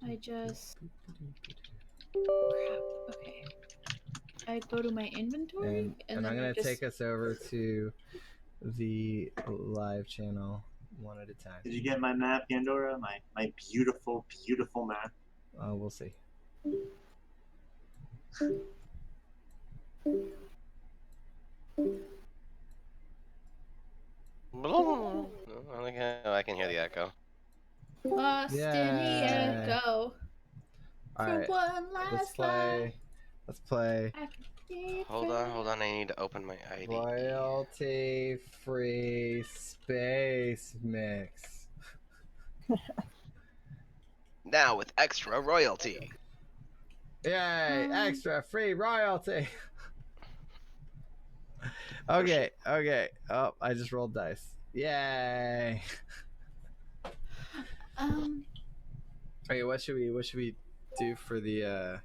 I just... Crap. Okay. I go to my inventory, and then I'm gonna I just... take us over to the live channel one at a time. Did you get my map, Pandora? My beautiful, beautiful map. We'll see. I can hear the echo. Lost in the echo. All right. Let's play. Hold on. I need to open my ID. Royalty-free space mix. Now with extra royalty. Yay! Extra free royalty. Okay. Oh, I just rolled dice. Yay! Okay, what should we do for the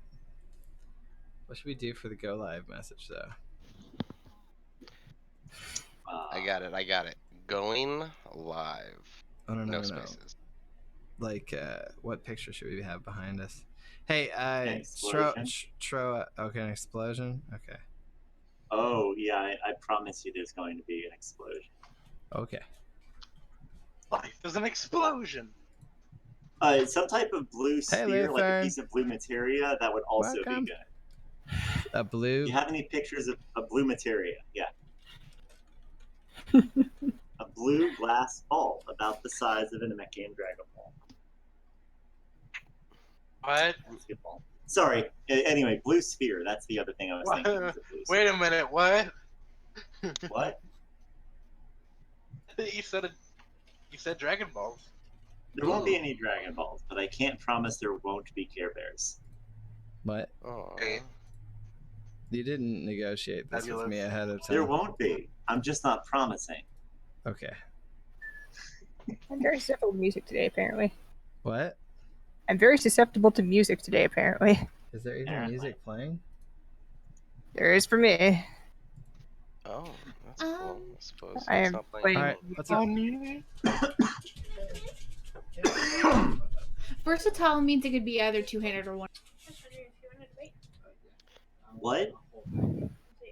go live message though? I got it. Going live. Oh no. Spaces. Like, what picture should we have behind us? Hey, an explosion. Okay. Oh yeah, I promise you, there's going to be an explosion. Okay. Life is an explosion. Some type of blue sphere, like a piece of blue materia, that would also be good. A blue. Do you have any pictures of blue materia? Yeah. A blue glass ball about the size of an Namekian Dragon Ball. What? Basketball. Sorry. Anyway, blue sphere. That's the other thing I was thinking. Wait a minute. What? What? You said Dragon Balls. There won't be any Dragon Balls, but I can't promise there won't be Care Bears. What? Oh. Okay. You didn't negotiate this with me ahead of time. There won't be. I'm just not promising. Okay. I'm very susceptible to music today, apparently. What? I'm very susceptible to music today, apparently. Is there even music playing? There is for me. Oh, that's cool. I suppose I it's am not playing. All right, what's up? Versatile means it could be either two-handed or one. What?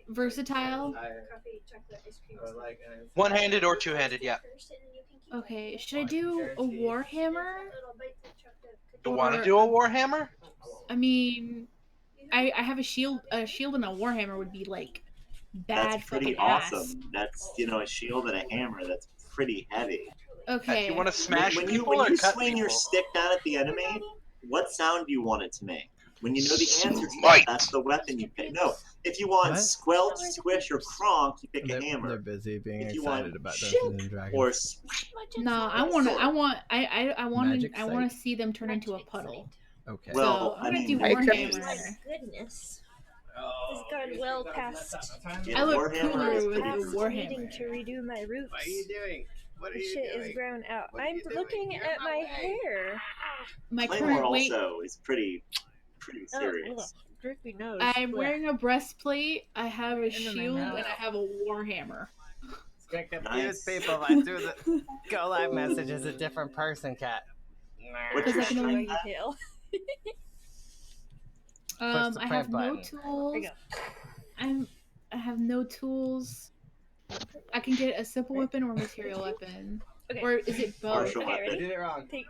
Versatile? One-handed or two-handed, yeah. Okay, should I do a Warhammer? You want to do a Warhammer? I mean, I have a shield. A shield and a Warhammer would be like bad. That's pretty awesome. That's, a shield and a hammer. That's pretty heavy. Okay. You want to smash when people you or cut swing your people? stick down at the enemy, what sound do you want it to make? When you know the answer to that, that's the weapon you pick. No, if you want squelch, squish, or cronk, you pick a hammer. They're busy being If you excited want about Dungeons and Dragons. No, I want to see them turn into a puddle. Okay. Well, so I'm gonna do I Warhammer. My goodness. This gone well past. I look cooler with a Needing Warhammer. to redo my roots. What are you doing? What are This you shit doing? is grown out. What are I'm you doing? looking You're at in my way. hair. My Claymore current weight. also is pretty serious. Drippy nose. I'm wearing a breastplate. I have a my shield mouth. and I have a Warhammer. It's gonna Nice. confuse people if I do the go live message as a different person, Cat. What's Because your I can only. strength? Tail. Push the I print have no button. tools. There you I have no tools. I can get a simple weapon or a material weapon. Okay. Or is it both? Martial Okay, weapon. ready? did it wrong. Take.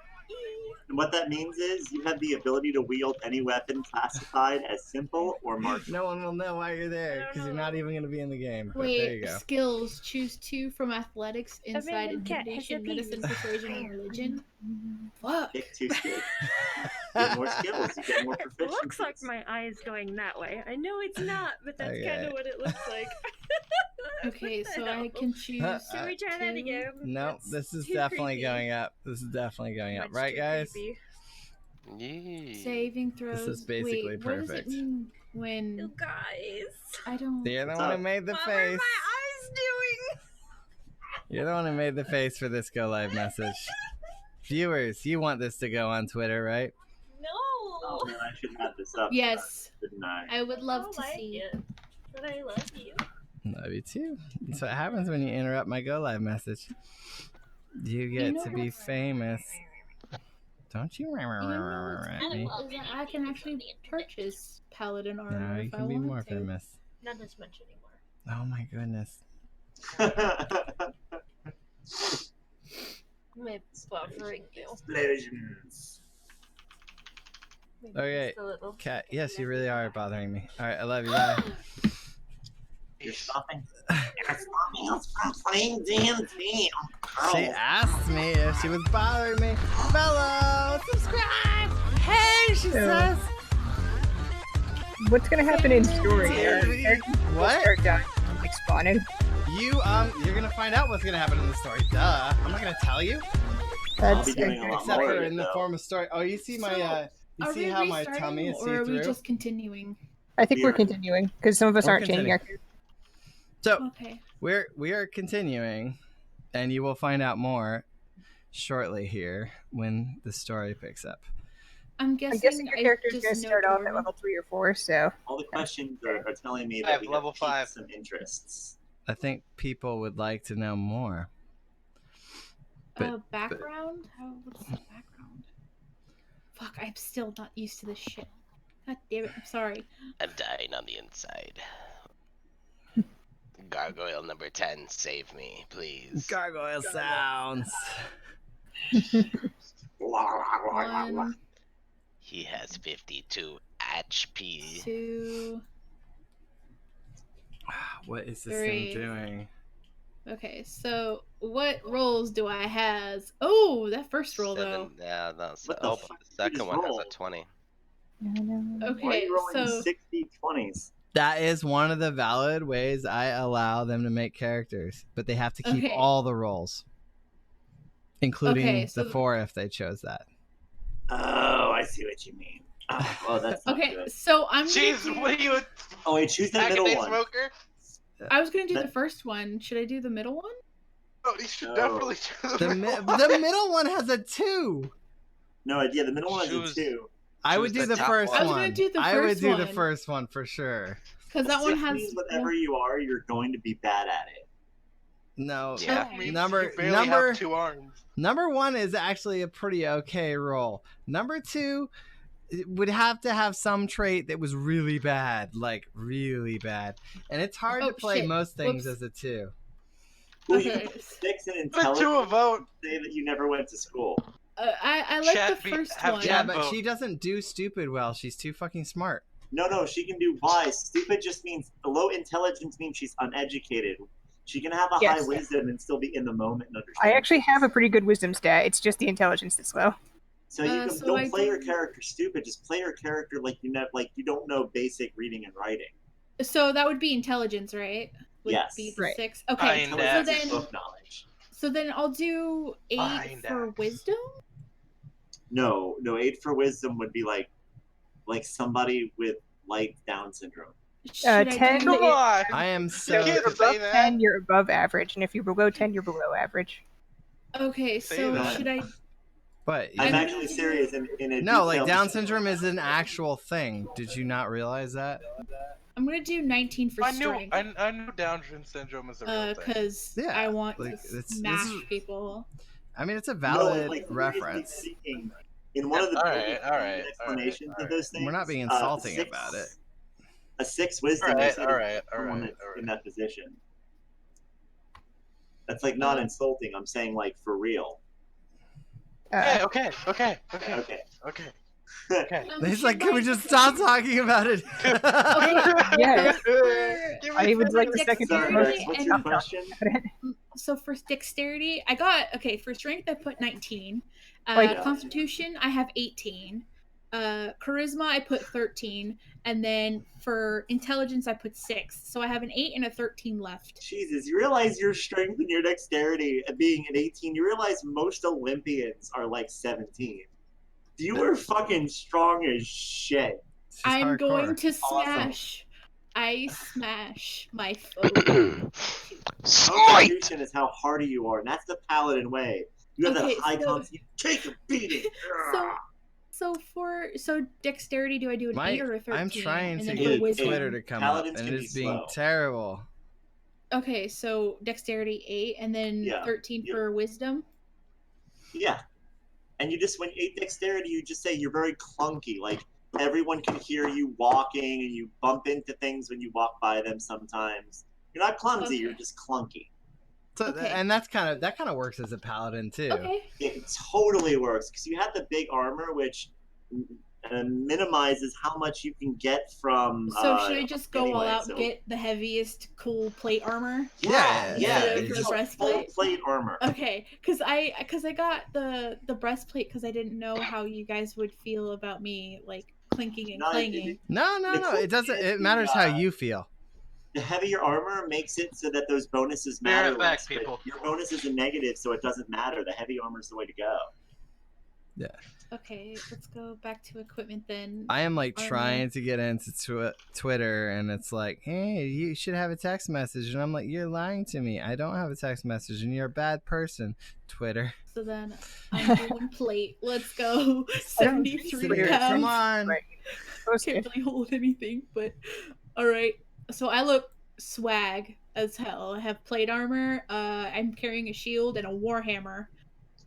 And what that means is you have the ability to wield any weapon classified as simple or martial. No one will know why you're there because you're not even gonna be in the game. But there you Wait, go. skills. Choose 2 from athletics, insight, Amazing cat has intimidation, a medicine, penis. persuasion, and religion. Fuck. Pick 2 skills. Get more skills. You get more It proficiency. looks like my eye's going that way. I know it's not, but that's Okay. kind of what it looks like. Okay, What so the I hell? can choose. Should we try that 2. again? No, That's this is too definitely creepy. going up. This is definitely going up, Much right, too guys? creepy. Yeah. Saving throws. is basically Wait, what does perfect. it mean You when guys. I don't? You're the What's one who up? made the What were my face. eyes doing? You're the one who made the face for this go live message. Viewers, you want this to go on Twitter, right? No. Oh man, I should have this up. Yes, Didn't I? I would love don't to like see. it, but I love you. Love you too. That's what happens when you interrupt my go live message. You get know to be famous. Don't you? You know what's me. I can actually purchase paladin armor No, you if I can be want more to. famous. Not as much anymore. Oh my goodness. My buffering you. Explosions. Maybe Okay, just a little. Cat. Yes, you really are bothering me. All right, I love you. Bye. You're stopping. You're stopping us from playing D&D. She asked me if she was bothering me. Fellow, subscribe. Hey, she says. What's gonna happen in story here? What? Start dying, like spawning. You're gonna find out what's gonna happen in the story. Duh. I'm not gonna tell you. I'll be doing a lot Except more for of in it, the though. form of story. Oh, you see my you see how my tummy is see or are we through? just continuing? I think we're continuing because some of us We're aren't changing our characters. So Okay. we are continuing, and you will find out more shortly here when the story picks up. I'm guessing your character's gonna start off at level 3 or 4, so All the questions are telling me I that have we level have 5. some interests. I think people would like to know more. Background? What's the background? Fuck, I'm still not used to this shit. God damn it, I'm sorry. I'm dying on the inside. Gargoyle number 10, save me, please. Gargoyle sounds. One, He has 52 HP. 2, What is this 3. thing doing? Okay, so what rolls do I have? Oh, that first roll though. 7, yeah, that's What the oh, fuck the did you second just one roll? has a 20. Why are Okay, you rolling so 60 20s? That is one of the valid ways I allow them to make characters, but they have to keep Okay. all the rolls, including Okay, so- the 4 if they chose that. Oh, I see what you mean. Oh, well, that's not okay, good. so I'm gonna Jeez, do, what are you? Oh, wait, choose that Back middle a day one. smoker? I was gonna do That- the first one. Should I do the middle one? Oh, you should No. definitely do The middle one has a 2. No, yeah, the middle one is a Choose- 2. I would do the the top first one. I was gonna one. do the I would first do the one. first one for sure. Because that one Six has means whatever you are, you're going to be bad at it. No, Yeah. Okay. Means number you barely number have 2 arms. number 1 is actually a pretty okay roll. Number 2 would have to have some trait that was really bad, like really bad, and it's hard to Oh, play shit. most things Whoops. as a 2. Well, you Okay. can put 6 in Put 2 a intelligence vote. say that you never went to school. I like Chat the be- first have one. Yeah, chat but vote. she doesn't do stupid well. She's too fucking smart. No, she can do wise. Stupid just means low intelligence means she's uneducated. She can have a high Yes. wisdom and still be in the moment and understand. I actually have a pretty good wisdom stat. It's just the intelligence that's low. So you can so don't I play your do- character stupid. Just play your character like you don't know basic reading and writing. So that would be intelligence, right? Would Yes. be the Right. 6. Okay, Fine, so that's then book knowledge. I'll do 8 Fine, for Dax. wisdom. No, 8 for wisdom would be like somebody with light Down syndrome. Should I 10 do Come on! I am You so. can't If say you're above that. 10, you're above average, and if you're below 10, you're below average. Okay, Say so that. should I? But I'm I- actually serious. In a no, like detailed- Down syndrome is an actual thing. Did you not realize that? I'm gonna do 19 for I knew strength. I knew Down syndrome is a real thing. Because Yeah, I want like, to this smash is- people. I mean, it's a No, valid like, reference. speaking, in one of the All right, explanations all of those things, We're not being a insulting 6 about it. A 6 wisdom All right, is all right, someone all that's right. in that position. That's like not insulting. I'm saying like for real. Okay. Okay. He's like, can we just stop talking about it? Yeah. Give I me would some like the second Sorry, one. Dexterity What's and- your question? So for dexterity, I got for strength I put 19. Like- Constitution I have 18. Charisma I put 13, and then for intelligence I put 6. So I have an 8 and a 13 left. Jesus, you realize your strength and your dexterity being an 18. You realize most Olympians are like 17. You are fucking strong as shit. She's I'm hardcore. going to Awesome. smash. I smash my foe. Smite! Constitution is how hardy you are, and that's the paladin way. You have Okay, that high so- constitution. Take a beating. So dexterity, do I do an 8 or a 13? I'm trying and to then get for wisdom. Twitter to come Paladins up, and can it be is being slow. terrible. Okay, so dexterity 8, and then Yeah. 13 Yeah. for wisdom. Yeah. And you just, when 8 dexterity, you just say you're very clunky. Like, everyone can hear you walking, and you bump into things when you walk by them sometimes. You're not clumsy, you're just clunky. So, and that kind of works as a paladin too. Okay. It totally works, because you have the big armor, which minimizes how much you can get from. So should I just go all out, get the heaviest cool plate armor? Yeah. The breastplate. Full plate armor. Okay, because I got the breastplate because I didn't know how you guys would feel about me like clinking and clanging. No. It doesn't. It matters how you feel. The heavier armor makes it so that those bonuses matter less. People. Your bonus is a negative, so it doesn't matter. The heavy armor is the way to go. Yeah. Okay, let's go back to equipment then. I am like trying to get into Twitter, and it's like, hey, you should have a text message. And I'm like, you're lying to me. I don't have a text message, and you're a bad person, Twitter. So then I'm doing plate. Let's go. 73 pounds. Come on. Right. Can't really hold anything, but all right. So I look swag as hell. I have plate armor. I'm carrying a shield and a warhammer.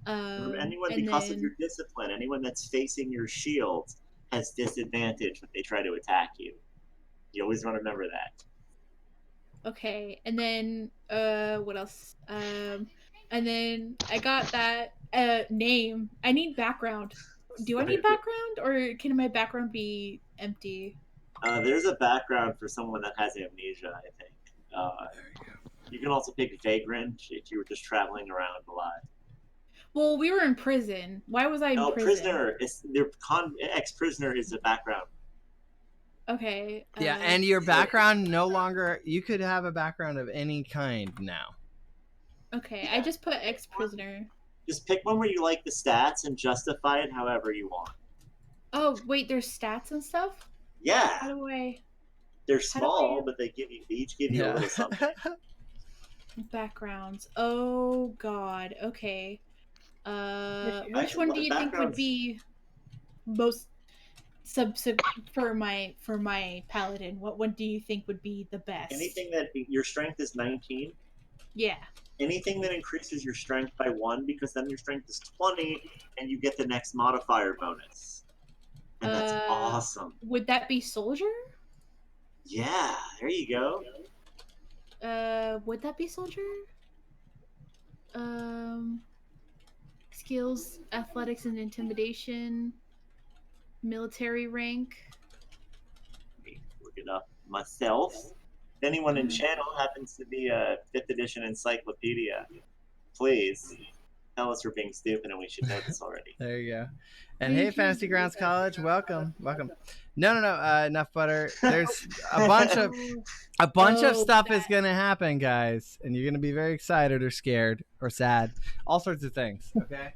Because of your discipline, anyone that's facing your shield has disadvantage when they try to attack you. You always want to remember that. Okay, and then what else? And then I got that name. I need background. Do I need background, or can my background be empty? There's a background for someone that has amnesia, I think. You can also pick vagrant if you were just traveling around a lot. Well, we were in prison. Why was I in prison? Prisoner. Ex-prisoner is a background. Okay. Yeah, and your background no longer... You could have a background of any kind now. Okay, I just put ex-prisoner. Just pick one where you like the stats and justify it however you want. Oh, wait, there's stats and stuff? Yeah. How do I... They're small, but they each give you a little something. Backgrounds. Oh, God. Okay. Which one do you think would be most for my paladin? What one do you think would be the best? Anything that your strength is 19. Yeah. Anything that increases your strength by 1, because then your strength is 20, and you get the next modifier bonus. And that's awesome. Would that be soldier? Yeah, there you go. Would that be soldier? Skills, athletics, and intimidation. Military rank. Let me look it up myself. If anyone in channel happens to be a 5th edition encyclopedia, please tell us we're being stupid and we should know this already. There you go. And hey, Fantasy Grounds College, welcome. No, enough butter. There's a bunch of stuff is gonna happen, guys, and you're gonna be very excited or scared or sad, all sorts of things. Okay.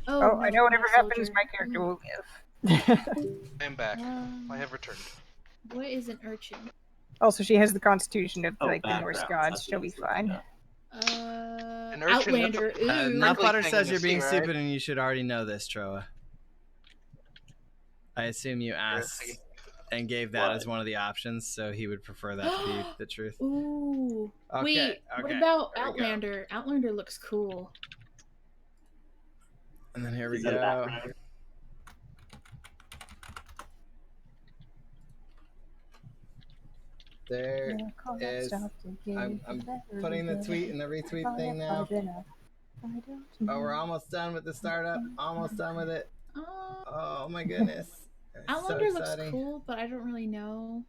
Oh, I know whatever happens, my character will live. I'm back. I have returned. What is an urchin? Also, she has the constitution of the Norse gods. She'll be fine. Outlander. Enough butter says you're being stupid, and you should already know this, Troa. I assume you asked and gave that as one of the options, so he would prefer that to be the truth. Ooh. Okay, wait, what about Outlander? Outlander looks cool. And then here we go. There is. I'm putting the tweet in the retweet thing now. Oh, we're almost done with the startup. Almost done with it. Oh my goodness. Outlander looks cool, but I don't really know.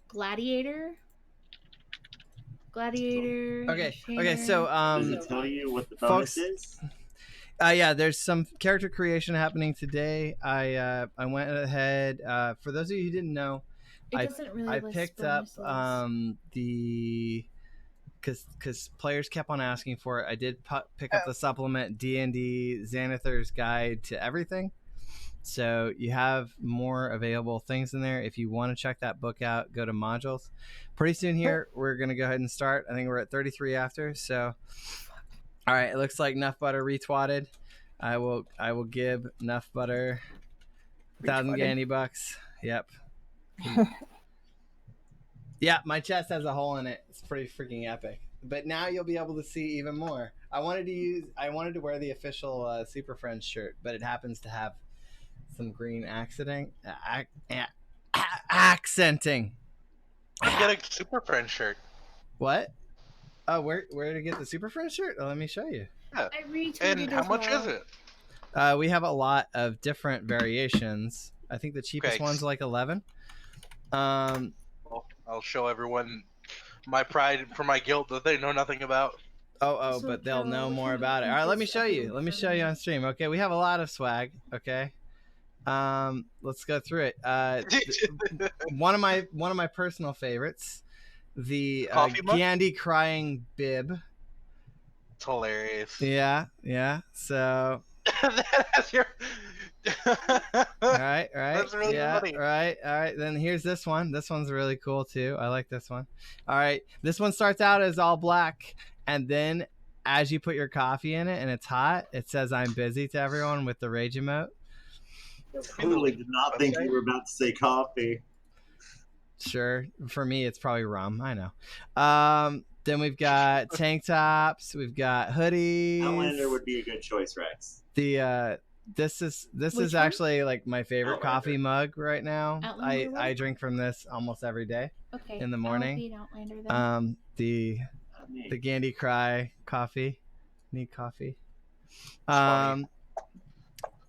Gladiator. Okay, so does it tell you what the bonus is? Yeah, there's some character creation happening today. I went ahead. For those of you who didn't know, I picked up because players kept on asking for it. I did pick up the supplement DnD Xanathar's Guide to Everything. So you have more available things in there. If you want to check that book out, go to modules. Pretty soon here, we're going to go ahead and start. I think we're at 33 after. So, all right, it looks like Nuff Butter retweeted. I will give Nuff Butter 1,000 Gandy bucks. Yep. Yeah, my chest has a hole in it. It's pretty freaking epic. But now you'll be able to see even more. I wanted to wear the official Super Friends shirt, but it happens to have some green accenting. I'm getting Super Friend shirt. What? Oh, where to get the Super Friends shirt? Oh, let me show you. Yeah. I retweeted And how as much well. is it? We have a lot of different variations. I think the cheapest Okay. one's like 11. Well, I'll show everyone my pride for my guilt that they know nothing about. Oh, So, but they'll Cal, know what more kind of about it. All right, let me pinterest show you. everyone Let me show you on stream. Okay, we have a lot of swag. Okay, let's go through it. One of my personal favorites, the Coffee mug? Gandhi crying bib. It's hilarious. Yeah. So, That's your. all right. That's really yeah, funny. all right. Then here's this one. This one's really cool too. I like this one. All right, this one starts out as all black, and then as you put your coffee in it and it's hot, it says "I'm busy" to everyone with the rage emote. Totally did not think you were about to say coffee. Sure, for me it's probably rum. I know. Then we've got tank tops. We've got hoodies. Outlander would be a good choice, Rex. The this is Which one? actually like my favorite Outlander. coffee mug right now. Outlander one? I drink from this almost every day Okay. in the I'll morning. be an Outlander then. The Gandhi Cry coffee. Need coffee. funny.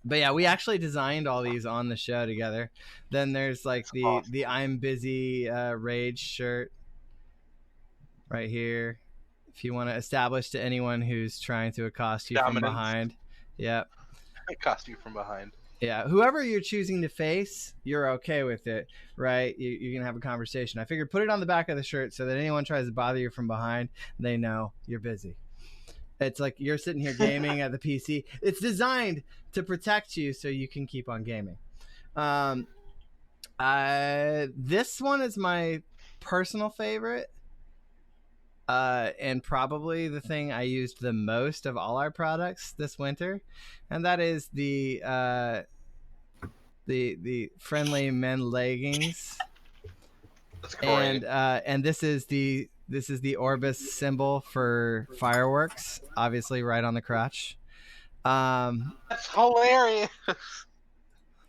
But yeah, we actually designed all these on the show together. Then there's like the I'm busy rage shirt right here. If you want to establish to anyone who's trying to accost you from Dominance. behind. Yeah. Accost you from behind. Yeah, whoever you're choosing to face, you're okay with it, right? You're going to have a conversation. I figured put it on the back of the shirt so that anyone tries to bother you from behind, they know you're busy. It's like you're sitting here gaming at the PC. It's designed to protect you so you can keep on gaming. This one is my personal favorite. And probably the thing I used the most of all our products this winter, and that is the friendly men leggings. That's great. And this is the Orbis symbol for fireworks, obviously right on the crotch. That's hilarious.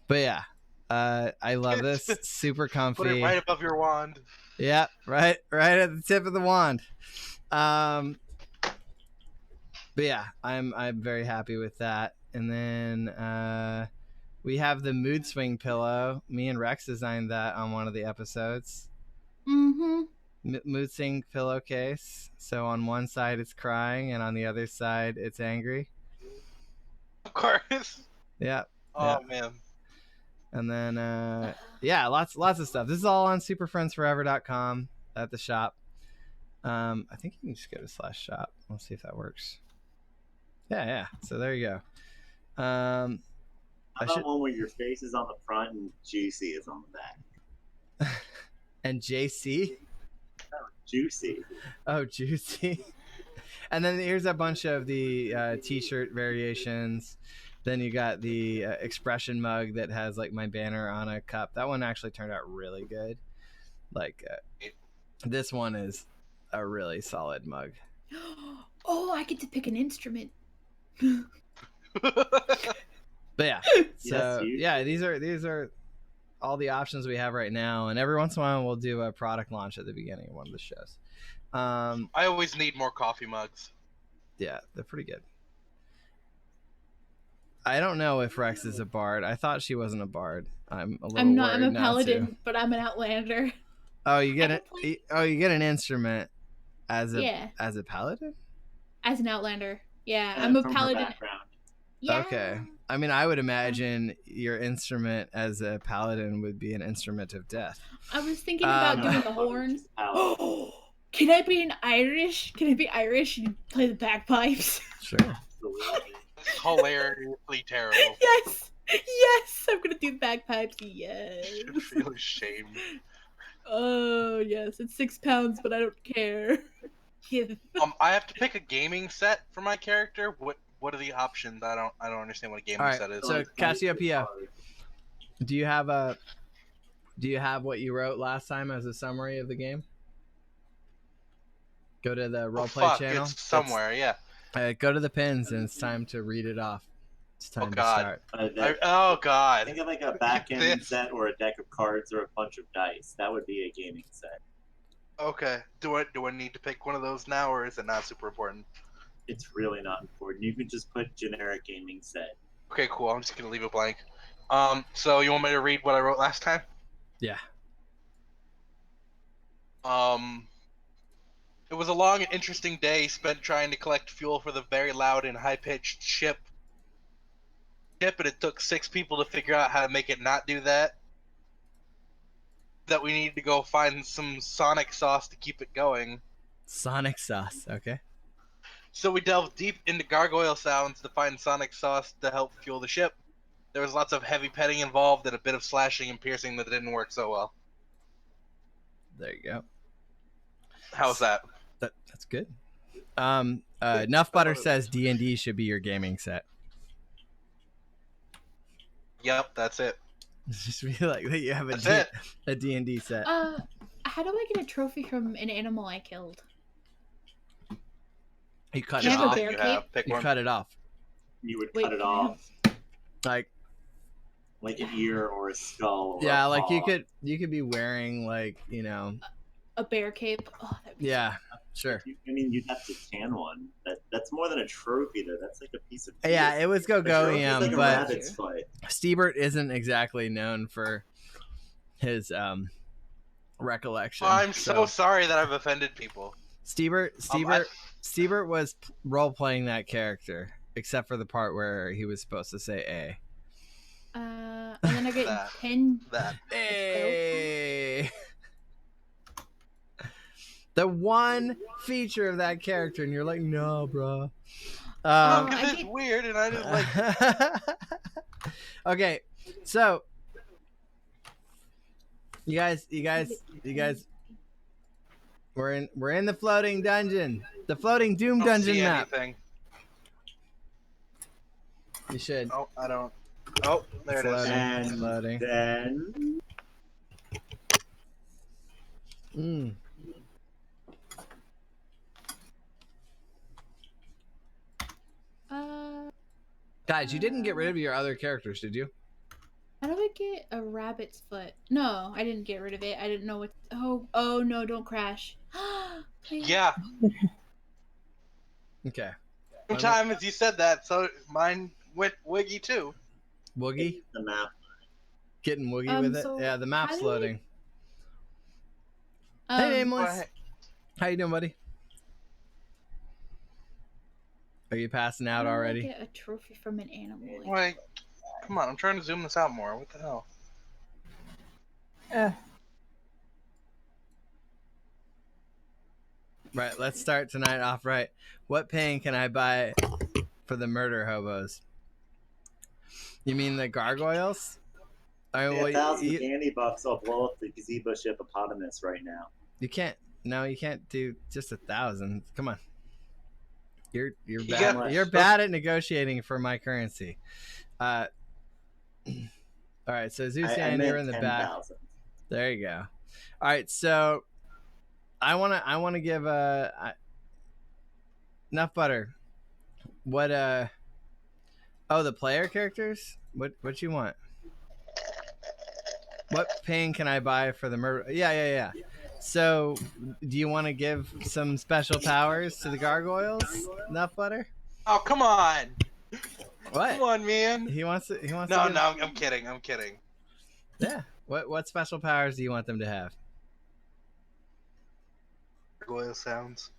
But yeah, I love this. Super comfy. Put it right above your wand. Yeah, right at the tip of the wand. But yeah, I'm very happy with that. And then we have the mood swing pillow. Me and Rex designed that on one of the episodes. Mm-hmm. Mood swing pillowcase. So on one side it's crying, and on the other side it's angry. Of course. Yeah. Oh man. And then yeah, lots of stuff. This is all on superfriendsforever.com at the shop. I think you can just go to /shop. Let's see if that works. Yeah. So there you go. How about one where your face is on the front and Juicy is on the back? And JC? Oh, Juicy. Oh, Juicy. And then here's a bunch of the t-shirt variations. Then you got the expression mug that has like my banner on a cup. That one actually turned out really good. Like this one is a really solid mug. Oh, I get to pick an instrument. But yeah, so yeah, these are all the options we have right now, and every once in a while we'll do a product launch at the beginning of one of the shows. I always need more coffee mugs. Yeah, they're pretty good. I don't know if Rex is a bard. I thought she wasn't a bard. I'm a little. I'm not. I'm a worried not paladin, to. but I'm an outlander. Oh, you get I it. can play- Oh, you get an instrument as a Yeah. as a paladin. As an outlander. Yeah, I'm a From her paladin. background. Yeah. Okay. I mean, I would imagine your instrument as a paladin would be an instrument of death. I was thinking about Um, doing the horns. Paladin. Oh, can I be an Irish? Can I be Irish and play the bagpipes? Sure. Absolutely. It's hilariously terrible. Yes. Yes, I'm gonna do the bagpipes. Yes. I feel ashamed. Oh yes, it's 6 pounds, but I don't care. Yeah. I have to pick a gaming set for my character. What are the options? I don't understand what a gaming All right, set is. so Cassiopeia, do you have what you wrote last time as a summary of the game? Go to the roleplay channel. It's somewhere, yeah. Go to the pins, and it's time to read it off. It's time to God. start. Oh God! Think of like a backgammon set or a deck of cards or a bunch of dice. That would be a gaming set. Okay. Do I need to pick one of those now, or is it not super important? It's really not important. You could just put generic gaming set. Okay, cool. I'm just gonna leave it blank. So you want me to read what I wrote last time? Yeah. It was a long and interesting day spent trying to collect fuel for the very loud and high-pitched ship, and it took 6 people to figure out how to make it not do that. That we needed to go find some sonic sauce to keep it going. Sonic sauce. Okay. So we delved deep into gargoyle sounds to find sonic sauce to help fuel the ship. There was lots of heavy petting involved and a bit of slashing and piercing that didn't work so well. There you go. How's that? That's good. Nuff Butter says D&D should be your gaming set. Yep, that's it. Just be like that you have a D&D set. How do I get a trophy from an animal I killed? You cut Can it I have a off. bear cape? Pick You one. cut it off. You would Wait, cut it can I off Like like an ear or a skull. Or yeah, a like paw. you could be wearing like, you know. A bear cape? Oh, that'd be Yeah, sure. I mean, you'd have to tan one. That's more than a trophy, though. That's like a piece of. Yeah, it was A trophy's Gogoium, like a but rabbit's foot. Steebert isn't exactly known for his recollection. I'm so sorry that I've offended people. Steebert was role playing that character, except for the part where he was supposed to say A. And then I get That. 10. That. A. The one feature of that character, and you're like, no, bro. Because it's weird, and I didn't like it. Okay, so you guys, we're in the floating dungeon, the floating doom Don't dungeon see map. anything. You should. Oh, I don't. Oh, there it is. And Floating. then Guys, you didn't get rid of your other characters, did you? How do I get a rabbit's foot? No, I didn't get rid of it. I didn't know what. Oh no! Don't crash. Yeah. Okay. Sometimes as you said that, so mine went wiggy too. Woogie? the map. Getting woogie with it? So Yeah, the map's how do loading. I- Hey, Nameless. Go ahead. How you doing, buddy? Are you passing out how do I already? get a trophy from an animal. Like, come on, I'm trying to zoom this out more. What the hell? Right, let's start tonight off right. What pain can I buy for the murder hobos? You mean the gargoyles? I mean, Yeah, well, 1,000 candy bucks. I'll blow up the gazebo hippopotamus right now. you can't. No, you can't do just 1,000. Come on. You're You bad. got- You're bad at negotiating for my currency. All right, so I Zusian, meant you're in the back. 10,000. There you go. All right, so I wanna give Nuff Butter. What the player characters? What you want? What pain can I buy for the murder? Yeah. So, do you want to give some special powers to the gargoyles, Nuff Butter? Oh, come on! What? Come on, man! He wants to. He wants No, to. no, I'm kidding. I'm kidding. Yeah. What special powers do you want them to have? Gargoyle sounds.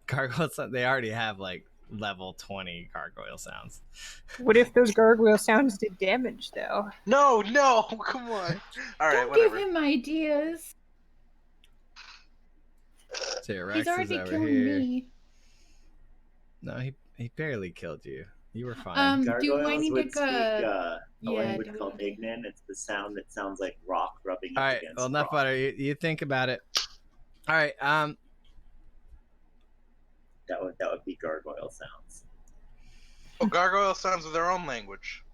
Gargoyles. They already have like level 20 gargoyle sounds. What if those gargoyle sounds did damage, though? No, come on. All right, Don't whatever. give him ideas. So your He's Rex is already over killing here. me. No, he barely killed you. You were fine. Do I Gargoyles need to would go? speak a Yeah, language do we called need to- Ignan. It's the sound that sounds like rock rubbing All up right. against Well, Nuff rock. Butter, you think about it. All right. That would be gargoyle sounds. Oh, gargoyle sounds of their own language.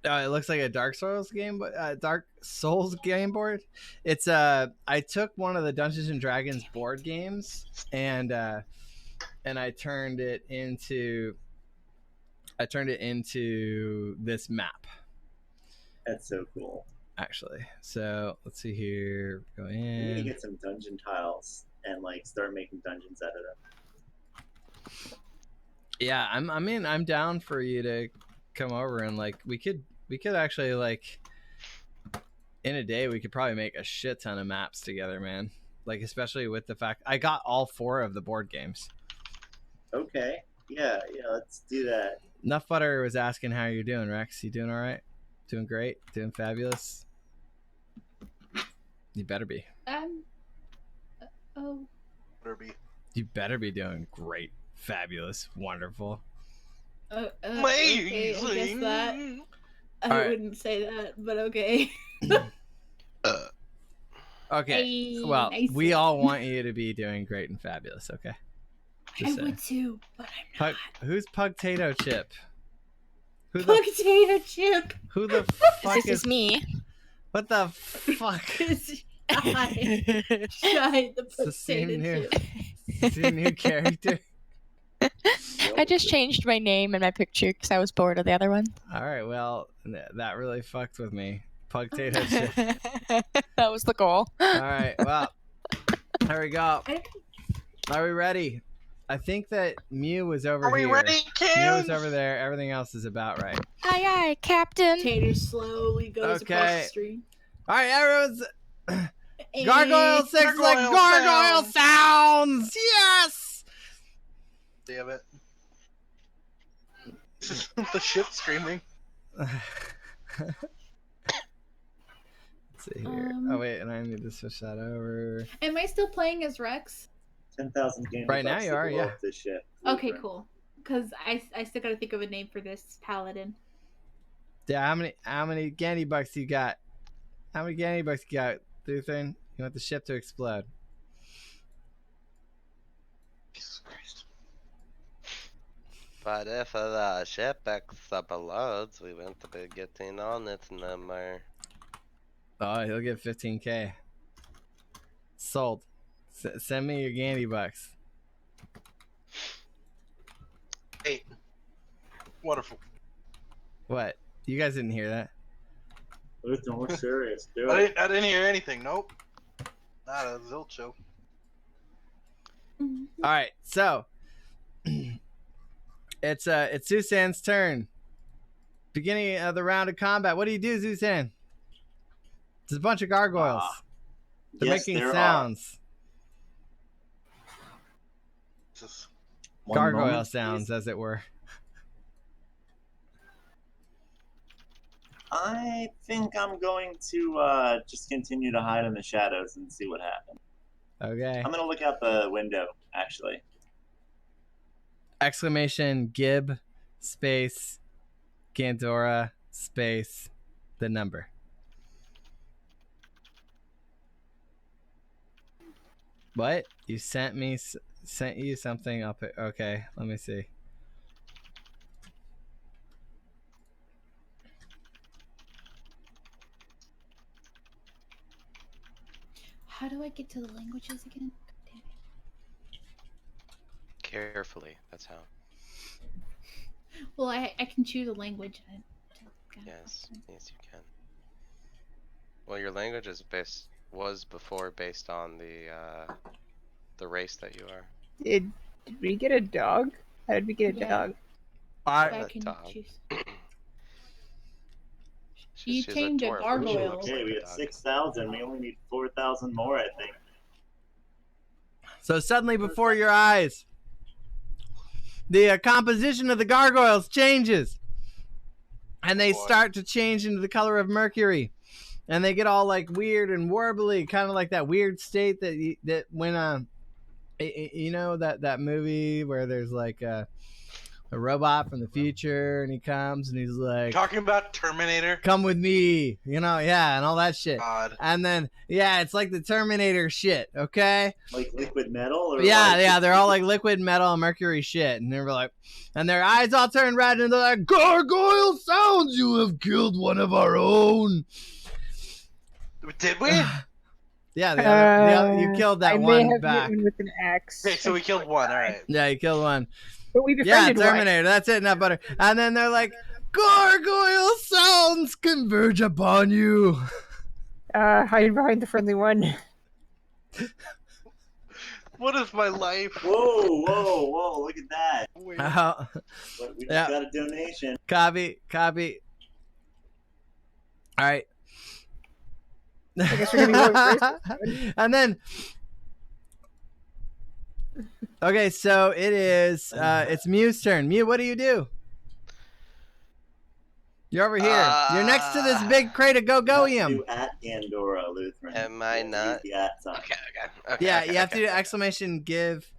It looks like a Dark Souls game, but Dark Souls game board. It's I took one of the Dungeons and Dragons board games and and I turned it into this map. That's so cool. Actually, so let's see here. Go We need to in. get some dungeon tiles and like start making dungeons out of them. Yeah, I'm down for you to come over and like we could actually like in a day we could probably make a shit ton of maps together, man. Like especially with the fact I got all 4 of the board games. Okay. Yeah, let's do that. Nuff Butter was asking how you're doing, Rex. You doing all right? Doing great? Doing fabulous? You better be. Oh. Derby. You better be doing great, fabulous, wonderful. Okay, I guess that. I All right. wouldn't say that, but okay. Okay. Hey, Well, nice we one. all want you to be doing great and fabulous. Okay. I would too, but I'm not. Who's Pugtato Chip? Potato Chip. Who the fuck This is me. What the fuck? Shine the potato chip. It's a new character. I just changed my name and my picture because I was bored of the other one. All right, well, that really fucked with me. Pugtato Chip. That was the goal. All right, well, there we go. Are we ready? I think that Mew was over here. Are we ready, Kim? Mew was over there. Everything else is about right. Aye, aye, Captain. Tater slowly goes across the street. All right, everyone's... Gargoyle 6 like Gargoyle gargoyle sounds! Yes! Damn it. The ship screaming. Let's see here. Oh, wait, and I need to switch that over. Am I still playing as Rex? 10,000 games. Right now you are, yeah. This shit. Okay, cool. Because I still gotta think of a name for this paladin. Yeah, how many Gandy bucks you got? How many Gandy bucks you got, Lutheran? You want the ship to explode. Jesus Christ. But if the ship explodes, we won't be getting on it no more. Oh, he'll get 15K. Sold. Send me your Gandy bucks. 8. Wonderful. What? You guys didn't hear that? Listen, we're serious. Do I it. didn't hear anything. Nope. Not a zilch show. All right, so it's Susan's turn. Beginning of the round of combat. What do you do, Susan? It's a bunch of gargoyles. They're Yes, making there sounds. Just One Gargoyle moment, sounds, please. as it were. I think I'm going to just continue to hide in the shadows and see what happens. Okay. I'm going to look out the window, actually. Exclamation Gib space Gandora space the number. What? You sent you something up. Okay, let me see. How do I get to the languages again? Damn it. Carefully, that's how. Well, I can choose a language. Yes, yes you can. Well, your language was before based on the race that you are. Did we get a dog? How did we get a Yeah. dog? I can dog. choose. She's You tamed a dwarf, but she gargoyle. looks Okay, like we a have dog. 6,000. We only need 4,000 more, I think. So suddenly before your eyes, the composition of the gargoyles changes. And they start to change into the color of mercury. And they get all like weird and warbly, kind of like that weird state that when you know that movie where there's like a robot from the future and he comes and he's like, talking about Terminator. come with me, you know, yeah, and all that shit. God. And then yeah, it's like the Terminator shit, okay? Like liquid metal? Or Yeah, like yeah, they're all like liquid metal and mercury shit, and they're like, and their eyes all turn red, and they're like, gargoyle sounds, you have killed one of our own. Did we? Yeah, the other, you killed that I may one have back. hit one with an axe. Okay, so we killed one. All right. Yeah, you killed one. But we Yeah, befriended one. Terminator. That's it, not butter. And then they're like, gargoyle sounds converge upon you. Hide behind the friendly one. What is my life? Whoa! Look at that. Wait. We just Yeah. got a donation. Copy. All right. I guess we're gonna be going first. And then, okay, so it is. It's Mew's turn. Mew, what do you do? You're over here. You're next to this big crate of Go-Goium. You at Andorra, Lutheran. Am I not? The at sign. Okay. Yeah, okay, you have to okay, do exclamation give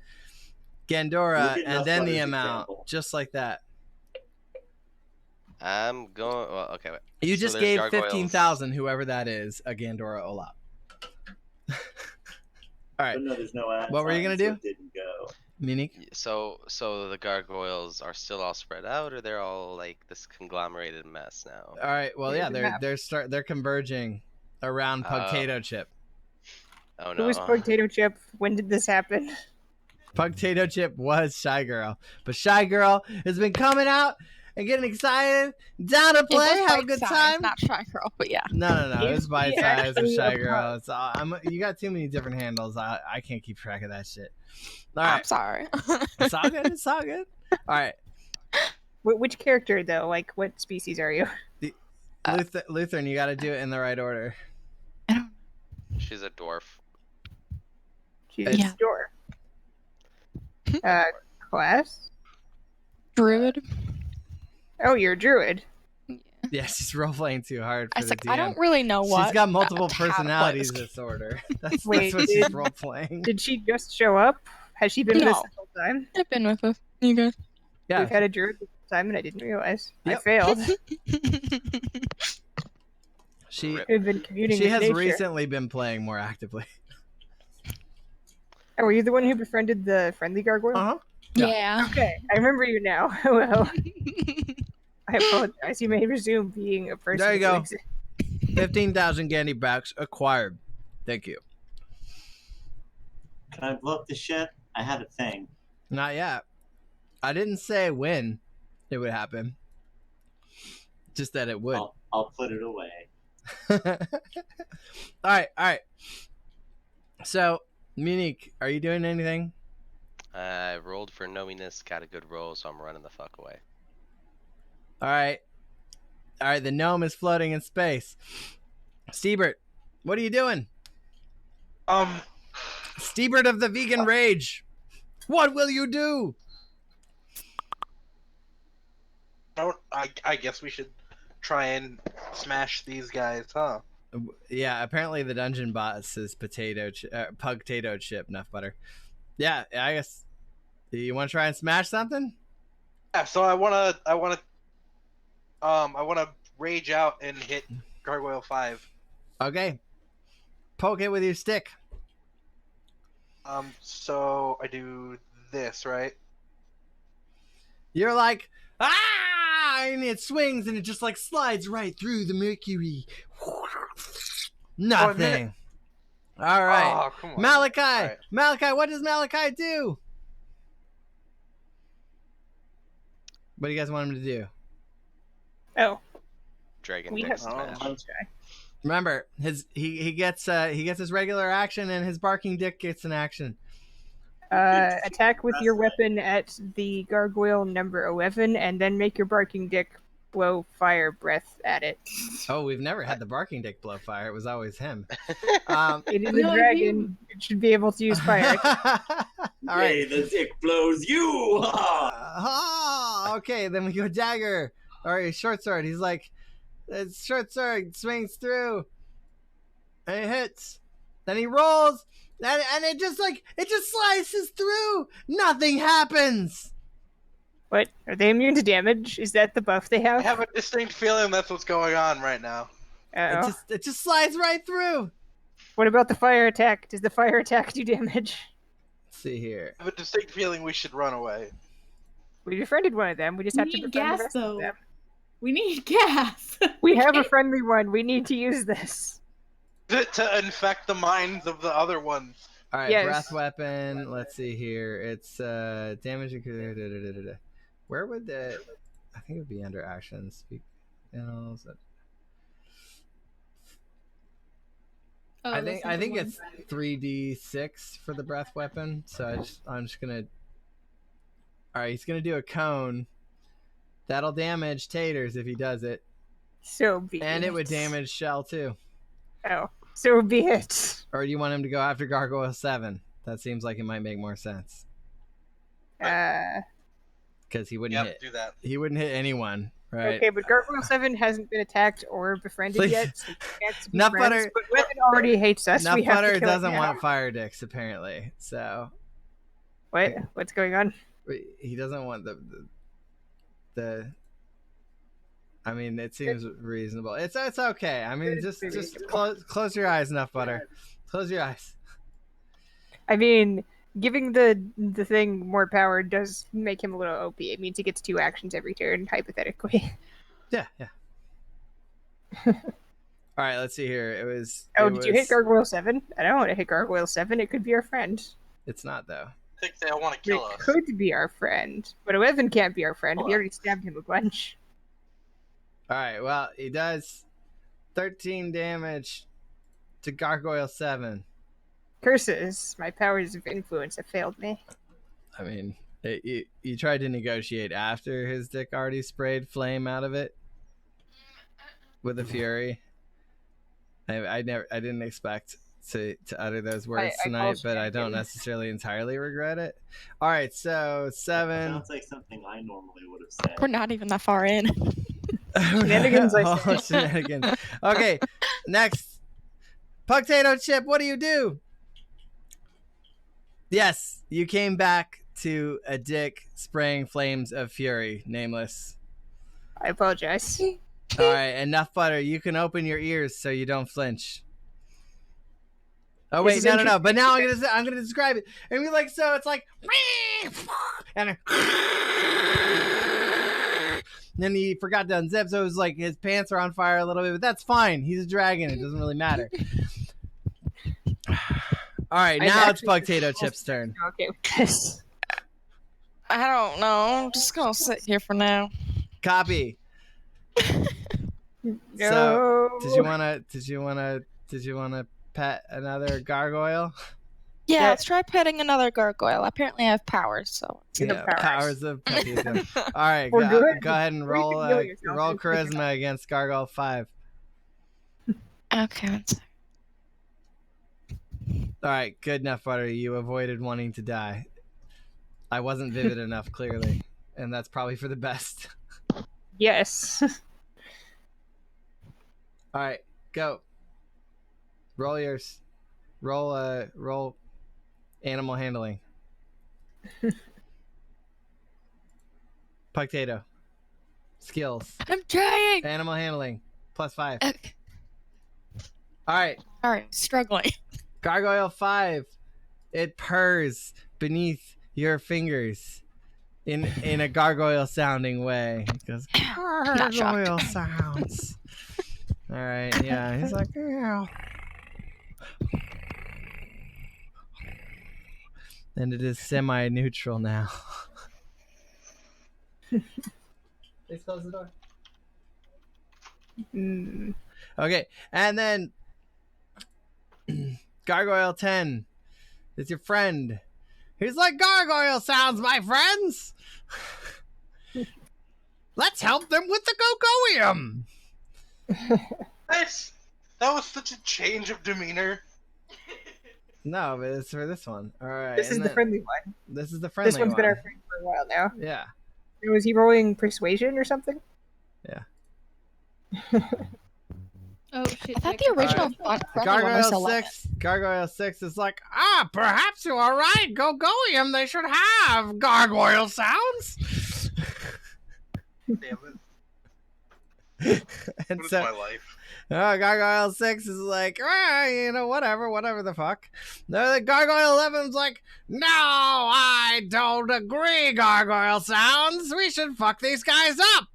Gandora Look at and then the Nutbutter's amount, example. just like that. I'm going. Well, okay. Wait. You So just there's gave gargoyles. 15,000, whoever that is, a Gandora Olap. All right, But no, there's no at What were you sign, gonna do? So it didn't go. Monique. So the gargoyles are still all spread out, or they're all like this conglomerated mess now? All right, well, yeah, There's a they're converging around Pugtato Chip. Oh Who no. was Potato Chip? When did this happen? Pugtato Chip was Shy Girl, but Shy Girl has been coming out and getting excited, down to play, It was have a good bite time. size, not Shy Girl, but yeah. No, Is it's bite he size of actually Shy a Girl. pug? It's you got too many different handles. I can't keep track of that shit. All I'm right, sorry. it's all good. It's all good. All right, Which character though? Like, what species are you? Lutheran, you got to do it in the right order. She's a dwarf. She's It's- a door. Class? Druid. Oh, you're a druid. Yeah, she's role playing too hard for I was the like, DM. I don't really know what. She's got multiple how to play personalities this disorder. That's Wait, what she's did- role playing. Did she just show up? Has she been with us No. the whole time? I've been with us. You guys. Yeah, We've had a druid the whole time and I didn't realize. Yep. I failed. she I've been commuting she with has nature. recently been playing more actively. Oh, were you the one who befriended the friendly gargoyle? Uh-huh. Yeah. Yeah. Okay, I remember you now. Well, I apologize. You may resume being a person. There you who go. exists. 15,000 candy backs acquired. Thank you. Can I blow up the ship? I have a thing. Not yet. I didn't say when it would happen. Just that it would. I'll put it away. All right. So, Monique, are you doing anything? I rolled for knowingness, got a good roll, so I'm running the fuck away. All right. The gnome is floating in space. Stiebert, what are you doing? Stiebert of the vegan rage. What will you do? I guess we should try and smash these guys, huh? Yeah, apparently the dungeon boss is Pugtato Chip, Nuff Butter. Yeah, I guess. Do you want to try and smash something? Yeah. So I wanna rage out and hit Gargoyle 5. Okay. Poke it with your stick. So I do this, right? You're like, ah! And it swings and it just like slides right through the mercury. Nothing. All right. Oh, come on. Malachi! Alright. Malachi, what does Malachi do? What do you guys want him to do? Oh, Dragon we dick have smash. Remember, he gets his regular action and his barking dick gets an action. attack with your weapon at the gargoyle number 11, and then make your barking dick blow fire breath at it. Oh, we've never had the barking dick blow fire. It was always him. It is No, a dragon. It should be able to use fire. All right. Hey, the dick blows you! Okay, then we go dagger. All right, short sword. He's like, short sword swings through, and it hits. Then he rolls, and it just slices through. Nothing happens. What? Are they immune to damage? Is that the buff they I have? have a distinct feeling that's what's going on right now. Uh-oh. It just slides right through. What about the fire attack? Does the fire attack do damage? Let's see here. I have a distinct feeling we should run away. We befriended one of them. We just We have to need befriend the gas, rest of though. them. We need gas. We have a friendly one. We need to use this. To infect the minds of the other ones. All right, Yes. breath weapon. Let's see here. It's damage. Where would the? I think it would be under actions. Speak. Oh, I that's think not the one. it's 3d6 for the breath weapon. So I'm just gonna. All right, he's gonna do a cone. That'll damage Taters if he does it, So be and it. it would damage Shell too. Oh, so be it. Or do you want him to go after Gargoyle 7? That seems like it might make more sense. Because he wouldn't hit. Do that. He wouldn't hit anyone, right? Okay, but Gargoyle 7 hasn't been attacked or befriended Please. yet. So we Nut can't be friends, Butter- but Weapon already hates us. Nut We have to Butter kill doesn't him now. want fire dicks apparently, so What? What's going on? he doesn't want the. I mean, it seems reasonable. It's okay. I mean, just close your eyes, Nut Butter. Close your eyes. I mean, giving the thing more power does make him a little OP. It means he gets 2 actions every turn, hypothetically. Yeah. All right, let's see here. It was. Oh, it did you hit Gargoyle 7? I don't want to hit Gargoyle 7. It could be our friend. It's not though. I think they all want to kill It us. could be our friend, but Evan can't be our friend. We already stabbed him a bunch. All right. Well, he does 13 damage to Gargoyle 7. Curses. My powers of influence have failed me. I mean, you tried to negotiate after his dick already sprayed flame out of it with a fury. I didn't expect to utter those words tonight, but I don't necessarily entirely regret it. All right, so 7. Sounds like something I normally would have said. We're not even that far in. Shenanigans, I Oh, say. shenanigans. Okay, next. Potato Chip, what do? Yes, you came back to a dick spraying flames of fury, nameless. I apologize. All right, enough butter. You can open your ears so you don't flinch. Oh wait, This is no. interesting. But now I'm gonna describe it. And be like, so it's like, and then he forgot to unzip, so it was like his pants are on fire a little bit, but that's fine. He's a dragon. It doesn't really matter. All right, now it's Potato Chip's turn. Okay with this. I don't know. I'm just gonna sit here for now. Copy. No. So, did you wanna pet another gargoyle? Yeah, let's try petting another gargoyle. Apparently, I have powers, so. Yeah, powers. Of potato. All right, We're go good. ahead and Or you roll can heal yourself. roll charisma against Gargoyle 5. Okay, one sec. All right, good enough, Butter. You avoided wanting to die. I wasn't vivid enough, clearly, and that's probably for the best. Yes. All right, go. Roll yours. Roll animal handling. Potato. Skills. I'm trying. Animal handling. +5. Okay. All right. All right, struggling. Gargoyle 5. It purrs beneath your fingers in a gargoyle sounding way. It goes Not shocked. gargoyle sounds. All right, yeah. He's like, yeah. And it is semi-neutral now. Please close the door. Mm. Okay, and then Gargoyle 10 is your friend. He's like, gargoyle sounds, my friends. Let's help them with the gogoium. Nice. That was such a change of demeanor. No, but it's for this one. All right. This is the friendly one. This is the friendly This one's one. been our friend for a while now. Yeah. Was he rolling persuasion or something? Yeah. Oh shit! I thought the original friendly one was Gargoyle 6. Gargoyle 6 is like, perhaps you are right. Gogoium, they should have gargoyle sounds. Damn it. And What is so, my life? Gargoyle 6 is like, whatever the fuck. The Gargoyle 11's like, no, I don't agree, gargoyle sounds. We should fuck these guys up.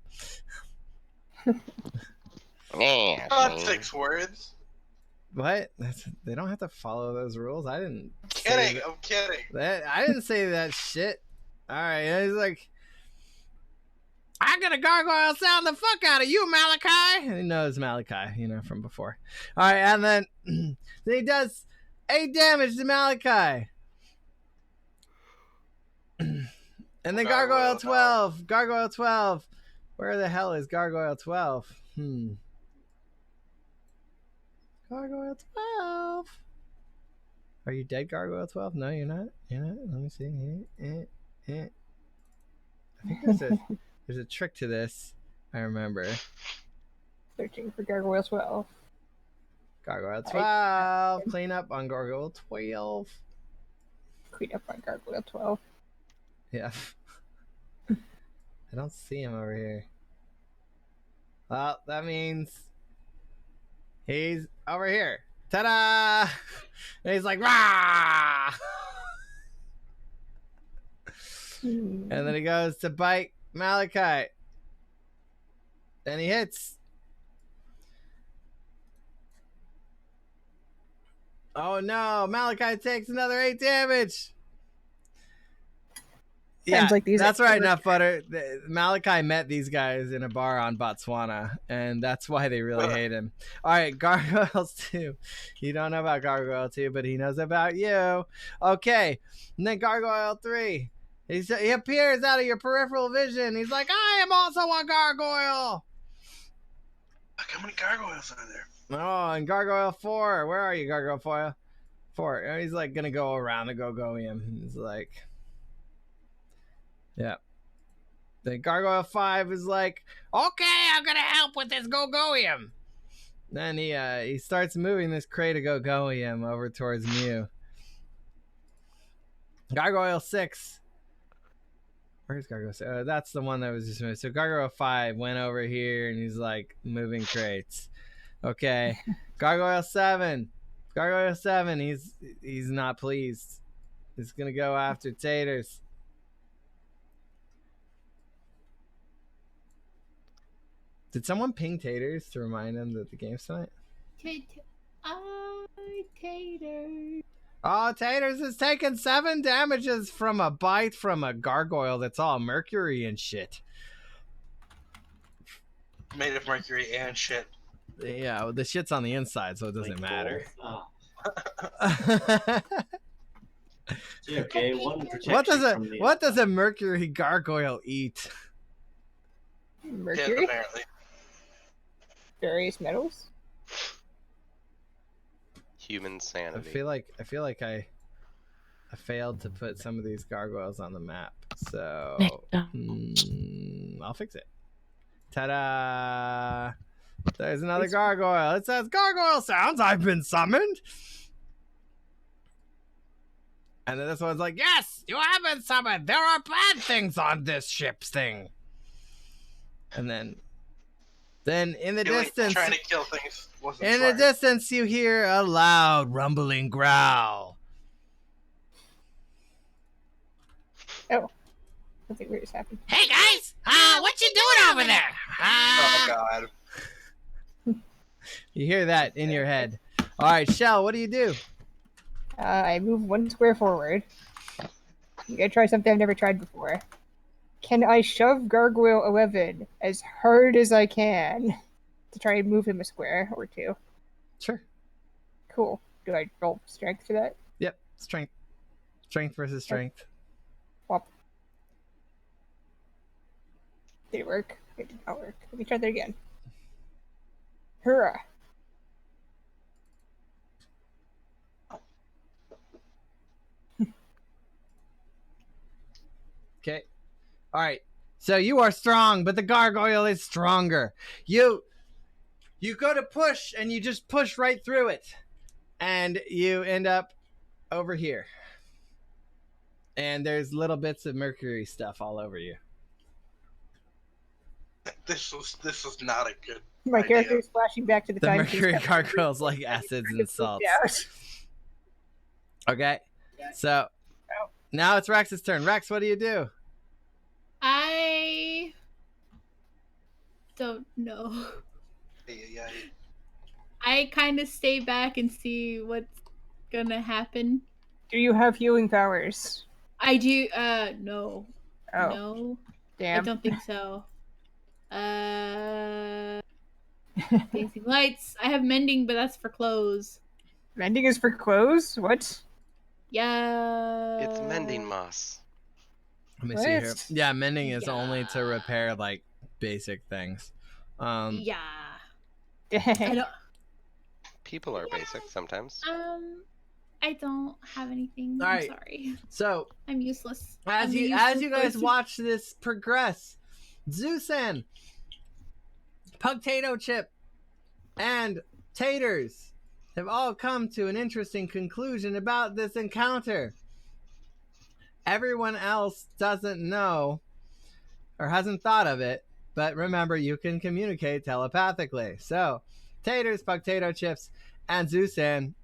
Not 6 words. What? They don't have to follow those rules. I didn't. Kidding. I'm kidding. I didn't say that shit. All right. And he's like, I'm gonna gargoyle sound the fuck out of you, Malachi. And he knows Malachi, from before. All right, and then he does 8 damage to Malachi. And then Gargoyle 12. Gargoyle 12. Where the hell is Gargoyle 12? Gargoyle 12. Are you dead, Gargoyle 12? No, you're not. You're not. Let me see. I think there's a trick to this. I remember. Searching for Gargoyle 12. Gargoyle 12. Clean up on Gargoyle 12. Clean up on Gargoyle 12. Yeah. I don't see him over here. Well, that means he's over here. Ta-da! And he's like, rah! And then he goes to bite Malachi. And he hits. Oh no, Malachi takes another 8 damage. Yeah, like that's right, Enough Butter. Malachi met these guys in a bar on Botswana, and that's why they really hate him. All right, Gargoyles 2. You don't know about Gargoyle 2, but he knows about you. Okay, and then Gargoyle 3. He appears out of your peripheral vision. He's like, I am also a gargoyle. Look how many gargoyles are there. Oh, and Gargoyle 4. Where are you, Gargoyle 4? And he's like going to go around the Gogoium. He's like... Yeah. The Gargoyle 5 is like, okay, I'm gonna help with this Gogoium. Then he starts moving this crate of Gogoium over towards Mew. Gargoyle 6. Where's Gargoyle 6? That's the one that was just moved. So Gargoyle 5 went over here and he's like moving crates. Okay. Gargoyle 7. Gargoyle 7, he's not pleased. He's gonna go after Taters. Did someone ping Taters to remind him that the game's tonight? Taters. Oh, Taters is taking 7 damages from a bite from a gargoyle that's all mercury and shit. Made of mercury and shit. Yeah, well, the shit's on the inside, so it doesn't matter. Oh. Okay, one what does a mercury gargoyle eat? Mercury? Yeah, apparently. Various metals? Human sanity. I feel like I failed to put some of these gargoyles on the map, so I'll fix it. Ta-da! There's another gargoyle. It says, gargoyle sounds, I've been summoned. And then this one's like, yes, you have been summoned. There are bad things on this ship's thing. And then in the distance, trying to kill things wasn't in the distance, you hear a loud rumbling growl. Oh, something weird has happened. Hey guys, what you doing over there? Oh god. You hear that in your head. All right, Shell, what do you do? I move 1 square forward. I'm gonna try something I've never tried before. Can I shove Gargoyle 11 as hard as I can to try and move him a square or 2? Sure. Cool. Do I roll strength for that? Yep, strength. Strength versus strength. Whop. Did it work? It did not work. Let me try that again. Hurrah! Okay. All right. So you are strong, but the gargoyle is stronger. You go to push, and you just push right through it. And you end up over here. And there's little bits of mercury stuff all over you. This was not a good My idea. character is flashing back to the time mercury gargoyles like acids and salts. Okay. So now it's Rex's turn. Rex, what do you do? I don't know. I kind of stay back and see what's gonna happen. Do you have healing powers? I do. No. Oh, No, I damn. don't think so. Dancing lights. I have mending, but that's for clothes. Mending is for clothes? What? Yeah. It's mending moss. Let me see here. What? Yeah, mending is Yeah. only to repair like basic things. Yeah. I Dang. don't. People are basic sometimes. I don't have anything. All I'm right. sorry. So I'm useless. as I'm a you useless guys person. watch this progress, Zeusan, Potato Chip, and Taters have all come to an interesting conclusion about this encounter. Everyone else doesn't know or hasn't thought of it, but remember, you can communicate telepathically. So, Taters, Potato Chips, and Zeusan,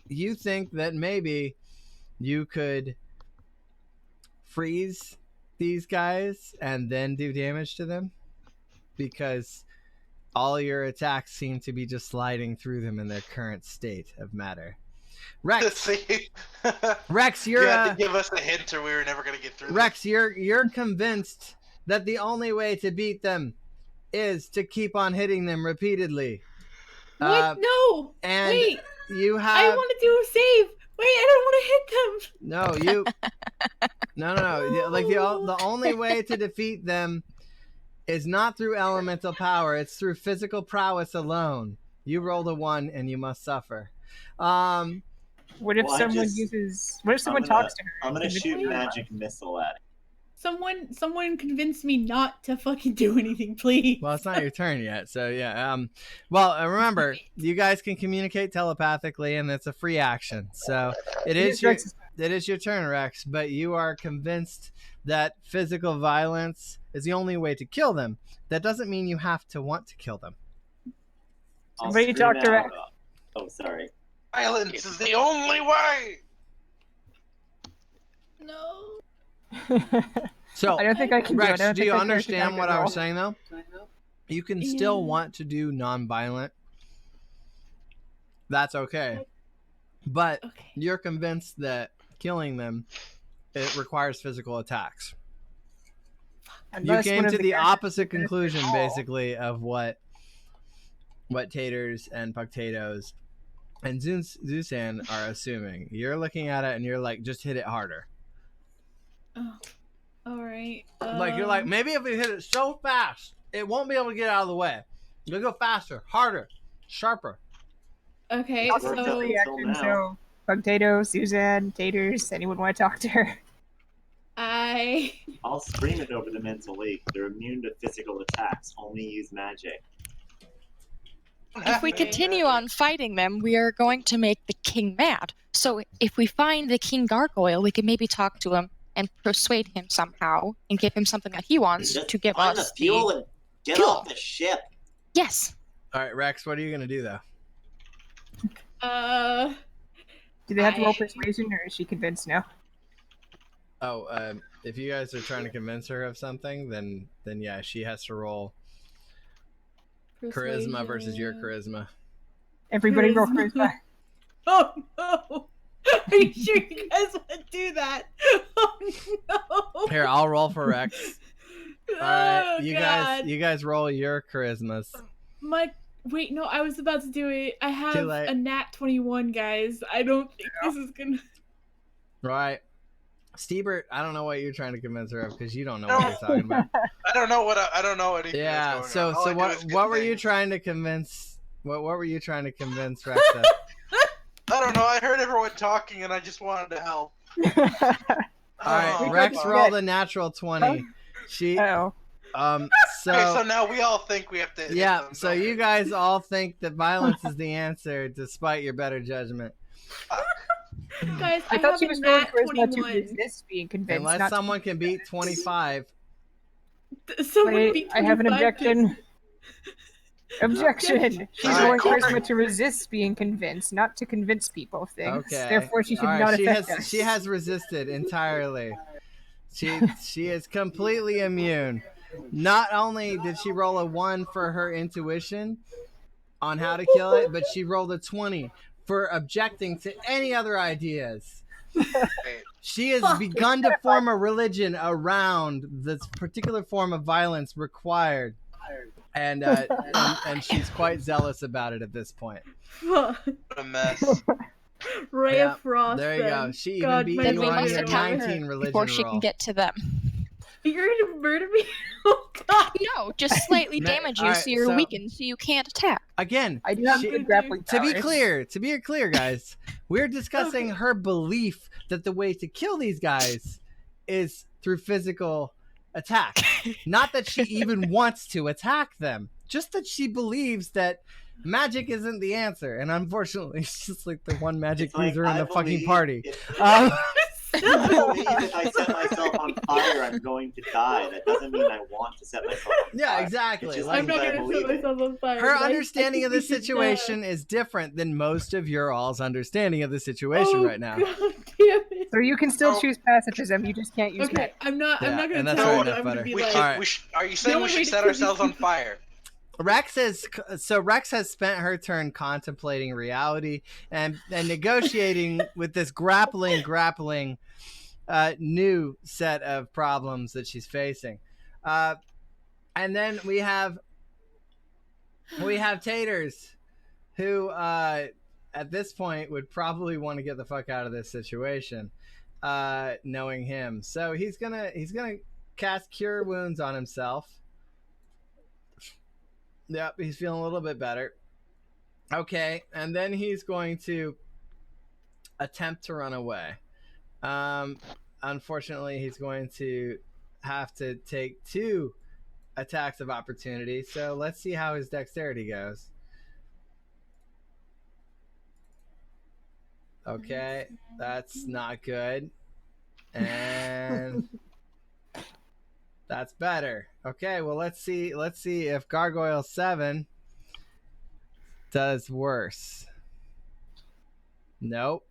you think that maybe you could freeze these guys and then do damage to them? Because all your attacks seem to be just sliding through them in their current state of matter. Rex, See? Rex, You you're had to give us a hint or we were never going to get through Rex, you're convinced that the only way to beat them is to keep on hitting them repeatedly. What? No. And Wait. you I have want to do a save. Wait, I don't want to hit them. no, you no. Like the only way to defeat them is not through elemental power. It's through physical prowess alone. You rolled a 1 and you must suffer. What if Well, someone uses... What if someone talks to her? I'm gonna shoot Wait. magic missile at it. Someone convince me not to fucking do anything, please. Well, it's not your turn yet, so yeah. Remember, you guys can communicate telepathically, and it's a free action. So it is your turn, Rex. But you are convinced that physical violence is the only way to kill them. That doesn't mean you have to want to kill them. Somebody talk to Rex. Oh, sorry. Violence is the only way! No. So, I don't think I can do it. I Rex, don't do think you my character understand can what roll. I was saying, though? You can still Yeah. want to do non-violent. That's okay. But Okay. you're convinced that killing them, it requires physical attacks. Unless you one came of to the characters opposite can conclusion, roll. basically, of what Taters and Potatoes and Zeusan are assuming. You're looking at it and you're like, just hit it harder. Oh. All right. Like, you're like, maybe if we hit it so fast, it won't be able to get out of the way. You'll go faster, harder, sharper. Okay. Worked So out until Reaction, now. so Potato, Suzanne, Taters, anyone want to talk to her? I'll scream it over the mental leak. They're immune to physical attacks. Only use magic. If we Okay. continue on fighting them, we are going to make the king mad. So if we find the king gargoyle, we can maybe talk to him and persuade him somehow and give him something that he wants Just to give find us the fuel and get fuel. off the ship. Yes. All right, Rex, what are you going to do, though? Do they have to roll I- persuasion, or is she convinced now? Oh, if you guys are trying to convince her of something, then yeah, she has to roll charisma versus your charisma. Everybody roll Charisma. charisma. Oh no! Are you sure you guys want to do that? Oh no! Here, I'll roll for Rex. All right, Oh, you God. guys roll your charismas. Wait, no, I was about to do it. I have Too late. a nat 21, guys. I don't think this is gonna. Right. Steebert, I don't know what you're trying to convince her of because you don't know what you're talking about. I don't know anything Yeah. that's So going on. All I do what is get what were you things. trying to convince? What were you trying to convince Rex of? I don't know. I heard everyone talking and I just wanted to help. All right, Oh, Rex okay. rolled a natural 20. She Oh, so, Okay, so now we all think we have to. hit yeah, them. so you guys all think that violence is the answer despite your better judgment. Guys, I, I thought have she a was rolling nat charisma to 21. resist being convinced. Unless not someone can beat 25. Someone Wait, beat I have an 25. objection. Objection! She's All right, rolling Corey. charisma to resist being convinced, not to convince people of things. Okay. Therefore, she should All right, not she affect has us. she has resisted entirely. She is completely immune. Not only did she roll a 1 for her intuition, on how to kill it, but she rolled a 20 for objecting to any other ideas. She has begun to form a religion around this particular form of violence required, and she's quite zealous about it at this point. What a mess. Ray Yeah, of Frost. there you go. then. She even God, beat my Then you we on lord. must your attack 19 her religion before she roll. can get to them. You're gonna murder me? Oh God. No, just slightly Ma- damage you alright, so you're so- weakened so you can't attack. Again, I do have she- good grappling to be powers. clear, guys, we're discussing Okay. her belief that the way to kill these guys is through physical attack. Not that she even wants to attack them, just that she believes that magic isn't the answer. And unfortunately, she's just like the one magic It's like, user in I the fucking believe party. I believe if I set myself on fire, I'm going to die. That doesn't mean I want to set myself on fire. Yeah, exactly. It's just Like, I'm not I gonna believe set it. myself on fire. her but I understanding think of we this should, situation is different than most of your all's understanding of the situation oh, right now. God damn it. So you can still choose pacifism, you just can't use Okay, magic. I'm not Yeah, gonna and that's tell fair you enough, I'm gonna Butter. be We like, should, Alright. we should, are you The saying only we way should to set kill ourselves these on fire? Rex has spent her turn contemplating reality and negotiating with this grappling new set of problems that she's facing. And then we have Taters, who at this point would probably want to get the fuck out of this situation, knowing him. So he's gonna cast Cure Wounds on himself. Yep, he's feeling a little bit better. Okay, and then he's going to attempt to run away. Unfortunately, he's going to have to take 2 attacks of opportunity. So let's see how his dexterity goes. Okay, that's not good. And that's better. Okay, well let's see if Gargoyle 7 does worse. Nope.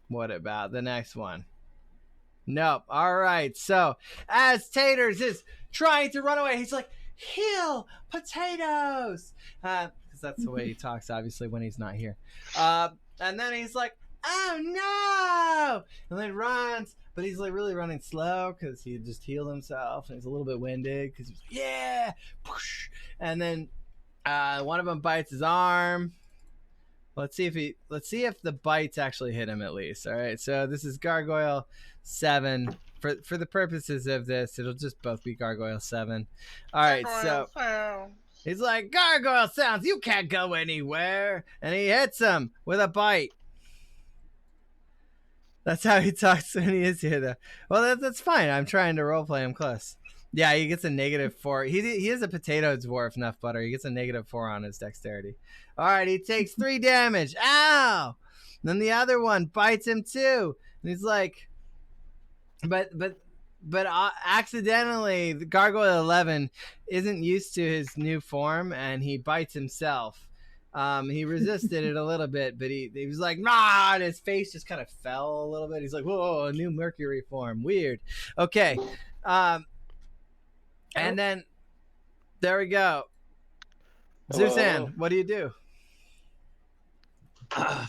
What about the next one? Nope. All right. So as Taters is trying to run away, he's like, "Heal potatoes," because that's the way he talks, obviously, when he's not here. And then he's like, "Oh no!" and then runs, but he's like really running slow because he just healed himself, and he's a little bit winded because he's like, "Yeah," and then one of them bites his arm. Let's see if the bites actually hit him at least. All right, so this is Gargoyle 7. For the purposes of this, it'll just both be Gargoyle 7. All right, so he's like, "Gargoyle sounds, you can't go anywhere," and he hits him with a bite. That's how he talks when he is here, though. Well, that's fine. I'm trying to roleplay him close. Yeah, he gets a -4. He is a potato dwarf, Nuff Butter. He gets a -4 on his dexterity. All right, he takes 3 damage. Ow! Then the other one bites him too, and he's like, but accidentally, the Gargoyle 11 isn't used to his new form, and he bites himself. He resisted it a little bit, but he was like, "Nah!" and his face just kind of fell a little bit. He's like, "Whoa, a new Mercury form, weird." Okay, and then there we go. Zuzan, what do you do?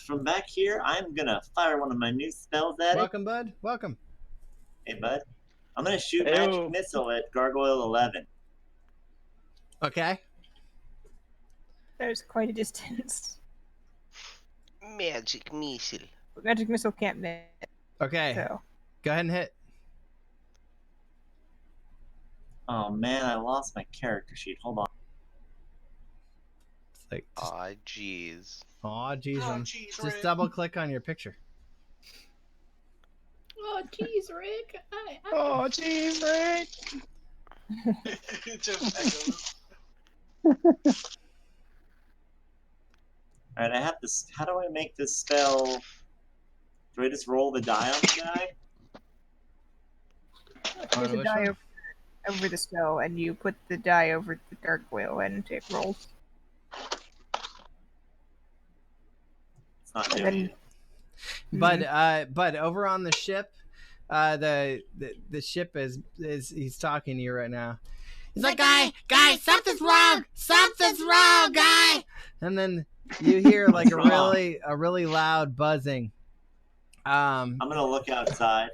From back here, I'm gonna fire one of my new spells at it. Welcome, bud. Welcome. Hey, bud. I'm gonna shoot magic missile at Gargoyle 11. Okay. There's quite a distance. Magic missile. But magic missile can't miss. Okay. So Go ahead and hit. Oh man, I lost my character sheet. Hold on. It's like, Aw, jeez. aw, jeez. Oh, jeez, Just Rick. double click on your picture. oh jeez, Rick. oh, jeez, Rick. Just echoes. Alright, I have this. How do I make this spell? Do I just roll the die on the guy? There's a which die one? over the spell, and you put the die over the gargoyle and take rolls. It's not And doing then it. But over on the ship, the ship is he's talking to you right now. He's like, guy, something's wrong, guy. And then you hear like a really loud buzzing. I'm gonna look outside.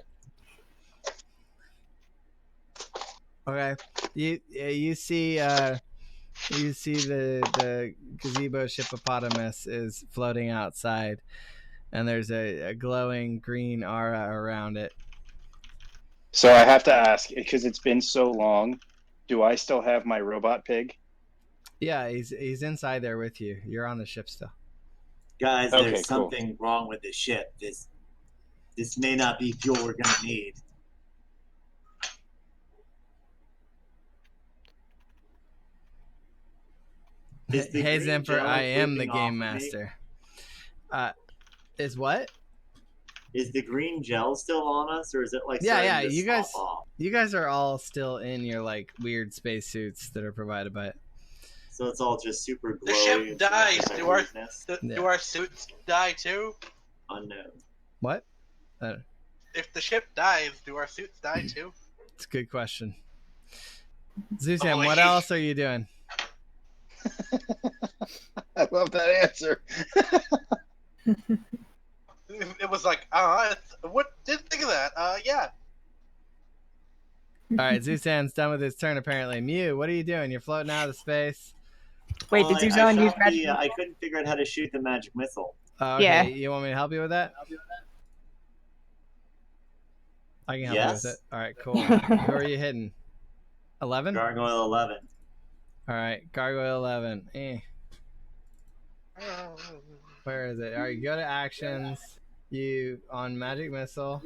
Okay, you see the gazebo shippopotamus is floating outside, and there's a glowing green aura around it. So I have to ask, because it's been so long, do I still have my robot pig? Yeah, he's inside there with you. You're on the ship still. Guys, Okay, there's cool. something wrong with the ship. This may not be fuel we're gonna need. Hey green Zemper, gel I am the dripping off game of me? master. Is what? Is the green gel still on us, or is it like Yeah, starting to you guys, slop off? you guys are all still in your like weird spacesuits that are provided by it. So it's all just super glowy. The ship and dies. super Do our weirdness? do our suits die too? Unknown. What? If the ship dies, do our suits die too? It's a good question. Zuzan, Holy what shit. else are you doing? I love that answer. It was like, what? Didn't think of that. Yeah. All right, Zuzan's done with his turn apparently. Mew, what are you doing? You're floating out of space. Wait, Well, did I Zuzan use shot magic? I couldn't figure out how to shoot the magic missile. Oh, okay. Yeah. You want me to help you with that? I can help you with Yes. it. All right, cool. Who are you hitting? 11? Gargoyle 11. All right, Gargoyle 11. Where is it? All right, you go to actions. You on magic missile.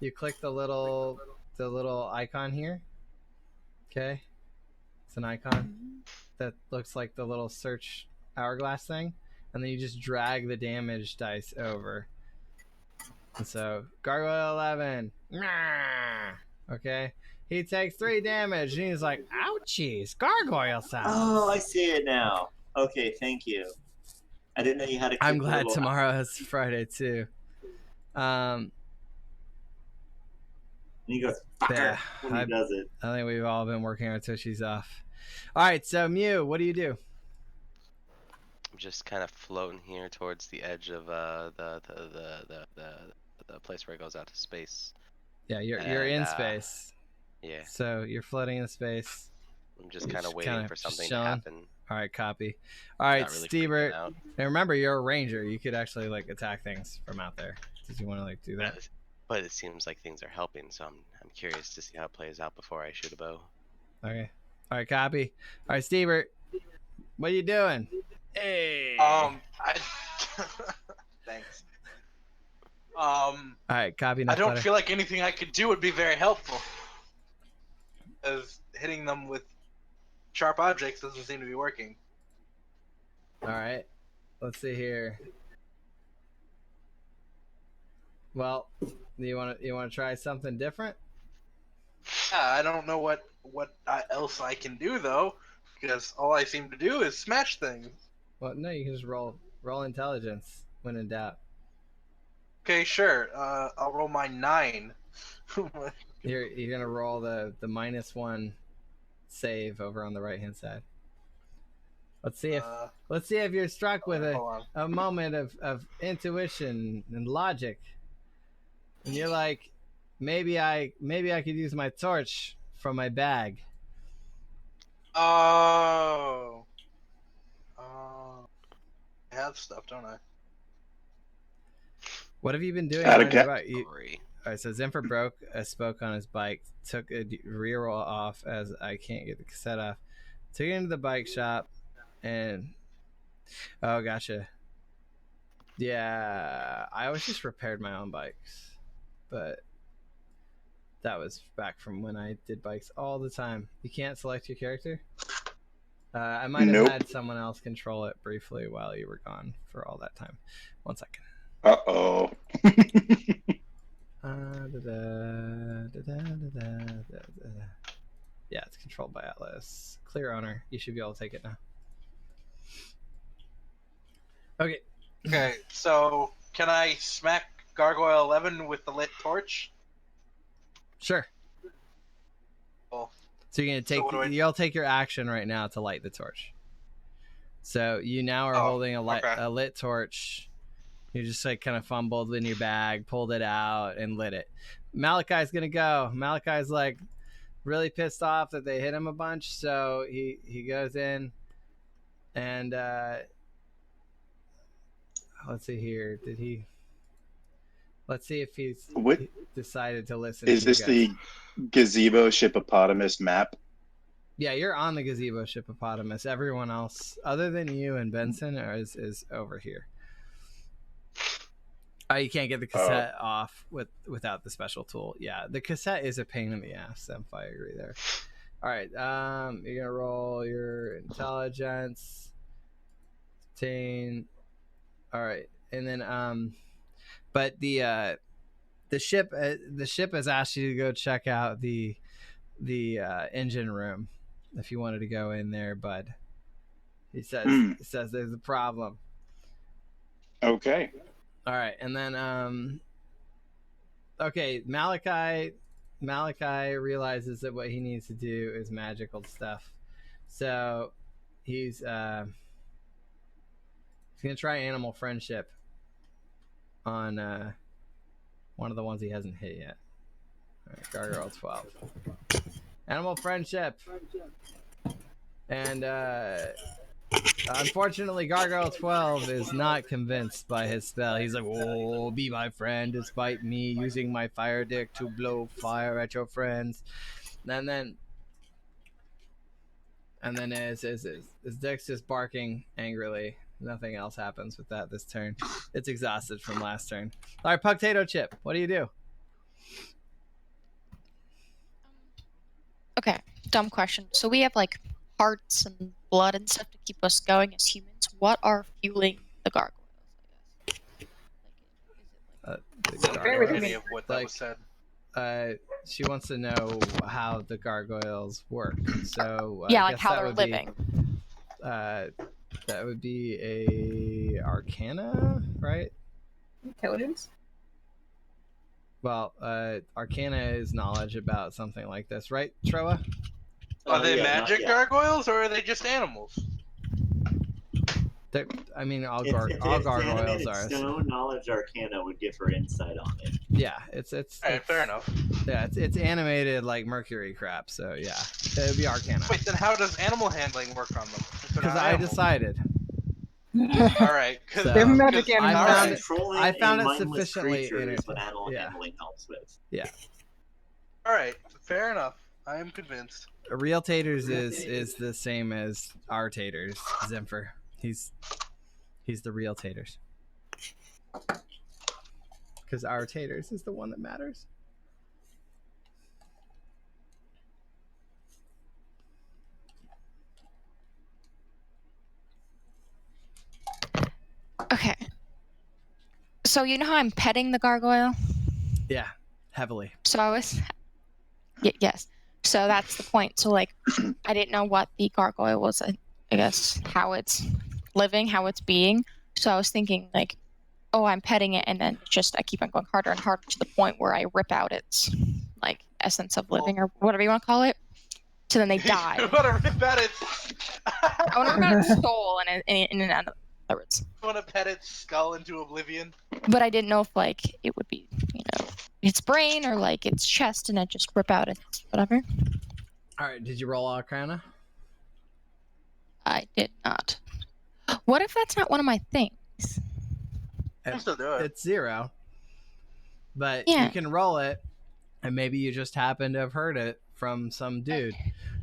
You click the little icon here. Okay, it's an icon that looks like the little search hourglass thing, and then you just drag the damage dice over. And so Gargoyle 11. Okay, he takes 3 damage, and he's like, "Ouchies, gargoyle sounds." Oh, I see it now. Okay, thank you. I didn't know you had a. I'm glad tomorrow is Friday too. And he goes, "Fucker!" Yeah, when he does it. I think we've all been working our tushies off. All right, so Mew, what do you do? I'm just kind of floating here towards the edge of the place where it goes out to space. Yeah, you're in And, space. Yeah, So you're floating in space. I'm just kind of Just waiting kinda for something to chilling. happen. All right, copy. All right, Not really freaking Stevert. out. And remember, you're a ranger. You could actually like attack things from out there. Did you want to like do that? But it seems like things are helping, so I'm curious to see how it plays out before I shoot a bow. Okay. All right, copy. All right, Stevert. What are you doing? Hey. Thanks. All right, copy. I don't feel like anything I could do would be very helpful, as hitting them with sharp objects doesn't seem to be working. All right. Let's see here. Well, do you want to try something different? Yeah, I don't know what else I can do though, because all I seem to do is smash things. Well, no, you can just roll intelligence when in doubt. Okay, sure. I'll roll my 9. You're gonna roll the -1 save over on the right hand side. Let's see if you're struck with a moment of intuition and logic, and you're like, maybe I could use my torch from my bag. Oh. I have stuff, don't I? What have you been doing? How'd on it your go? bike? All right, so Zimfer broke a spoke on his bike, took a reroll off as I can't get the cassette off, took it into the bike shop, and oh, gotcha. Yeah, I always just repaired my own bikes, but that was back from when I did bikes all the time. You can't select your character? I might have Nope. had someone else control it briefly while you were gone for all that time. 1 second. Uh-oh. Yeah, it's controlled by Atlas. Clear owner. You should be able to take it now. Okay. Okay, so can I smack Gargoyle 11 with the lit torch? Sure. Cool. So you're gonna take what do I- you'll take your action right now to light the torch. So you now are holding a lit torch. You just like kind of fumbled in your bag, pulled it out, and lit it. Malachi's gonna go. Malachi's like really pissed off that they hit him a bunch, so he goes in and let's see here. Let's see if he decided to listen. Is this the gazebo shippopotamus map? Yeah, you're on the gazebo shippopotamus. Everyone else, other than you and Benson, is over here. Oh, you can't get the cassette off without the special tool. Yeah, the cassette is a pain in the ass. I agree there. All right, you're gonna roll your intelligence. 10. All right, and then but the ship has asked you to go check out the engine room if you wanted to go in there, bud. He says there's a problem. Okay. All right, and then okay, Malachi realizes that what he needs to do is magical stuff, so he's gonna try animal friendship on one of the ones he hasn't hit yet. All right, Gargoyle 12. Animal friendship, and unfortunately, Gargoyle 12 is not convinced by his spell. He's like, "Oh, be my friend, despite me using my fire dick to blow fire at your friends." And then as dick's just barking angrily. Nothing else happens with that this turn. It's exhausted from last turn. All right, Pugtato Chip, what do you do? Okay, dumb question. So we have like hearts and blood and stuff to keep us going as humans. What are fueling the gargoyles? I guess. Any of what that was said. She wants to know how the gargoyles work. So yeah, like how they're living. That would be a Arcana, right? Intelligence? Well, Arcana is knowledge about something like this, right, Troa? Are they magic gargoyles or are they just animals? I mean, all if gargoyles are. Stone knowledge Arcana would give her insight on it. Yeah, it's Alright, fair enough. Yeah, it's animated like Mercury crap, so yeah, it would be Arcana. Wait, then how does animal handling work on them? Because I decided. Alright, because they're magic animals. I found it sufficiently is what animal handling helps with. Yeah. Alright, fair enough. I am convinced. Real taters is the same as our taters, Zemphyr. He's the real taters. Because our taters is the one that matters. Okay. So you know how I'm petting the gargoyle? Yeah, heavily. So I was... yes. So that's the point. So like, I didn't know what the gargoyle was, I guess, how it's living, how it's being. So I was thinking like, oh, I'm petting it, and then just I keep on going harder and harder to the point where I rip out its like essence of living or whatever you want to call it. So then they die. You want to rip out its... I want to rip out its soul in and out of other words. You want to pet its skull into oblivion? But I didn't know if like it would be, its brain or like its chest, and I just rip out its whatever. All right, did you roll Arcana? I did not. What if that's not one of my things? Still do it. It's 0. But Yeah. you can roll it, and maybe you just happen to have heard it from some dude.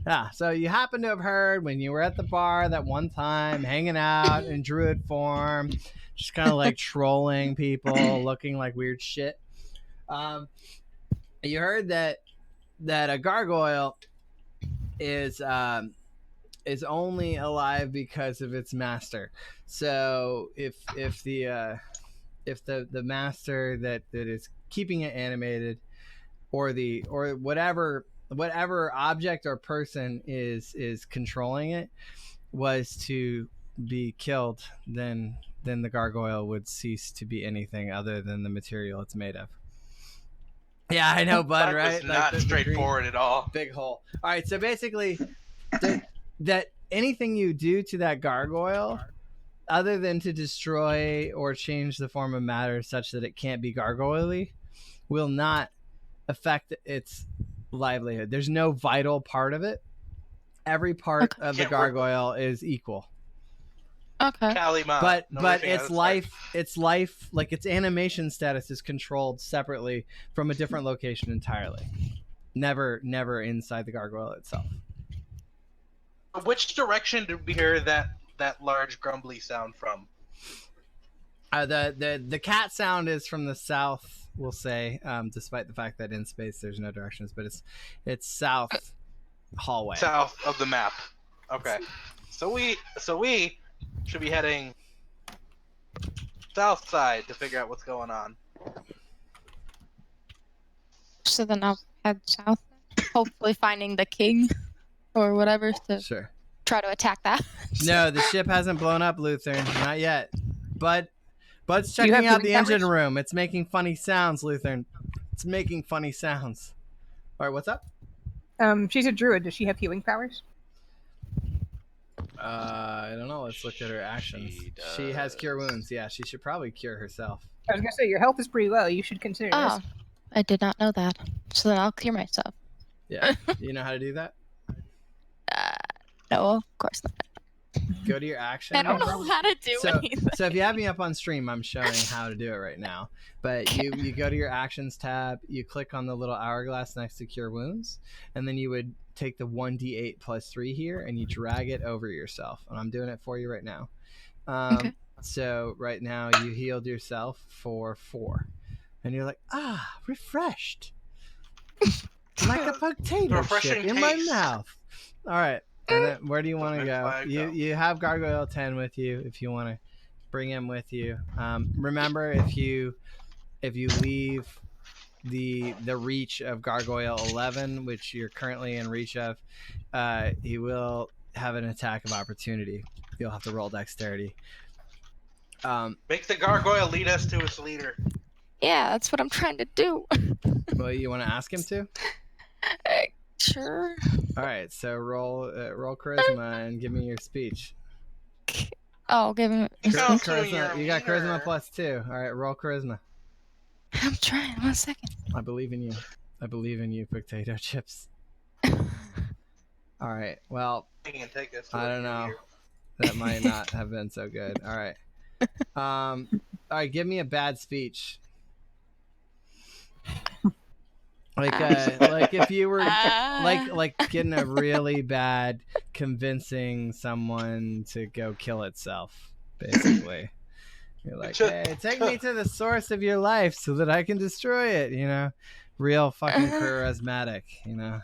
Yeah, so you happen to have heard when you were at the bar that one time, hanging out in druid form, just kind of like trolling people, looking like weird shit. You heard that a gargoyle is only alive because of its master. So if the master that is keeping it animated, or whatever object or person is controlling it was to be killed, then the gargoyle would cease to be anything other than the material it's made of. Yeah, I know, bud. That Right? was not the green straightforward at all. big hole. All right, so basically, that anything you do to that gargoyle, other than to destroy or change the form of matter such that it can't be gargoyle-y, will not affect its livelihood. There's no vital part of it. Every part Okay. of the Can't work with- gargoyle is equal. Okay. Kalima. But No but ripping out its of the start. life, like its animation status, is controlled separately from a different location entirely. Never inside the gargoyle itself. Which direction did we hear that large grumbly sound from? The cat sound is from the south, we'll say, despite the fact that in space there's no directions, but it's south hallway. South of the map. Okay. So we should be heading south side to figure out what's going on. So then I'll head south, hopefully finding the king or whatever to Sure. try to attack that. No, the ship hasn't blown up, Luther. Not yet. Bud's Do you checking have out the healing engine powers? room. It's making funny sounds, Luther. It's making funny sounds. All right, what's up? She's a druid. Does she have healing powers? I don't know. Let's look at her actions. She has cure wounds. Yeah, she should probably cure herself. I was gonna say your health is pretty low. You should consider Oh, this. I did not know that. So then I'll clear myself. Yeah. You know how to do that? No, of course not. Go to your action. I don't know how to do anything. So if you have me up on stream, I'm showing how to do it right now. But you go to your actions tab, you click on the little hourglass next to cure wounds, and then you would take the 1d8 plus 3 here and you drag it over yourself. And I'm doing it for you right now. Okay. So right now you healed yourself for 4. And you're like, refreshed. Like a potato Refreshing chip in my taste. mouth. All right. And then where do you want to Red go? flag, though. You have Gargoyle 10 with you if you want to bring him with you. Remember, if you leave the reach of Gargoyle 11, which you're currently in reach of, he will have an attack of opportunity. You'll have to roll dexterity. Make the gargoyle lead us to its leader. Yeah, that's what I'm trying to do. Well, you want to ask him to? Sure. All right, so roll charisma and give me your speech. Oh, give him. Count to your Charisma, you got charisma leader. plus 2. All right, roll charisma. I'm trying. 1 second. I believe in you. I believe in you, potato chips. All right. Well, And take us to I the don't know. leader. That might not have been so good. All right. All right. Give me a bad speech. Like if you were like getting a really bad convincing someone to go kill itself, basically. You're like, hey, take me to the source of your life so that I can destroy it. You know, real fucking charismatic. You know.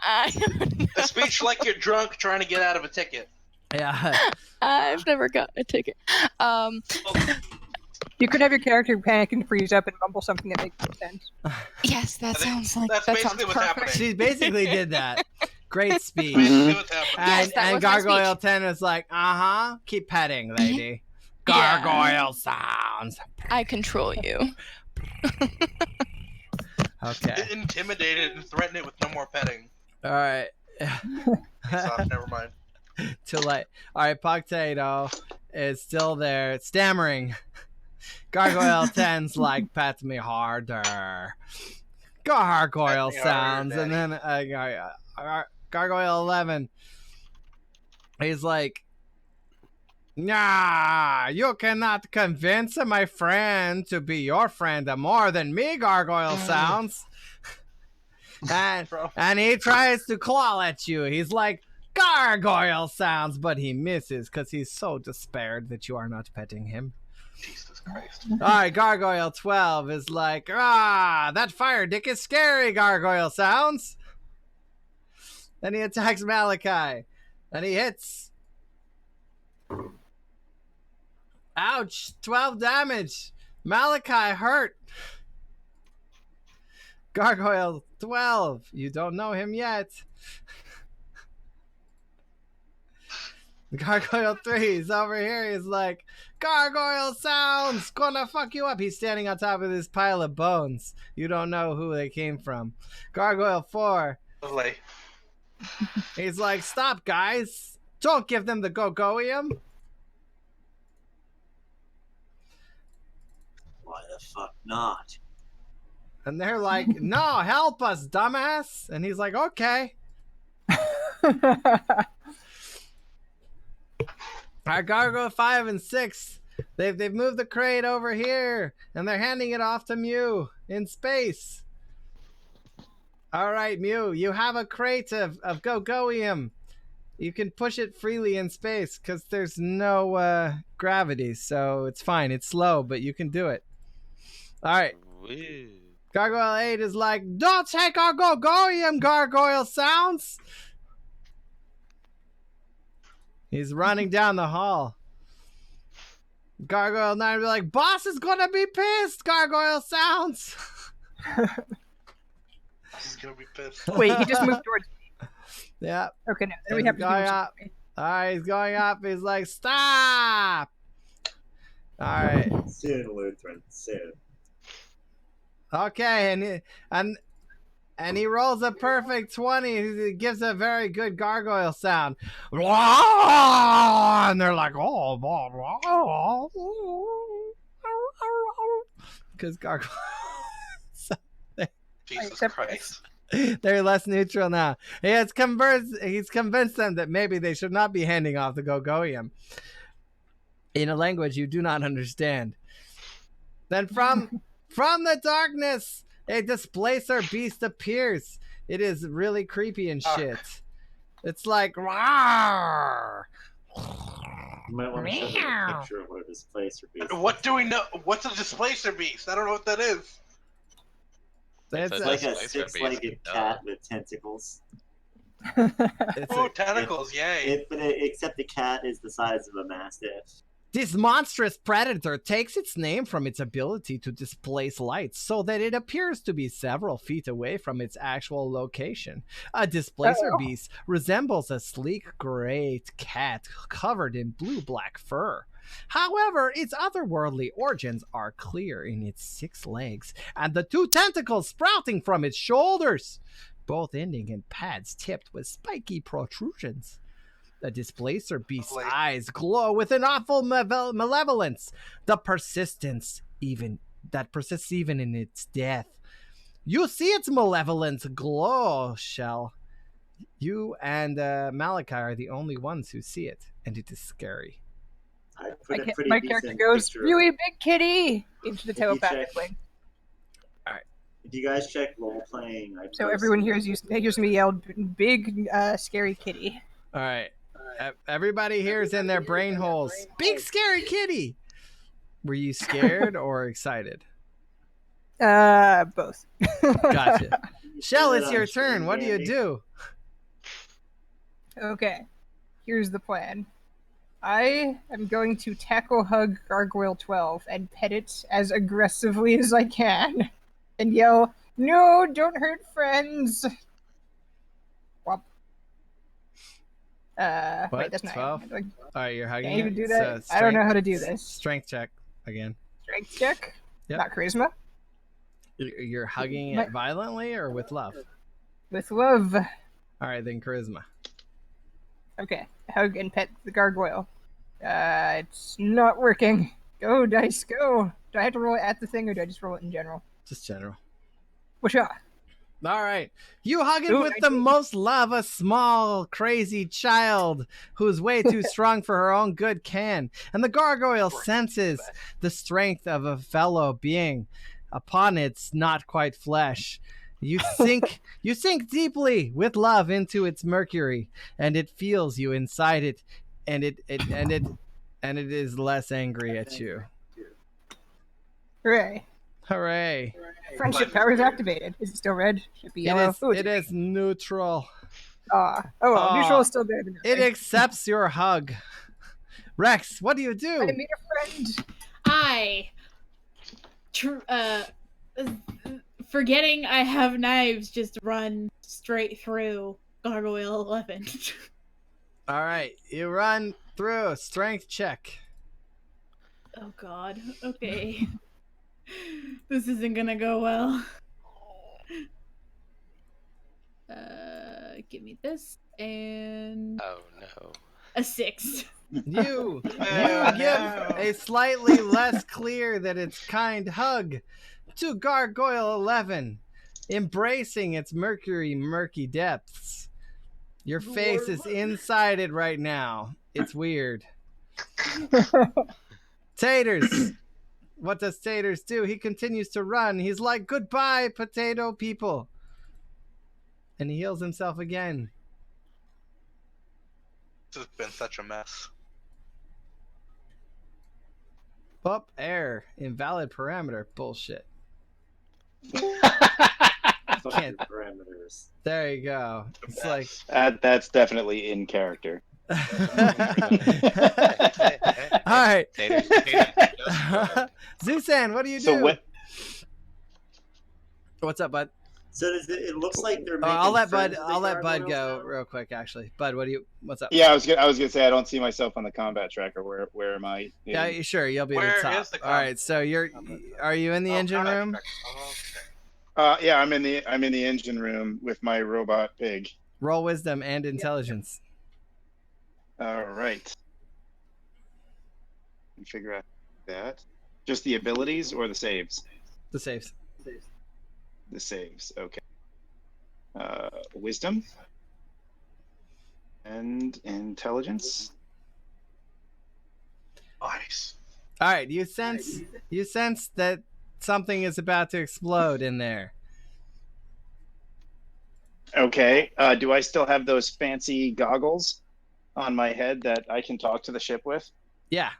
A speech like you're drunk trying to get out of a ticket. Yeah. I've never gotten a ticket. You could have your character panic and freeze up and mumble something that makes no sense. Yes, that I think sounds like that's that sounds basically what's perfect. happening. She basically did that. Great speech. Basically what's happening. Yes, that And was my Gargoyle speech. 10 was like, keep petting, lady. Yeah. Gargoyle sounds. I control you. Okay. Intimidate it and threaten it with no more petting. All right. So, never mind. Too late. All right, Potato is still there, stammering. Gargoyle 10's like, pet me harder. Gargoyle Pet me harder, sounds. And then Gargoyle 11, he's like, nah, you cannot convince my friend to be your friend more than me, Gargoyle sounds. And he tries to claw at you. He's like, Gargoyle sounds, but he misses because he's so despaired that you are not petting him. Jesus Christ. All right, Gargoyle 12 is like, that fire dick is scary, Gargoyle sounds. Then he attacks Malachi, and he hits. Ouch, 12 damage. Malachi hurt. Gargoyle 12, you don't know him yet. Gargoyle 3 is over here. He's like, gargoyle sounds gonna fuck you up. He's standing on top of this pile of bones. You don't know who they came from. Gargoyle 4. Lovely. He's like, stop, guys. Don't give them the go-goium. Why the fuck not? And they're like, no, help us, dumbass. And he's like, okay. All right, Gargoyle 5 and 6. They've moved the crate over here, and they're handing it off to Mew in space. All right, Mew, you have a crate of go-goium. You can push it freely in space because there's no gravity, so it's fine. It's slow, but you can do it. All right. Woo. Gargoyle 8 is like, don't take our go-goium, gargoyle sounds. He's running down the hall. Gargoyle 9 will be like, boss is gonna be pissed, gargoyle sounds. This is gonna be pissed. Wait, he just moved towards me. Yeah. Okay, no. Then we have to Going do up. All right, he's going up. He's like, stop. All right. Soon, Lutheran. Soon. Okay, and he rolls a perfect 20. He gives a very good gargoyle sound. And they're like, oh, because gargoyle. Jesus Christ. They're less neutral now. He's convinced them that maybe they should not be handing off the go-goium in a language you do not understand. Then from the darkness, a displacer beast appears. It is really creepy and shit. It's like, rawr. You might want to show me a picture of what a displacer beast is. What do we know? What's a displacer beast? I don't know what that is. It's It's like a six-legged cat with tentacles. Oh, tentacles, yay. Except the cat is the size of a mastiff. This monstrous predator takes its name from its ability to displace light so that it appears to be several feet away from its actual location. A displacer beast resembles a sleek gray cat covered in blue-black fur. However, its otherworldly origins are clear in its 6 legs and the 2 tentacles sprouting from its shoulders, both ending in pads tipped with spiky protrusions. The displacer beast's eyes glow with an awful malevolence, the persistence that persists even in its death. You see its malevolence glow, Shell. You and Malachi are the only ones who see it, and it is scary. I put a pretty My character decent goes, picture of- "Really big kitty!" into the If you telepathic check- link. If you guys check role playing, So everyone hears me yell, "Big, scary kitty." All right. Everybody hears in their brain holes, big scary kitty. Were you scared or excited? Both. Gotcha. Shell, it's your turn. What do you do? Okay, here's the plan. I am going to tackle hug Gargoyle 12 and pet it as aggressively as I can and yell, "No, don't hurt friends!" Womp. What? Wait, that's not 12? how I'm All right, you're hugging Can't even it? do that? So I don't know how to do this. Strength check again. Strength check? Yep. Not charisma? You're hugging it violently or with love? With love. All right, then charisma. Okay, hug and pet the gargoyle. It's not working. Go, dice, go. Do I have to roll it at the thing, or do I just roll it in general? Just general. What's up? All right. You hug it Ooh, with the most love a small, crazy child who's way too strong for her own good can. And the gargoyle senses the strength of a fellow being upon its not quite flesh. You sink deeply with love into its mercury, and it feels you inside it, and it is less angry at you. Hooray. Hooray. Friendship power is activated. Is it still red? Should be yellow. It is neutral. Neutral is still better than It accepts your hug. Rex, what do you do? I made a friend. Forgetting I have knives, just run straight through Gargoyle 11. All right, you run through. Strength check. Oh God. Okay. This isn't gonna go well. Give me this and Oh no. a 6. You Oh, give no. a slightly less clear that it's kind hug to Gargoyle 11, embracing its murky depths. Your face is inside it right now. It's weird. Taters. What does Taters do? He continues to run. He's like, goodbye, potato people. And he heals himself again. This has been such a mess. Up, error. Invalid parameter. Bullshit. Fucking parameters. There you go. It's like... That's definitely in character. All right. Zusan, what do you do? So what? What's up, bud? So does it looks like they're Oh, making I'll let friends Bud. with the I'll let Bud gargoyles go now? real quick. Actually, Bud, what's up? Yeah, I was gonna say I don't see myself on the combat tracker. Where am I? Yeah, sure. You'll be at Where the top. is the All right. So are you in the engine combat room? tracker. Oh, okay. Yeah, I'm in the engine room with my robot pig. Roll wisdom and intelligence. All right. Can figure out that. Just the abilities or the saves? The saves. The saves. Okay. Wisdom and intelligence. Nice. All right. You sense that something is about to explode in there. Okay. Do I still have those fancy goggles on my head that I can talk to the ship with? Yeah.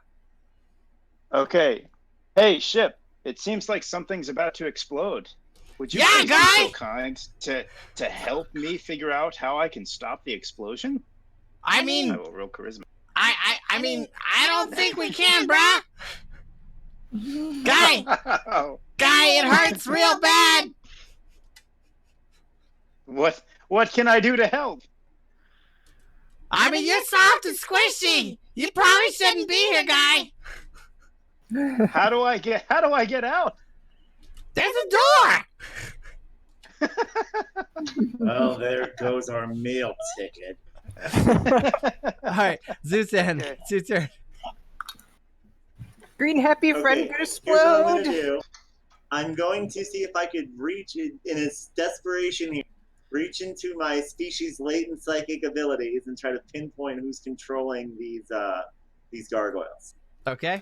Okay. Hey, ship. It seems like something's about to explode. Would you Yeah, please guy! be so kind to help me figure out how I can stop the explosion? I I mean, will roll charisma. I mean, I don't think we can, bruh. Guy, it hurts real bad. What can I do to help? I mean, you're soft and squishy. You probably shouldn't be here, guy. How do I get out? There's a door. Well, there goes our meal ticket. All right, Zusan, Okay. it's your turn. Green happy friend Okay, could here's what I'm explode. gonna do. I'm going to see if I could reach in its desperation here, reach into my species' latent psychic abilities and try to pinpoint who's controlling these gargoyles. Okay.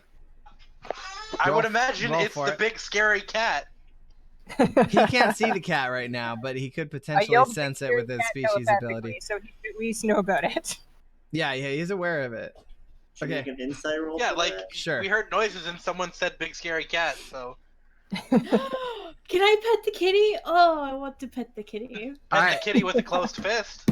I would Roll- imagine roll it's for the it. big scary cat. He can't see the cat right now, but he could I potentially yelled sense it Victor with his cat species telepathically, ability. so he should at least know about it. Yeah, he's aware of it. Should Okay. we make an insight roll? Yeah, for like that? Sure. we heard noises and someone said big scary cat, so Can I pet the kitty? Oh, I want to pet the kitty. pet Alright. the kitty with a closed fist.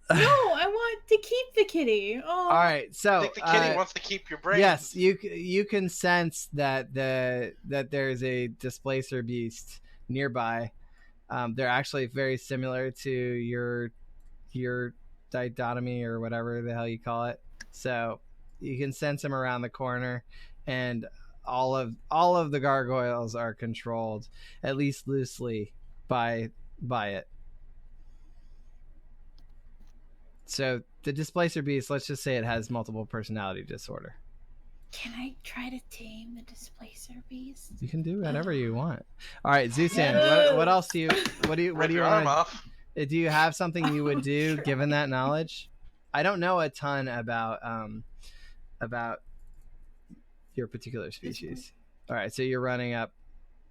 No, I want to keep the kitty. Oh. All right, I so think the kitty wants to keep your brain. yes, you can sense that that there's a displacer beast nearby. They're actually very similar to your dichotomy or whatever the hell you call it. So you can sense them around the corner, and all of the gargoyles are controlled, at least loosely, by it. So the displacer beast, let's just say it has multiple personality disorder. Can I try to tame the displacer beast? You can do whatever you want. All right, Zusan, what else do you Rip you your arm want? off. Do you have something you would do given that knowledge? I don't know a ton about your particular species. All right, so you're running up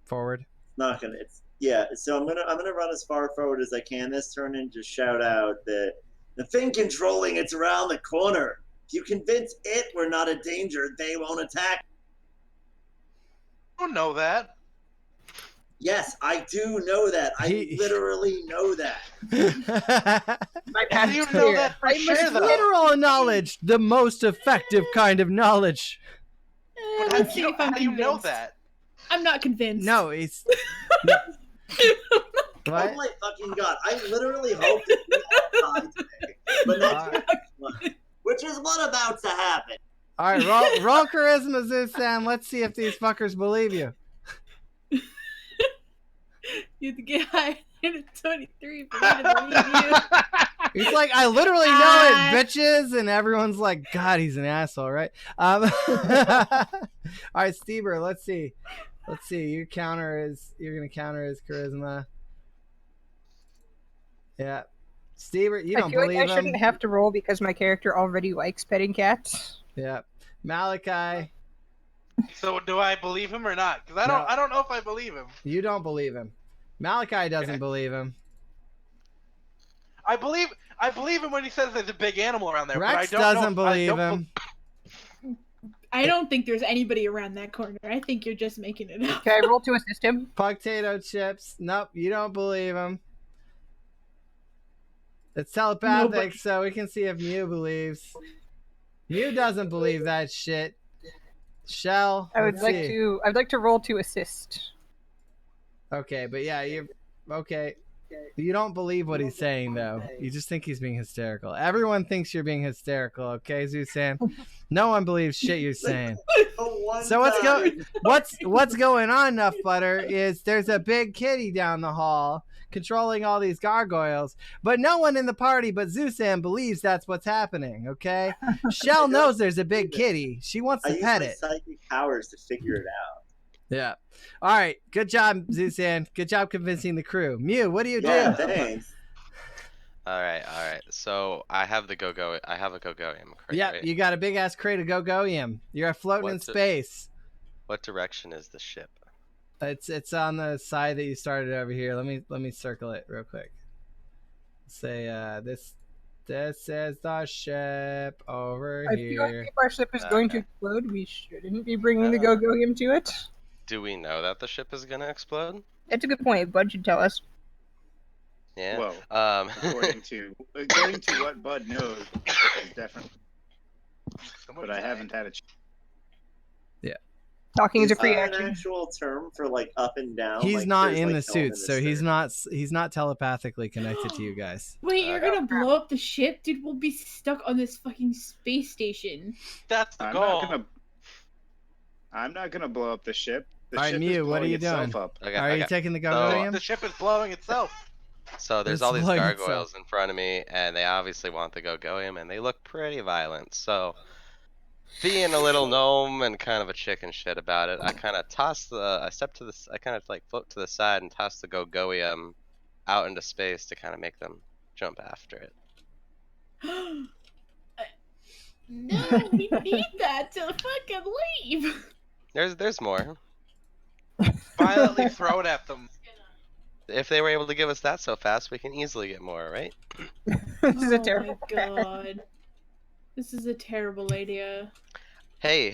forward. Not gonna. Yeah. So I'm gonna run as far forward as I can this turn and just shout out that the thing controlling it's around the corner. If you convince it we're not a danger, they won't attack. I don't know that. Yes, I do know that. I He- literally know that. My How path do you is know clear. that for I sure, must though? Literal knowledge, the most effective kind of knowledge. But how Let's do see you, if I'm how do you know convinced. that? I'm not convinced. No, it's Oh what? my fucking god! I literally hope that we all die today. But that's which is what about to happen. All right, roll charisma, Zeus-san. Let's see if these fuckers believe you. You have to get higher than a 23 for me to believe you. He's like, I literally know it, bitches, and everyone's like, God, he's an asshole, right? All right, Steber, let's see. You're gonna counter his charisma. Yeah, Steber, you don't I feel believe like I him. shouldn't have to roll because my character already likes petting cats. Yeah, Malachi. So do I believe him or not? Because I don't know if I believe him. You don't believe him. Malachi doesn't believe him. I believe him when he says there's a big animal around there. Rex but I don't doesn't believe him. I don't think there's anybody around that corner. I think you're just making it up. Can I roll to assist him? Potato chips. Nope, you don't believe him. It's telepathic, Nobody. so we can see if Mew believes. Mew doesn't believe that shit. Shell. I'd like to roll to assist. Okay, but yeah, you're okay. You don't believe what he's saying, though. You just think he's being hysterical. Everyone thinks you're being hysterical, okay, Zeus-san? No one believes shit you're saying. So what's going on, Nuff Butter, is there's a big kitty down the hall controlling all these gargoyles, but no one in the party but Zeus-san believes that's what's happening, okay? Shell knows there's a big kitty. She wants to pet it. I use my psychic powers to figure it out. Yeah. All right. Good job, Zeus-san. Good job convincing the crew. Mew, what do you do? Thanks. All right. So I have the go-go. I have a go-go-yam. Yeah, right? you got a big ass crate of go-go-yam. You're floating in space. What direction is the ship? It's on the side that you started over here. Let me circle it real quick. Say this is the ship over I here. feel like if our ship is going to explode, we shouldn't be bringing the go-go-yam to it. Do we know that the ship is gonna explode? That's a good point. Bud should tell us. Yeah. Well, according to what Bud knows, it's definitely. But I haven't had a. Talking is a free there action. an actual term for like up and down? He's like, not there's, in like, the no one suits, so he's suit. not telepathically connected to you guys. Wait, you're gonna blow up the ship? Dude, we'll be stuck on this fucking space station. That's the I'm goal. not gonna blow up the ship. The All right, ship Mew, is what are you blowing itself doing? up. Okay, Are you taking the go-go-yam? The ship is blowing itself. So there's It's all these blowing gargoyles itself. in front of me, and they obviously want to go him, and they look pretty violent. So, being a little gnome and kind of a chicken shit about it, I kind of I kind of like float to the side and toss the go-go-yam out into space to kind of make them jump after it. No, we need that to fucking leave. There's more. Violently throw it at them. If they were able to give us that so fast, we can easily get more, right? This is a terrible Oh my god. This is a terrible idea. Hey,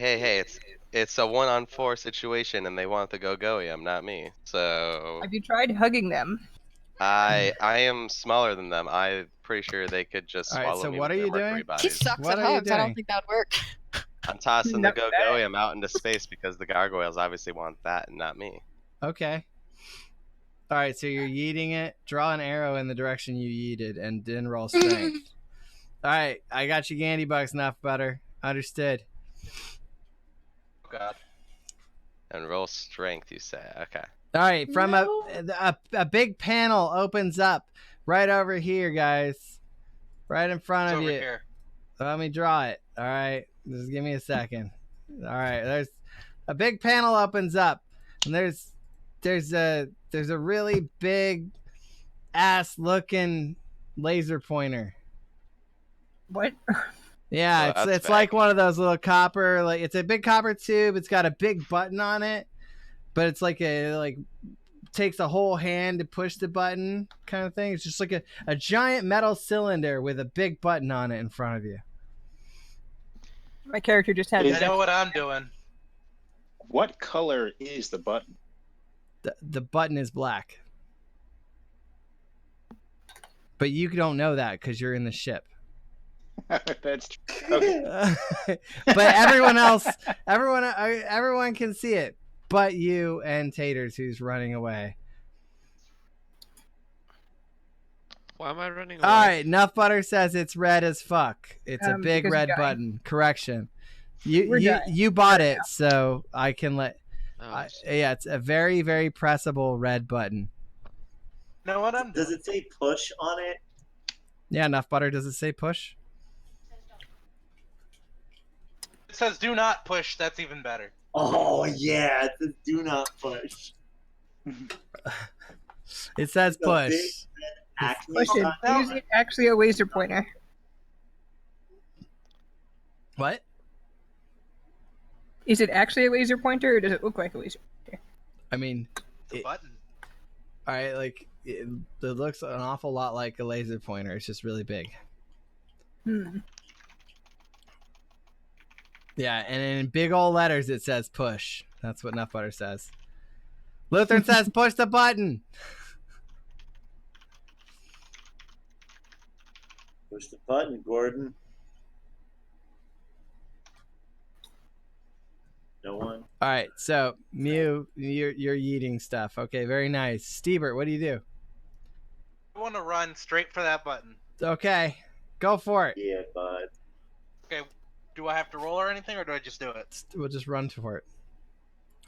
it's a 1-on-4 situation, and they want the go-go-yam, not me. So Have you tried hugging them? I am smaller than them. I'm pretty sure they could just All right, swallow so me what with are their you doing? mercury He bodies. sucks What at are you hugs. I don't doing? think that would work. I'm tossing the Not go-go-yam out into space because the gargoyles obviously want that and not me. Okay. All right, so you're yeeting it. Draw an arrow in the direction you yeeted, and then roll strength. All right, I got you, Gandy Bucks, Nuff Butter. Understood. God. And roll strength, you say? Okay. All right, from No. a big panel opens up right over here, guys, right in front It's of over you. here. Let me draw it. All right, just give me a second. All right, there's a big panel opens up, and there's a really big ass looking laser pointer. What? Yeah, Well, that's it's like one of those little copper, like it's a big copper tube. It's got a big button on it, but it's like takes a whole hand to push the button kind of thing. It's just like a giant metal cylinder with a big button on it in front of you. My character just had I know what I'm doing. What color is the button? The button is black, but you don't know that because you're in the ship. That's true. Okay. But everyone can see it, but you and Taters, who's running away. Why am I running away? All right, Nuff Butter says it's red as fuck. It's a big because you red died. button. Correction. We're dying. You bought it, so I can let. Oh, Yeah, it's a very, very pressable red button. You know what I'm Does doing? it say push on it? Yeah, Nuff Butter. Does it say push? It says do not push. That's even better. Oh yeah, it says do not push. It says The push. big Acme Question: sign. Is it actually a laser pointer? What? Is it actually a laser pointer, or does it look like a laser pointer? I mean, It's a button. all right, like it looks an awful lot like a laser pointer. It's just really big. Yeah, and in big old letters it says push. That's what Nuff Butter says. Lutheran says push the button. Push the button, Gordon. No one. All right, so Mew, you're yeeting stuff. Okay, very nice. Steebert, what do you do? I want to run straight for that button. Okay, go for it. Yeah, bud. Okay, do I have to roll or anything, or do I just do it? We'll just run for it.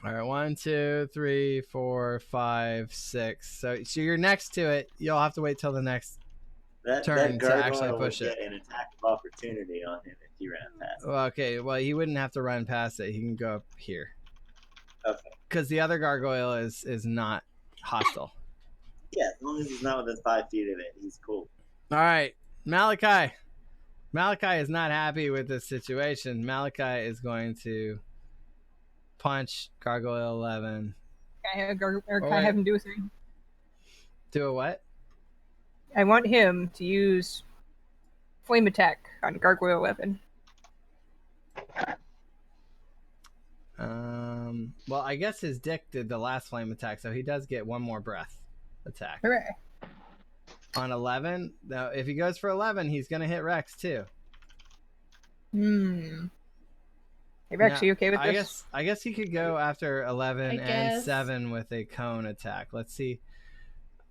All right, 1, 2, 3, 4, 5, 6. So you're next to it. You'll have to wait till the next turn to actually push would it. get an attack of opportunity on him if he ran past. Well, okay, well he wouldn't have to run past it. He can go up here. Okay. Because the other gargoyle is not hostile. Yeah, as long as he's not within 5 feet of it, he's cool. All right, Malachi. Malachi is not happy with this situation. Malachi is going to punch Gargoyle 11. Can I have him do a thing? Do a what? I want him to use flame attack on Gargoyle 11. Well, I guess his dick did the last flame attack, so he does get one more breath attack. Hooray. On 11, now if he goes for 11, he's gonna hit Rex too. Hey Rex, are you okay with this? I guess he could go after 11 I and guess. 7 with a cone attack. Let's see.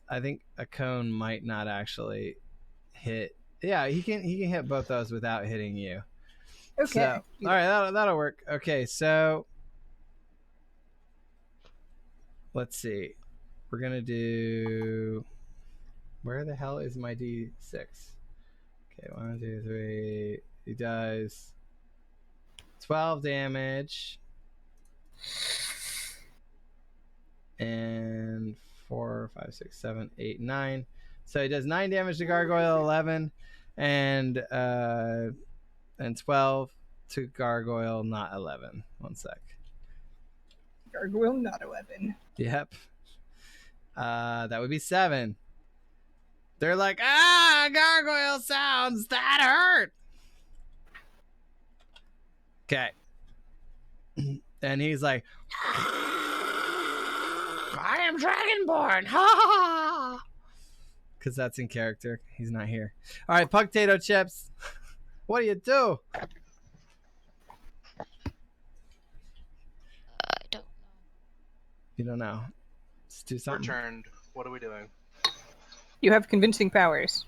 I think a cone might not actually hit. Yeah, he can hit both those without hitting you. Okay. So, all right, that'll work. Okay, so let's see. We're gonna do. Where the hell is my D6? Okay, 1, 2, 3. He does 12 damage. And 4, 5, 6, 7, 8, 9. So he does 9 damage to Gargoyle 11 and 12 to Gargoyle not 11. One sec. Gargoyle not 11. Yep. That would be 7. They're like, gargoyle sounds that hurt. Okay. And he's like, I am Dragonborn. Ha ha. Because that's in character. He's not here. All right, Potato Chips. What do you do? I don't know. You don't know. Let's do something. Returned. What are we doing? You have convincing powers.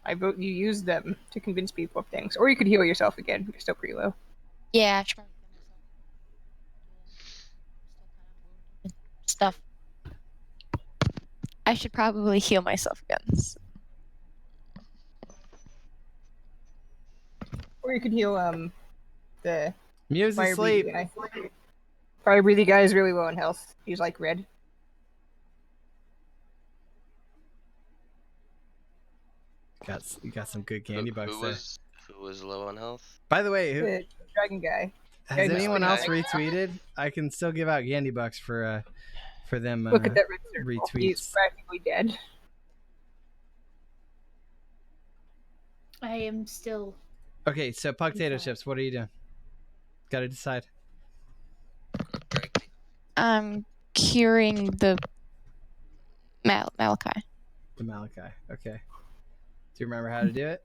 I vote you use them to convince people of things. Or you could heal yourself again. You're still pretty low. Yeah, I should probably heal myself. Stuff. I should probably heal myself again. Or you could heal the Muse fire asleep. breathing guy. Fire breathing guy is really low in health. He's like red. You got some good candy bucks who there. who was low on health? By the way, The dragon guy. has guy who's anyone like- else retweeted? I can still give out candy bucks for them. Look at that red circle. He's retweets. practically dead. I am still. Okay, so Potato Chips, what are you doing? Got to decide. I'm curing the Malachi. The Malachi. Okay. Do you remember how to do it?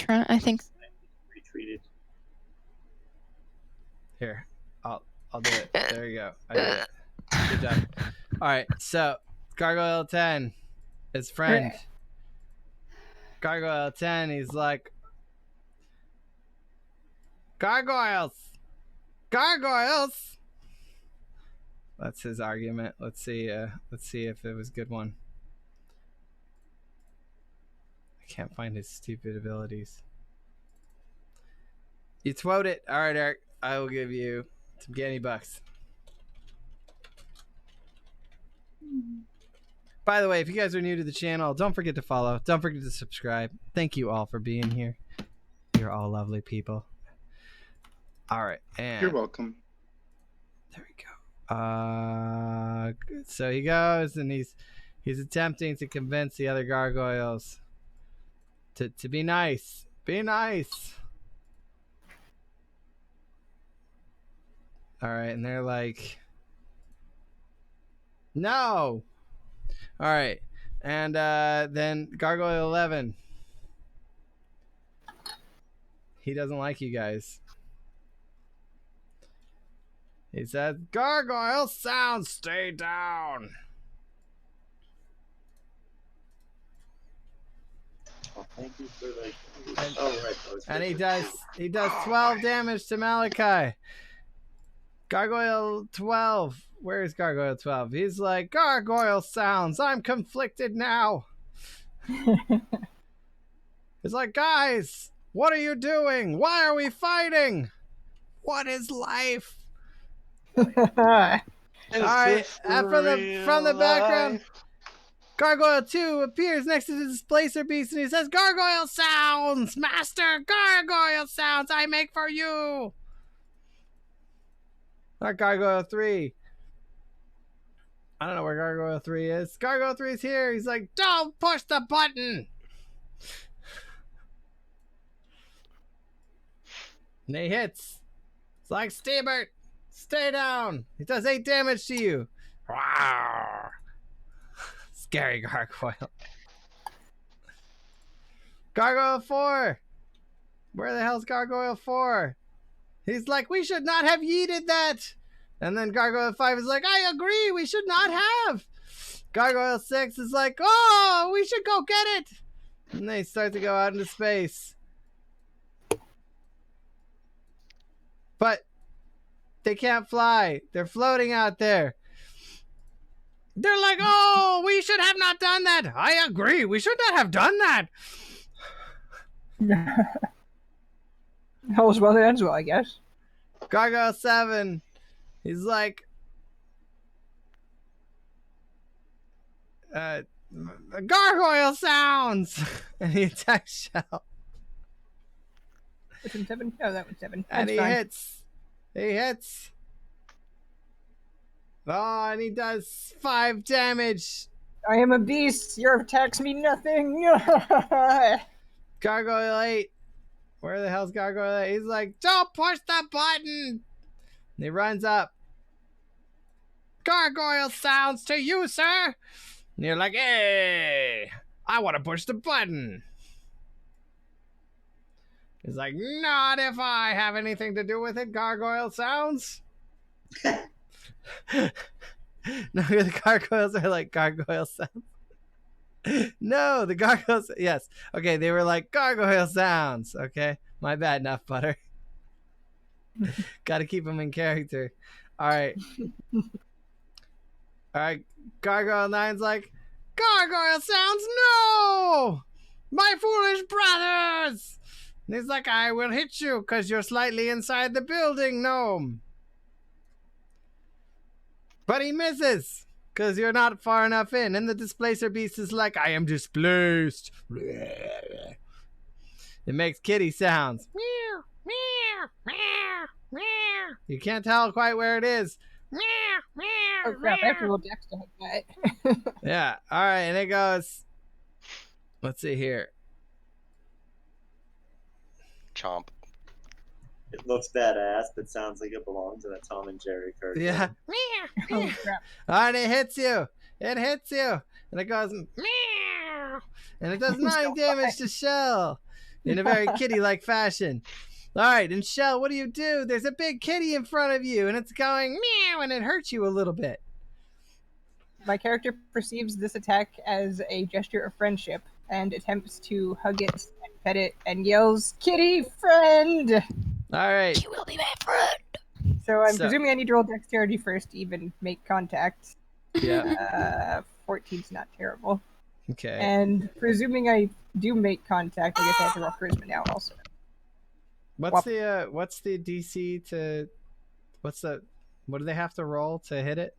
I think. Retreated. Here, I'll do it. There you go. I did it. Good job. All right, so Gargoyle 10, his friend. Gargoyle 10, he's like, gargoyles! Gargoyles! That's his argument. Let's see if it was a good one. I can't find his stupid abilities. You twot it. All right, Eric. I will give you some Ganny bucks. By the way, if you guys are new to the channel, don't forget to follow. Don't forget to subscribe. Thank you all for being here. You're all lovely people. All right, and You're welcome. there we go. So he goes and he's attempting to convince the other gargoyles to be nice. Be nice. All right, and they're like, no. All right, and then Gargoyle 11. He doesn't like you guys. He says, gargoyle sounds, stay down. Well, thank you for the. Oh, right. That was And good. he does 12 damage to Malachi. Gargoyle 12. Where is Gargoyle 12? He's like, gargoyle sounds. I'm conflicted now. He's like, guys, what are you doing? Why are we fighting? What is life? All right. And from the background, Gargoyle 2 appears next to the displacer beast and he says, gargoyle sounds, master, gargoyle sounds I make for you. Not Gargoyle 3. I don't know where Gargoyle 3 is. Gargoyle 3 is here. He's like, don't push the button. And he hits. It's like, Stebert, stay down. He does 8 damage to you. Rawr. Scary gargoyle. Gargoyle 4. Where the hell's Gargoyle 4? He's like, we should not have yeeted that. And then Gargoyle 5 is like, I agree, we should not have. Gargoyle 6 is like, oh, we should go get it. And they start to go out into space. But they can't fly. They're floating out there. They're like, oh, we should have not done that. I agree, we should not have done that. All's well that ends well, I guess. Gargoyle 7, he's like, gargoyle sounds. And he attacks Shell. Which one's 7? Oh, that one's 7. And That's he fine. hits. He hits. Oh, and he does 5 damage. I am a beast. Your attacks mean nothing. Gargoyle 8. Where the hell's Gargoyle 8? He's like, don't push the button. And he runs up. Gargoyle sounds to you, sir. And you're like, hey, I want to push the button. He's like, not if I have anything to do with it, gargoyle sounds. No, the gargoyles are like, gargoyle sounds. No, the gargoyles, yes. Okay, they were like, gargoyle sounds. Okay, my bad, Nuff Butter. Got to keep them in character. All right. All right, Gargoyle 9's like, gargoyle sounds, no! My foolish brothers! And he's like, I will hit you because you're slightly inside the building, gnome. But he misses because you're not far enough in. And the displacer beast is like, I am displaced. It makes kitty sounds. Meow, meow, meow, meow. You can't tell quite where it is. Meow, meow, Oh crap, I have to meow. roll dex to hit that. Yeah, all right, and it goes, let's see here. Chomp. It looks badass, but sounds like it belongs in a Tom and Jerry cartoon. Yeah. Oh crap. All right, it hits you. It hits you. And it goes, meow. And it does 9 damage to Shell in a very kitty-like fashion. All right, and Shell, what do? There's a big kitty in front of you, and it's going meow, and it hurts you a little bit. My character perceives this attack as a gesture of friendship and attempts to hug it and pet it and yells, "Kitty friend!" All right. You will be my friend. So I'm So- presuming I need to roll dexterity first to even make contact. Yeah. 14's not terrible. Okay. And presuming I do make contact, I guess I have to roll charisma now also. What's the DC to? What do they have to roll to hit it?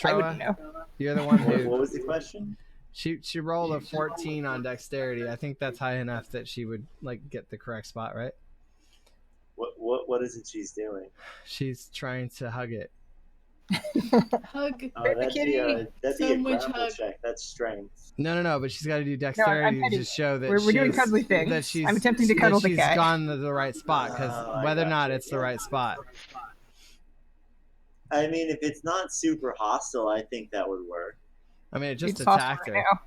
I wouldn't Troa, know. you're the one What who was the question? she rolled a 14 on dexterity. I think that's high enough that she would like get the correct spot, right? What is it she's doing? She's trying to hug it. Hug. That'd be a So much grapple hug. check. That's strength. No, but she's got to do dexterity to petting just show that We're doing cuddly things. that she's I'm attempting to cuddle the she's cat. gone to the right spot because I whether or not gotcha, it's the right spot. I mean, if it's not super hostile, I think that would work. I mean, it just It's hostile attacked her. right now.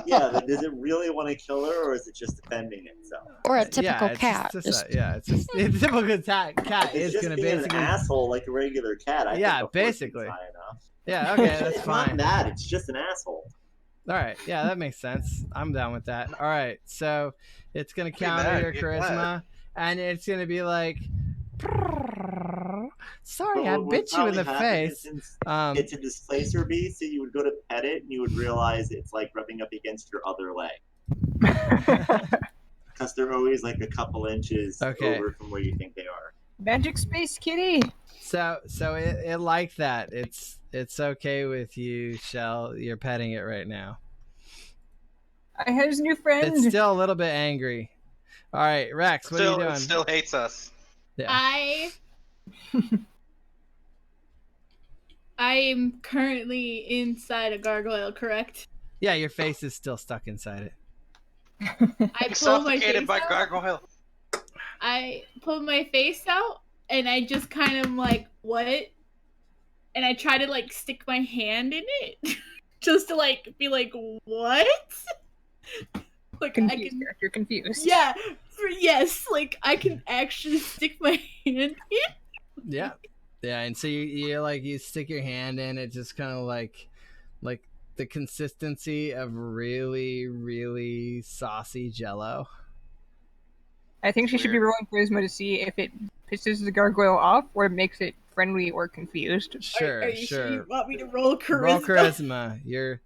Yeah, but does it really want to kill her, or is it just defending itself? Or a typical it's cat. Just it's just a typical cat. Cat It's is just gonna being basically. an asshole like a regular cat. I Yeah, think a 14's basically. high enough. Yeah, okay, that's It's not fine. mad. It's just an asshole. All right, yeah, that makes sense. I'm down with that. All right, so it's gonna Pretty counter mad, your get charisma, mad. and it's gonna be like, sorry, But I what bit you in probably the happen is face. since Um, it's a displacer beast, so you would go to pet it, and you would realize it's like rubbing up against your other leg. Because they're always like a couple inches Okay. over from where you think they are. Magic space kitty. so it like that. It's okay with you, Shell. You're petting it right now. I have his new friend. It's still a little bit angry. All right, Rex, what are you doing? It still hates us. Yeah. I am currently inside a gargoyle, correct? Yeah, your face is still stuck inside it. I pull my face Suffocated by out. gargoyle. I pull my face out and I just kind of like, what? And I try to like stick my hand in it just to like be like, what? Like Confused. I can, You're confused. yeah, yes, like I can actually stick my hand in. Yeah, and so you stick your hand in it, just kind of like the consistency of really, really saucy Jello. I think she should be rolling charisma to see if it pisses the gargoyle off or makes it friendly or confused. Sure, Are you sure sure. you want me to roll charisma? Roll charisma. You're.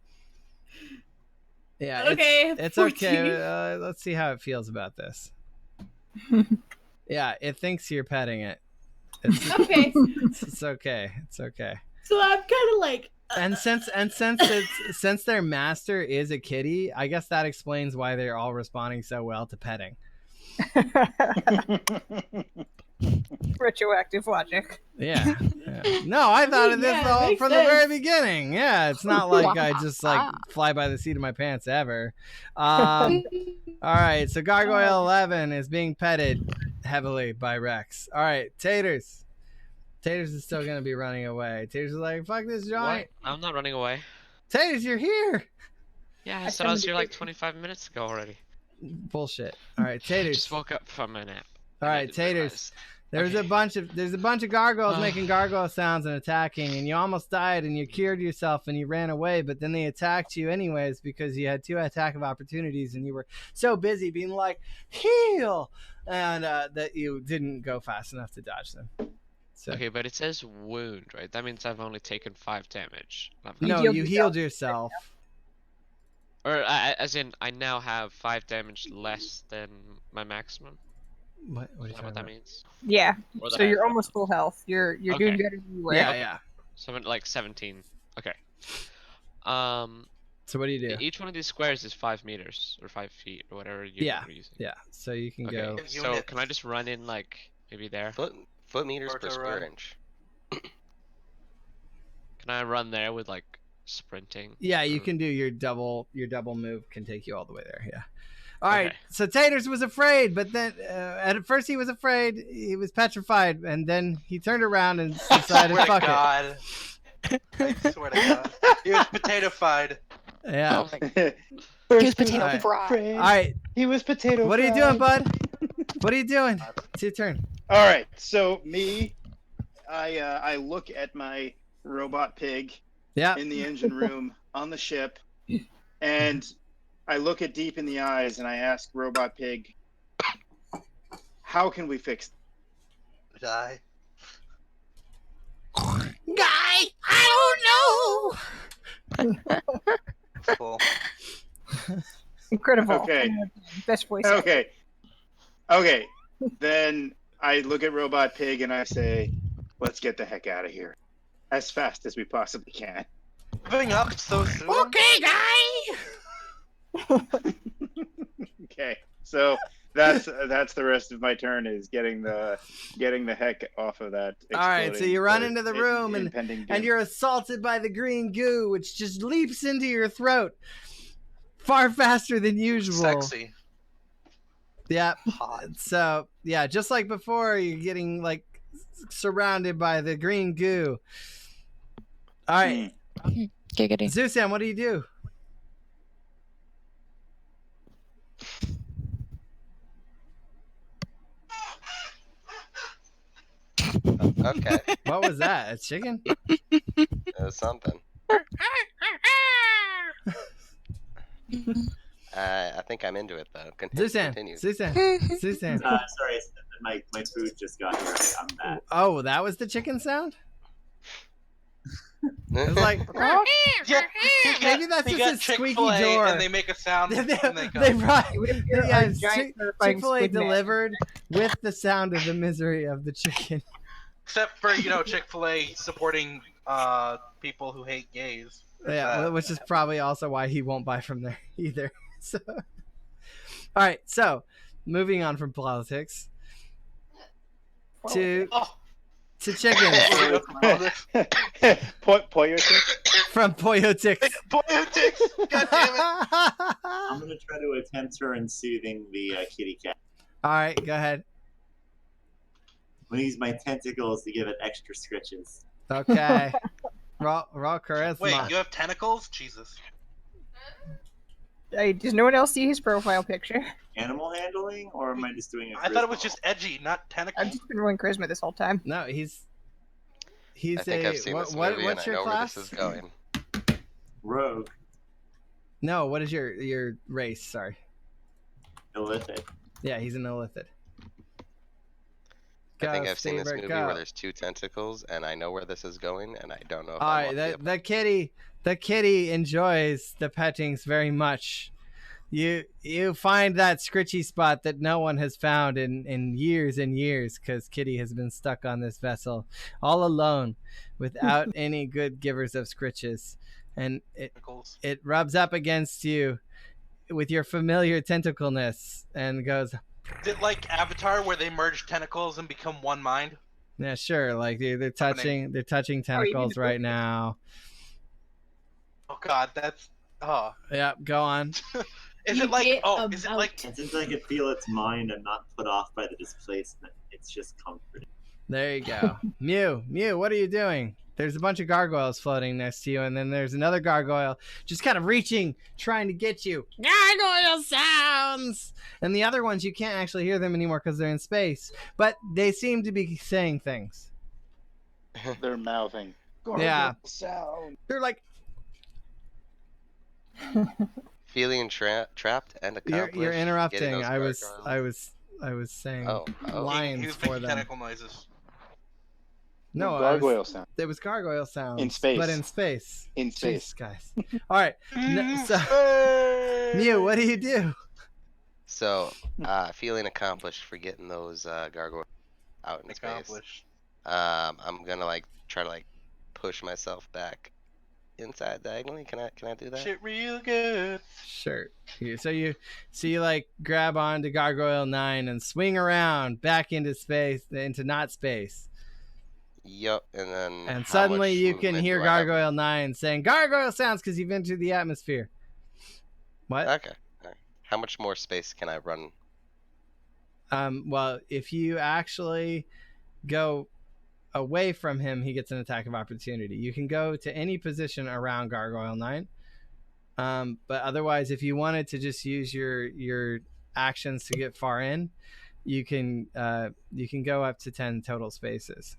Yeah. Okay, It's 14. okay. Let's see how it feels about this. Yeah, it thinks you're petting it. It's, Okay, it's okay. It's okay. so I'm kind of like, And since their master is a kitty, I guess that explains why they're all responding so well to petting. Retroactive logic. Yeah. No, I thought of this yeah, all makes from the very sense. beginning. Yeah, it's not like I just like fly by the seat of my pants ever. All right, so Gargoyle 11 is being petted heavily by Rex. All right, Taters. Taters is still gonna be running away. Taters is like, fuck this joint. What? I'm not running away. Taters, you're here. Yeah, I said I was here like 25 minutes ago already. Bullshit. All right, I Taters. just woke up from my nap. All and I right, didn't Taters. realize. There's Okay. a bunch of gargoyles making gargoyle sounds and attacking, and you almost died, and you cured yourself, and you ran away, but then they attacked you anyways because you had 2 attack of opportunities, and you were so busy being like, heal, and that you didn't go fast enough to dodge them. So Okay, but it says wound, right? That means I've only taken 5 damage. no, you healed yourself. Or as in, I now have 5 damage less than my maximum. What are you Is that talking what that about? means? Yeah. Or So that- you're almost full health. You're doing Okay. better than you were. Yeah. So I'm at like 17. Okay. So what do you do? Each one of these squares is 5 meters or 5 feet or whatever you Yeah. were using. Yeah, so you can Okay. go. So Units. can I just run in like maybe there? Foot meters per Ortho square run. inch. Can I run there with like sprinting? Yeah, you Or- can do your double move can take you all the way there. Yeah. All right. Okay. So Taters was afraid, but then at first he was afraid. He was petrified, and then he turned around and decided, Swear to "Fuck it." God. I swear to God. He was potato-fied. Yeah. Oh my He was potato Alright. fry. All right. He was potato. What are you doing, bud? What are you doing? It's your turn. All right. So me, I look at my robot pig Yeah. in the engine room on the ship, and I look it deep in the eyes and I ask Robot Pig, how can we fix Die. Guy, I don't know. Cool. Incredible. Okay. Best voice actor. Okay. Then I look at Robot Pig and I say, let's get the heck out of here as fast as we possibly can. Giving up so soon? Okay, guy. Okay. So that's the rest of my turn is getting the heck off of that. All right, so you run into the room impending doom. and you're assaulted by the green goo, which just leaps into your throat far faster than usual. Sexy. Yeah. Hot. So yeah, just like before, you're getting like surrounded by the green goo. All right, Giggity. Zusan, what do you do? Okay. What was that? A chicken? It was something. I think I'm into it though. Continue. Susan. Sorry, my food just got here. I'm back. Oh, that was the chicken sound? It was like, Yeah, maybe that's he just got a squeaky Chick-fil-A door. And they make a sound. and they go. They brought a giant terrifying Chick-fil-A squid man. delivered with the sound of the misery of the chicken. Except for Chick-fil-A supporting people who hate gays. Yeah, which is probably also why he won't buy from there either. So, all right, so moving on from politics to chickens. Poyotics? From Poyotics. Poyotics! God damn it! I'm gonna try to attempt her in soothing the kitty cat. All right, go ahead. I'm gonna use my tentacles to give it extra scritches. Okay. Raw charisma. Wait, you have tentacles? Jesus. Hey, does no one else see his profile picture? Animal handling, or am I just doing it? I thought it was just edgy, not tentacles. I've just been rolling charisma this whole time. No, he's I think I've seen this movie what's and I your know class? where this is going. Rogue. No, what is your race? Sorry. Illithid. Yeah, he's an illithid. I think Go, I've seen this Saber, movie go. where there's two tentacles, and I know where this is going, and I don't know if All I right, want to the kitty enjoys the pettings very much. You find that scritchy spot that no one has found in years and years, because Kitty has been stuck on this vessel all alone without any good givers of scritches, and it rubs up against you with your familiar tentacleness and goes. Is it like Avatar where they merge tentacles and become one mind? Yeah, sure. Like they're touching tentacles right now. Oh God, that's Yeah, go on. Is it like And since I could feel its mind and not put off by the displacement, it's just comforting. There you go. Mew, what are you doing? There's a bunch of gargoyles floating next to you, and then there's another gargoyle just kind of reaching, trying to get you. Gargoyle sounds! And the other ones, you can't actually hear them anymore because they're in space, but they seem to be saying things. They're mouthing. Yeah. Sound. They're like, Feeling trapped and accomplished. you're getting interrupting. those I was saying lines he was for making them. tentacle noises. No, gargoyle sound. It was gargoyle sounds In space. but in space. In space. Jeez, guys. All right. So, Mew, what do you do? So, feeling accomplished for getting those gargoyles out in space. I'm gonna try to push myself back inside diagonally. Can I do that? Shit real good. Sure. So you grab onto Gargoyle 9 and swing around back into space, into not space. Yep, and then. And suddenly you can hear Gargoyle 9 saying gargoyle sounds because you've entered the atmosphere. What? Okay. All right. How much more space can I run? Well, if you actually go away from him, he gets an attack of opportunity. You can go to any position around Gargoyle 9. But otherwise, if you wanted to just use your actions to get far in, you can go up to 10 total spaces.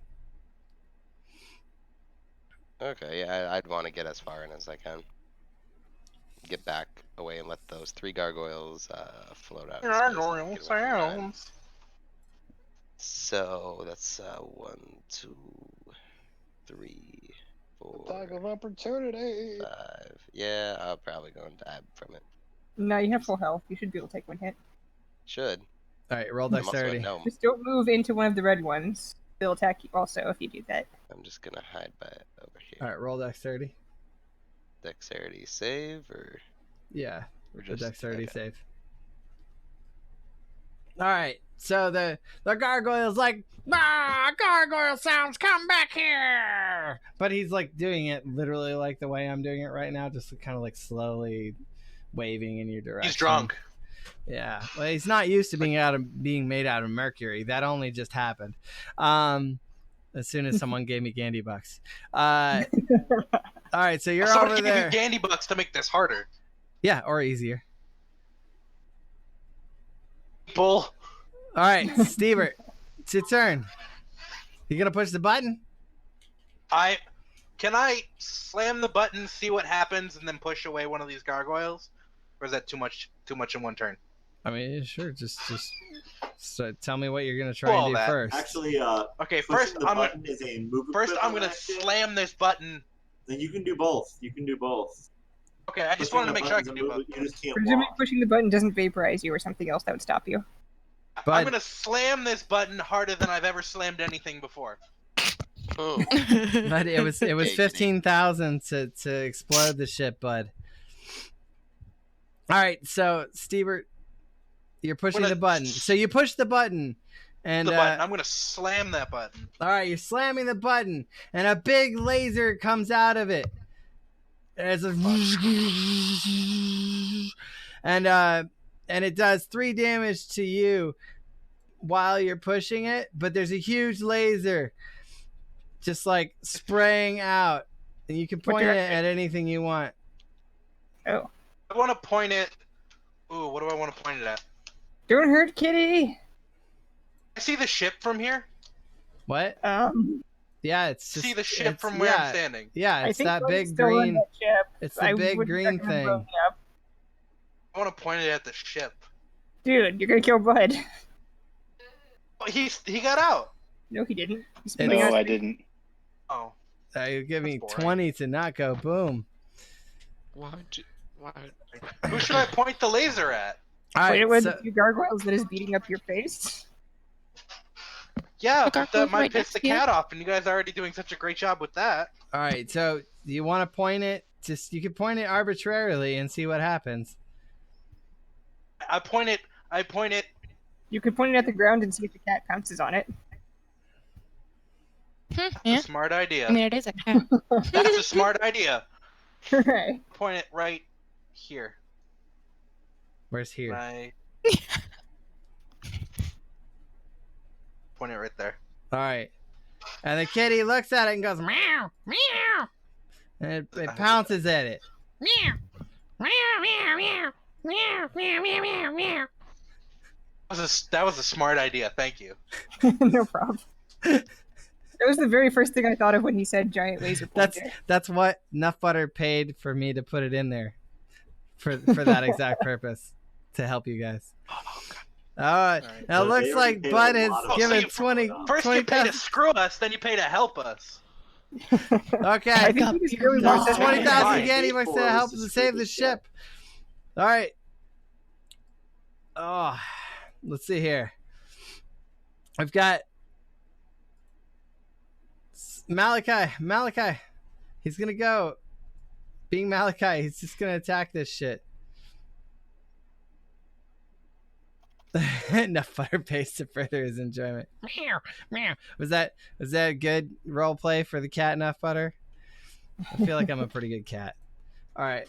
Okay, yeah, I'd want to get as far in as I can. Get back away and let those 3 gargoyles float out. In space and get away from mine. Sounds. So that's 1, 2, 3, 4, Attack of opportunity. 5. Yeah, I'll probably go and dab from it. No, you have full health. You should be able to take one hit. Should. All right, roll I'm also a dexterity. gnome. Just don't move into one of the red ones. They'll attack you also if you do that. I'm just gonna hide by over here. All right, roll dexterity. Dexterity save or Yeah, or the dexterity okay. save. All right, so the gargoyle's like, gargoyle sounds, come back here. But he's like doing it literally like the way I'm doing it right now, just kind of like slowly waving in your direction. He's drunk. Yeah, well, he's not used to being made out of mercury. That only just happened. As soon as someone gave me Gandy bucks. All right, so you're Somebody over give there. you candy bucks to make this harder. Yeah, or easier. Bull. All right, Stevert, it's your turn. You gonna push the button? Can I slam the button, see what happens, and then push away one of these gargoyles? Or is that too much in one turn? I mean, sure. Just tell me what you're gonna try Well, and do that- first. Actually, Okay, pushing first the I'm button gonna is a move action. slam this button. Then you can do both. Okay, I just Pushing wanted to the make sure I button's could a do move, both. You just can't Presumably walk. pushing the button doesn't vaporize you or something else that would stop you. But I'm gonna slam this button harder than I've ever slammed anything before. Oh. but it was 15,000 to explode the ship, bud. All right, so Stevert, you're pushing the button. So you push the button, and I'm gonna slam that button. all right, you're slamming the button, and a big laser comes out of it. And it's and it does 3 damage to you while you're pushing it, but there's a huge laser just like spraying out, and you can point it at anything you want. Oh. I want to point it. Ooh, what do I want to point it at? Don't hurt Kitty! I see the ship from here. What? Yeah, it's just See the ship from where I'm standing. Yeah, it's I think that Blake's big still on green. that ship. It's the I big wouldn't green recommend thing. blowing up. I want to point it at the ship. Dude, you're gonna kill Bud. Oh, he got out. No, he didn't. No, I didn't. Oh. You give me boring. 20 to not go boom. Why? Who should I point the laser at? All Point it right, with so, the few gargoyles that is beating up your face. Yeah, The but that gargoyle's might right piss next the to you. cat off, and you guys are already doing such a great job with that. all right, so you want to point it? You can point it arbitrarily and see what happens. I point it. You could point it at the ground and see if the cat pounces on it. That's Yeah. a smart idea. I mean, it is a cat. That's a smart idea. Right. Point it right here. Where's here? Right. Point it right there. All right, and the kitty looks at it and goes meow meow, and it pounces at it. Meow meow meow meow meow meow meow meow meow. That was a smart idea. Thank you. No problem. That was the very first thing I thought of when he said giant laser pointer. That's what Nuff Butter paid for me to put it in there, for that exact purpose, to help you guys. All right. Now it So looks they like already paid Bud a has lot of given money. 20. First you pay to 20,000. screw us, then you pay to help us. Okay. I think he just really wants That's us to 20,000 Fine. Gandy bucks to help Before it to was save the the ship. All right. Oh, let's see here. I've got Malachi. He's gonna go. Being Malachi, he's just gonna attack this shit. Enough butter paste to further his enjoyment. Meow, meow. Was that a good role play for the cat Enough Butter? I feel like I'm a pretty good cat. All right,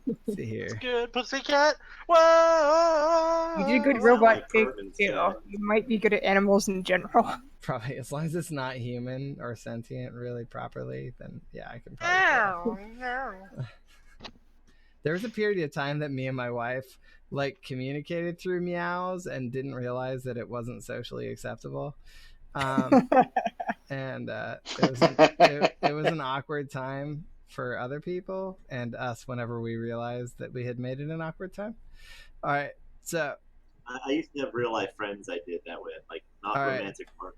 let's see here. Good pussycat. Whoa. You did a good Sound robot like pig Corbin's too. cat. You might be good at animals in general. Probably, as long as it's not human or sentient really properly, then yeah, I can probably kill it. There was a period of time that me and my wife like communicated through meows and didn't realize that it wasn't socially acceptable. and it was an awkward time for other people and us whenever we realized that we had made it an awkward time. All right, so I used to have real life friends I did that with, like not All right. romantic partners.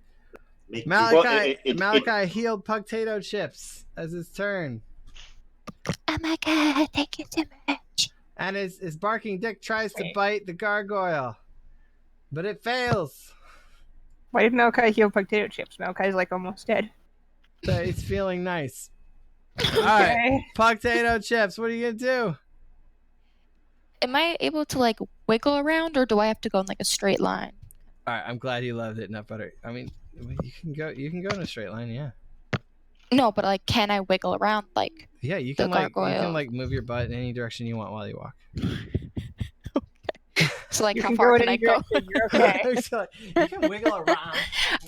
Malachi healed potato chips as his turn. Oh my god, thank you so much. And his barking dick tries to bite the gargoyle, but it fails. Why did Malachi heal potato chips? Malachi's like almost dead. So he's feeling nice. All right, potato chips, what are you gonna do? Am I able to like wiggle around, or do I have to go in like a straight line? All right, I'm glad you loved it, nut butter. I mean, you can go in a straight line, yeah. No, but like, can I wiggle around like? Yeah, you can move your butt in any direction you want while you walk. So like, You how can far go in can I any go? direction, you're okay. So, you can wiggle around.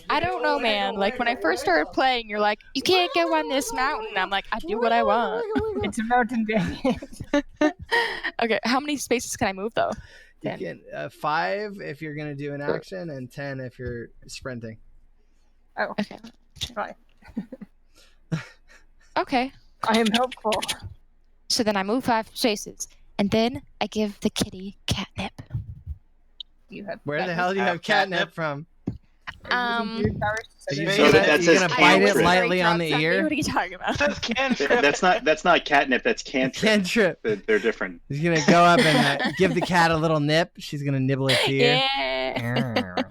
I don't know, man. Like when I first started playing, you're like, you can't go on this mountain. I'm like, I do what I want. It's a mountain dance. Okay, how many spaces can I move though? You can 5 if you're gonna do an action, and 10 if you're sprinting. Oh, okay. Right. Okay. I am helpful. So then I move 5 spaces, and then I give the kitty catnip. Where the hell do you have catnip from? You're gonna bite it lightly on the ear? What are you talking about? That's not catnip. That's cantrip. Cantrip. They're different. He's gonna go up and give the cat a little nip. She's gonna nibble its ear. Yeah.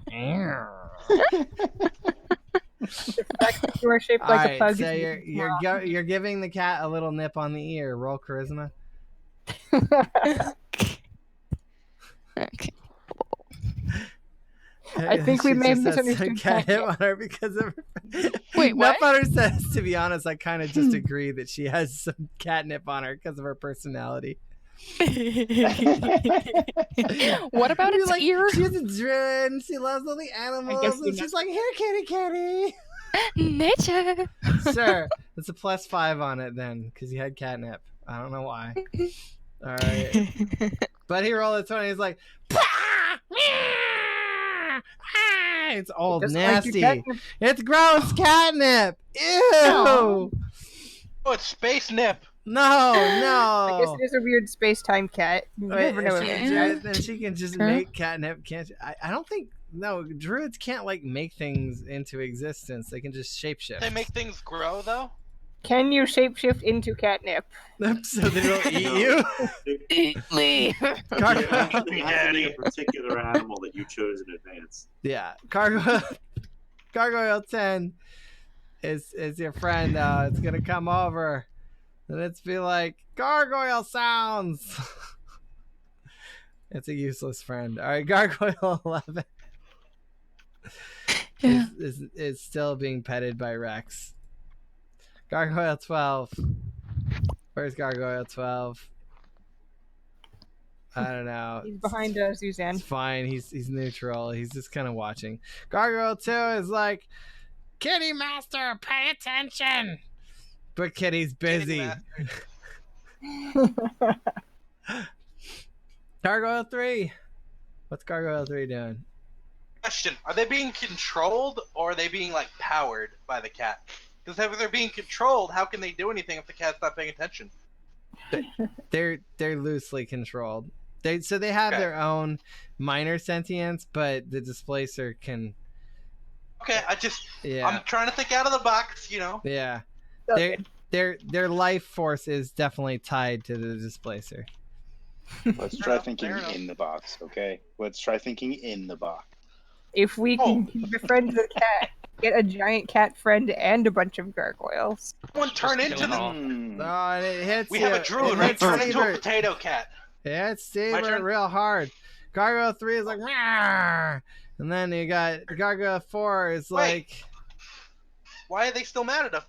You are shaped like a pug. So you're giving the cat a little nip on the ear. Roll charisma. Okay. I think we may have misunderstood catnip on her because of her. Wait, what? Nutbutter says, to be honest, I kind of just agree that she has some catnip on her because of her personality. What about its ear? She's a druid and she loves all the animals. And she's like, here, kitty, kitty. Nature. Sure. It's a +5 on it then because you had catnip. I don't know why. All right. But he rolled a 20. He's like, it's all nasty. Like it's gross catnip. Ew. Oh, it's space nip. No. I guess it is a weird space-time cat. You never know. Then she can just make catnip, can't she? I don't think. No, druids can't like make things into existence. They can just shapeshift. They make things grow though. Can you shapeshift into catnip? So they don't eat you? Eat me. It has to be a particular animal that you chose in advance. Yeah. Gargoyle 10 is your friend. It's going to come over. And it's be like, gargoyle sounds. It's a useless friend. All right, Gargoyle 11 is still being petted by Rex. Gargoyle 12. Where's Gargoyle 12? I don't know. He's behind Suzanne. It's fine. He's neutral. He's just kind of watching. Gargoyle 2 is like, Kitty Master, pay attention. But Kitty's busy. Gargoyle 3. What's Gargoyle 3 doing? Question: are they being controlled or are they being like powered by the cat? Because if they're being controlled, how can they do anything if the cat's not paying attention? They're loosely controlled. They have their own minor sentience, but the displacer can. Okay, I'm trying to think out of the box, you know. Yeah, their life force is definitely tied to the displacer. Let's try thinking in the box, okay? Let's try thinking in the box. If we can befriend the cat, get a giant cat friend and a bunch of gargoyles. Someone turn into them. And it hits We have a druid, right? Turn into a potato cat. Yeah, it's Saber real hard. Gargoyle 3 is like, Meow! And then you got Gargoyle 4 is like. Why are they still mad at us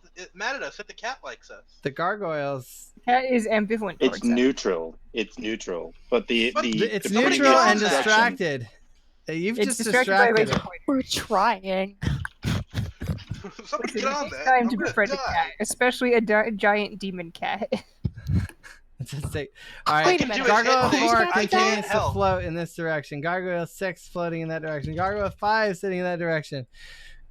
if the cat likes us? The gargoyles. Cat is ambivalent. It's neutral. It's neutral, but it's neutral and distracted. You've just distracted it. We're trying. Somebody get on that. Time to befriend a cat, especially a giant demon cat. All right, Wait a minute. Gargoyle 4 continues to float in this direction. Gargoyle 6 floating in that direction. Gargoyle 5 sitting in that direction.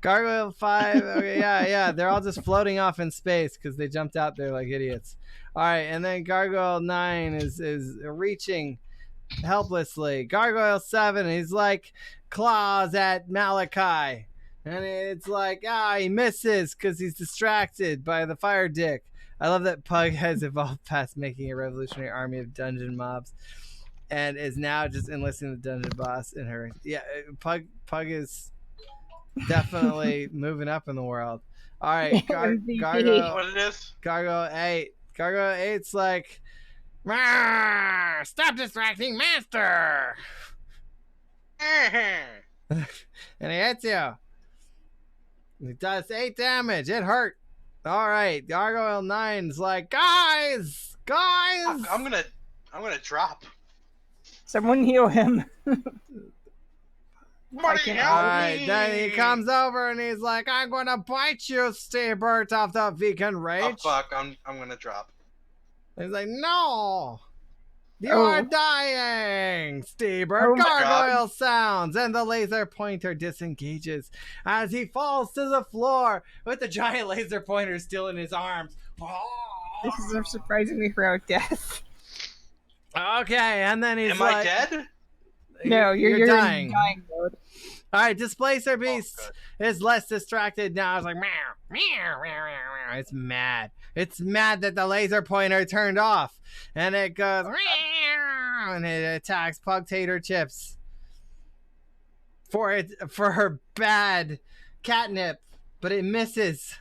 Gargoyle 5. Okay, yeah. They're all just floating off in space because they jumped out there like idiots. All right, and then Gargoyle 9 is reaching helplessly. Gargoyle 7, he's like claws at Malachi. And it's like, he misses because he's distracted by the fire dick. I love that Pug has evolved past making a revolutionary army of dungeon mobs and is now just enlisting the dungeon boss in her. Yeah, Pug is definitely moving up in the world. All right, Gargoyle. What it is? Gargoyle 8. Gargoyle 8's like, stop distracting master. And he hits you. It does 8 damage. It hurt. All right, Gargoyle 9's like, guys. I'm gonna drop. Someone heal him. Marty, can't- help All right, me! then he comes over and he's like, I'm gonna bite you, Stebert, off the vegan Oh rage. fuck! I'm gonna drop. He's like, no. You Oh. are dying, Stebert. Oh my Gargoyle sounds, and the laser pointer disengages as he falls to the floor with the giant laser pointer still in his arms. This is a surprisingly heroic death. Okay, and then he's Am like, I dead? No, you're dying. in dying mode. All right, Displacer Beast is less distracted now. It's like, meow, meow, meow, meow. It's mad. It's mad that the laser pointer turned off. And it goes, meow, and it attacks Pug Tater Chips for her bad catnip, but it misses.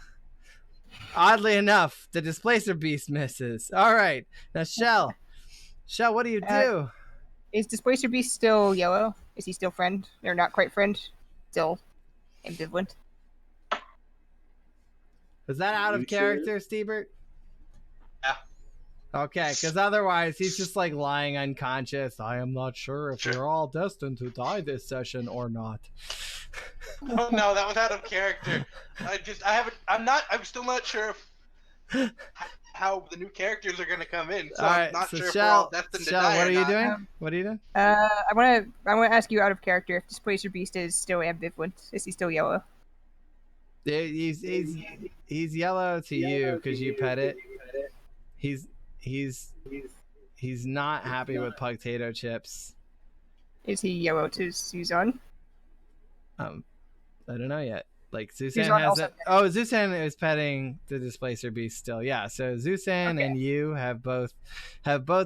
Oddly enough, the Displacer Beast misses. All right, now Shell, what do you do? Is Displacer Beast still yellow? Is he still friend? Or not quite friend? Still ambivalent? Is that out of You character, Stebert? Yeah. Okay, because otherwise he's just like lying unconscious. I am not sure if we're all destined to die this session or not. Oh no, that was out of character. I'm still not sure if, how the new characters are gonna come in. So All right, I'm not so sure if we're all Shell, destined to Shell, die what or are you not. doing? What are you doing? I wanna ask you out of character if Displacer Beast is still ambivalent. Is he still yellow? He's yellow to you because you pet it. He's not happy with Pugtato Chips. Is he yellow to Suzanne? I don't know yet. Like Zusan Suzanne has also it. Oh, Zusan is petting the Displacer Beast still. Yeah, so Zusan and you have both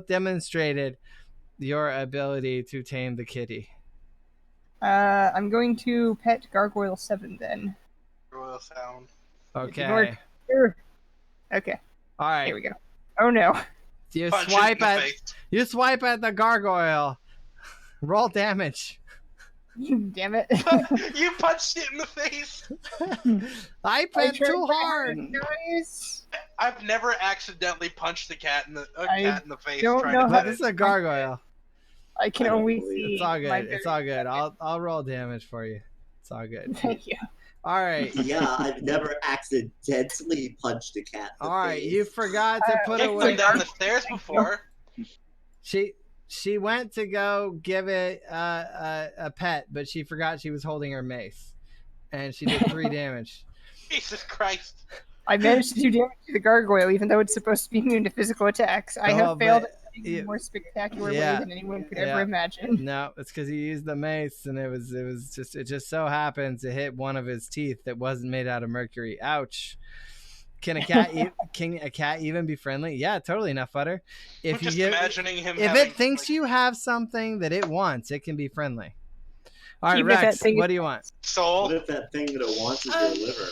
demonstrated your ability to tame the kitty. I'm going to pet Gargoyle 7 then. Royal sound. Okay. Okay. All right. Here we go. Oh no. You Punch swipe it in the at face. the gargoyle. Roll damage. Damn it. You punched it in the face. I I bent tried too very hard. guys. I've never accidentally punched a cat in the face. don't trying know to how But pet this it. is a gargoyle. I can I don't only believe it. see. It's all my good. It's all good. I'll roll damage for you. It's all good. Thank you. All right. Yeah, I've never accidentally punched a cat in the All right. face. You forgot to put Kicked away. him down the stairs before. She went to go give it a pet, but she forgot she was holding her mace, and she did 3 damage. Jesus Christ. I managed to do damage to the gargoyle, even though it's supposed to be immune to physical attacks. I have failed in a more spectacular way than anyone could ever imagine. No, it's because he used the mace, and it just so happens to hit one of his teeth that wasn't made out of mercury. Ouch. Can a cat even be friendly? Yeah, totally, Enough Butter. I'm just imagining him. If having, it thinks you have something that it wants, it can be friendly. All right, Even if Rex, that thing what do you want? soul. What if that thing that it wants is your liver?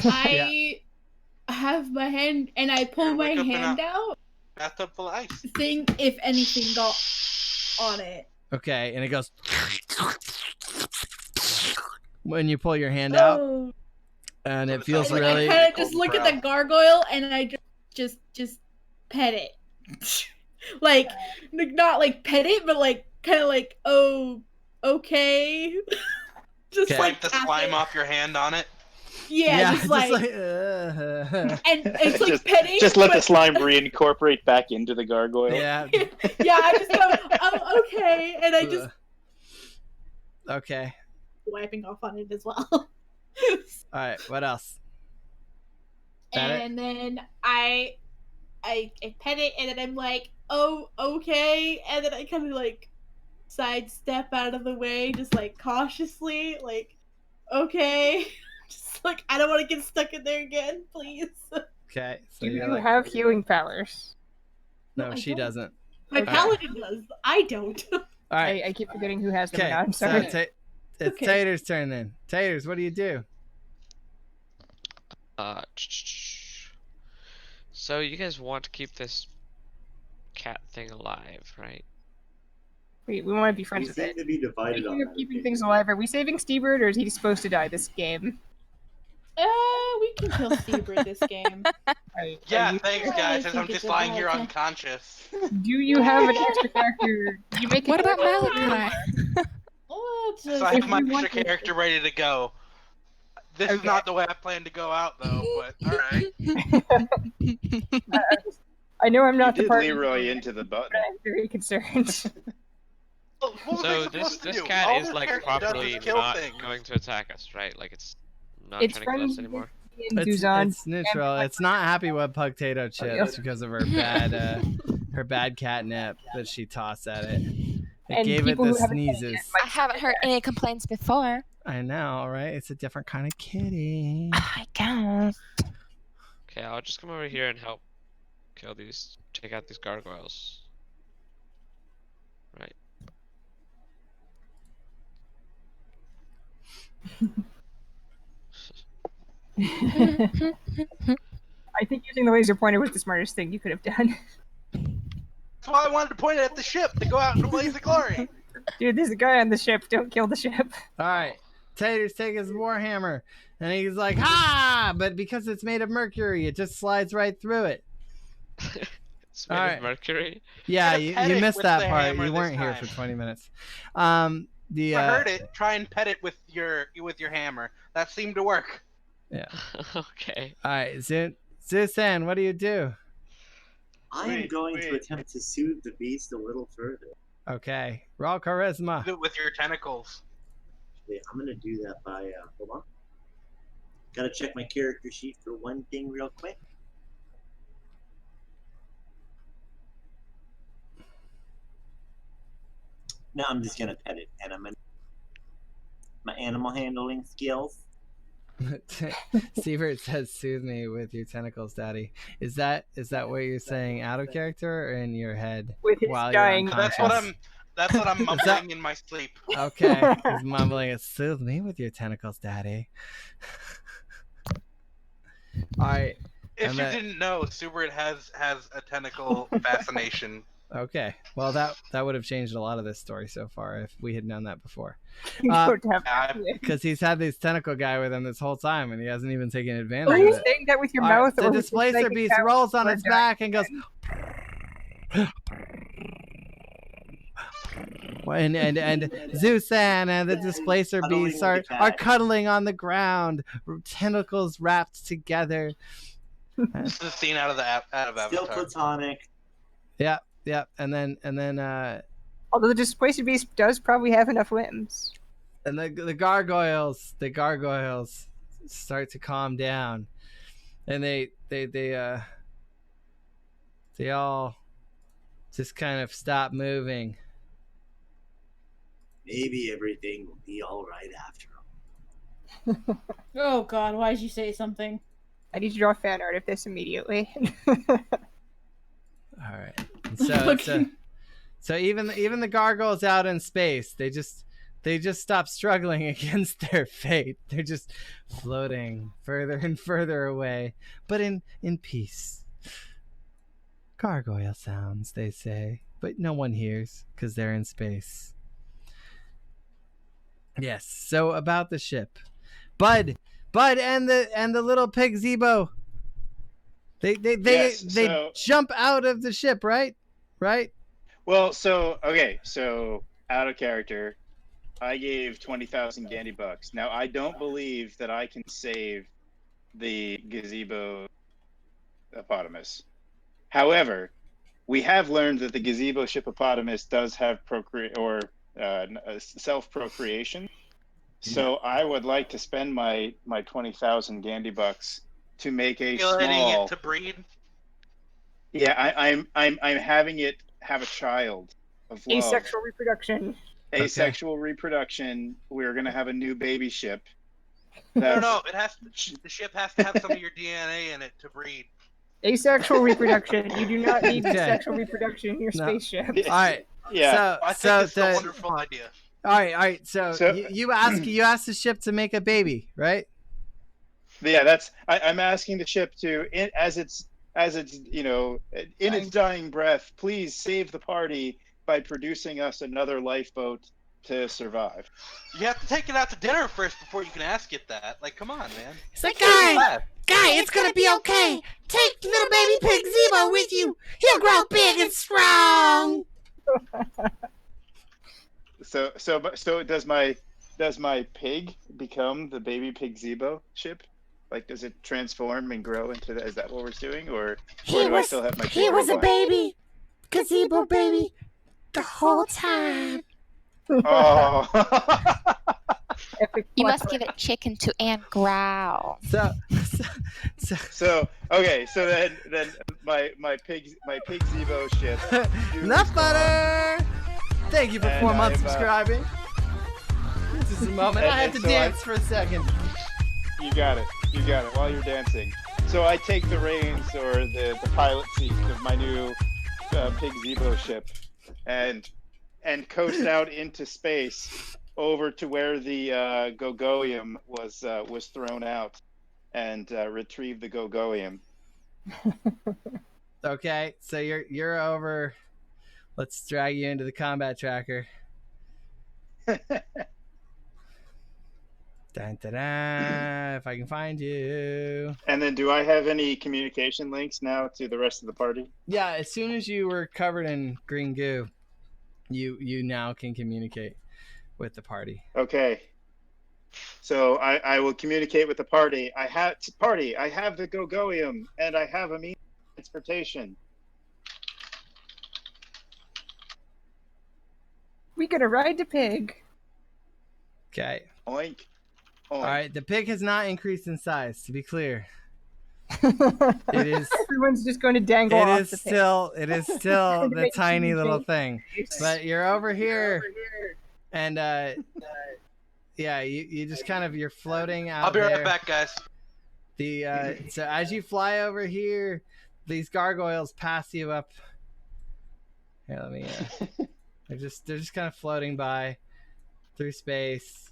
I have my hand and I pull my Wake up in hand a- out, Bathtub full of ice. seeing if anything got on it. Okay, and it goes when you pull your hand out, Oh. and it So feels it's like- really. I kind of just look at the gargoyle and I just pet it. like not like pet it, but like kind of like, oh, okay. just Okay. Wipe the tap slime it. off your hand on it. Yeah, just like and it's like just, petting. just let but, the slime reincorporate back into the gargoyle. yeah. yeah, I just go, oh, okay, and I just Okay. wiping off on it as well. All right, what else? That it? And then I pet it, and then I'm like, oh, okay, and then I kind of like sidestep out of the way, just like cautiously, like, okay, just like I don't want to get stuck in there again, please. Okay, so Do you're you like, have healing powers? no, I she don't. doesn't. My Okay. paladin does. I don't. All right. I keep forgetting who has them. Okay, Now. I'm so sorry. it's Okay. Tater's turn then. Taters, what do you do? So you guys want to keep this cat thing alive, right? We want to be We friends with seem it. to be divided on Speaking of that. keeping opinion. things alive, are we saving Steebird, or is he supposed to die this game? We can kill Seabird this game. Yeah, you- thanks I guys, as think I'm it's just a lying here bad time. unconscious. Do you have an extra character? You make What it about Malachi? Oh, it's So I If have my you extra want to- character ready to go. This is Okay. not the way I plan to go out though, but alright. I know I'm You not the did party, Leroy into the but button. I'm very concerned. What was I So supposed to this do? cat All is this like character does properly is kill not things. going to attack us, right? Like it's not It's trying to kill friends us anymore. in Duzan. It's neutral. It's not happy with Pugtato Chips because of her bad catnip that she tossed at it. It And gave it people the who haven't played it sneezes. I haven't heard any complaints before. I know, right? It's a different kind of kitty. I guess. Okay, I'll just come over here and help take out these gargoyles. Right. I think using the laser pointer was the smartest thing you could have done. That's why I wanted to point it at the ship to go out in a blaze of glory. Dude, there's a guy on the ship. Don't kill the ship. All right. Taters take his warhammer, and he's like, "Ha!" But because it's made of mercury, it just slides right through it. It's made All of right. mercury. Yeah, Gotta you pet it missed with that the part. hammer You this weren't here time. for 20 minutes. The I heard it. Try and pet it with your hammer. That seemed to work. Yeah. Okay. All right, Zuzan, what do you do? I am going to attempt to soothe the beast a little further. Okay, roll charisma. Do it with your tentacles. Okay, I'm gonna do that by hold on. Gotta check my character sheet for one thing real quick. No, I'm just gonna pet it, and I'm gonna my animal handling skills. Sievert says, "Soothe me with your tentacles, Daddy." Is that what you're saying out of character or in your head With his while dying you're That's unconscious? what I'm mumbling in my sleep. Okay, he's mumbling it. Soothe me with your tentacles, Daddy. All right. If and you that- didn't know, Subert has a tentacle fascination. Okay. Well, that would have changed a lot of this story so far if we had known that before. You don't have Because he's had this tentacle guy with him this whole time, and he hasn't even taken advantage Are of you it. saying that with your All right, mouth? the or with displacer psychic beast powers rolls on or its dying back and goes. And Zuzan and the displacer Cuddling beasts with the are cat. cuddling on the ground, tentacles wrapped together. This is a scene out of Still Avatar. platonic. Yeah, and then Although the displacer beast does probably have enough limbs. and the gargoyles start to calm down, and they all just kind of stop moving. Maybe everything will be all right after all. Oh God, why did you say something? I need to draw fan art of this immediately. All right. So even the gargoyles out in space, they just stop struggling against their fate. They're just floating further and further away, but in peace. Gargoyle sounds, they say, but no one hears because they're in space. Yes. So about the ship, Bud and the little pig Zebo. They jump out of the ship, right? Well, so out of character, I gave 20,000 Gandy bucks. Now I don't believe that I can save the gazebo hippopotamus. However, we have learned that the gazebo hippopotamus does have self-procreation. So I would like to spend my 20,000 Gandy bucks to make a Stimulating small. it to breed. Yeah, I'm having it have a child of love. Asexual reproduction. Asexual reproduction. We're gonna have a new baby ship. No, it has the ship has to have some of your DNA in it to breed. Asexual reproduction. You do not need Okay. sexual reproduction in your No. spaceship. All right. Yeah. I So think it's the a wonderful idea. all right. So, So- you ask the ship to make a baby, right? Yeah, I'm asking the ship to, as it's in its dying breath, please save the party by producing us another lifeboat to survive. You have to take it out to dinner first before you can ask it that. Like, come on, man. It's like, guy, it's gonna be okay. Take little baby pig Zebo with you. He'll grow big and strong. So does my pig become the baby pig Zebo ship? Like, does it transform and grow into that? Is that what we're doing, or do I still have my pig? He was a black? baby, gazebo baby, the whole time. Oh. Epic You plot must give it chicken to and growl. So okay, so then my pig Zebo ship. Enough butter. Thank you for And 4 months I'm, subscribing. This is a moment I have to so dance for a second. You got it. While you're dancing. So I take the reins or the pilot seat of my new pig Zebo ship, and coast out into space over to where the Gogoium was thrown out, and retrieve the Gogoium. Okay, so you're over. Let's drag you into the combat tracker. Dun, dun, dun, if I can find you. And then, do I have any communication links now to the rest of the party? Yeah, as soon as you were covered in green goo, you now can communicate with the party. Okay. So I will communicate with the party. I have the Gogoium, and I have a means of transportation. We gonna ride the pig. Okay. Oink. All right. The pig has not increased in size. To be clear, it is. Everyone's just going to dangle off It the is still the Make tiny you little think. thing. But you're over here, and yeah, you just kind of you're floating out. I'll be there. right back, guys. So as you fly over here, these gargoyles pass you up. Here, let me. they're just kind of floating by through space.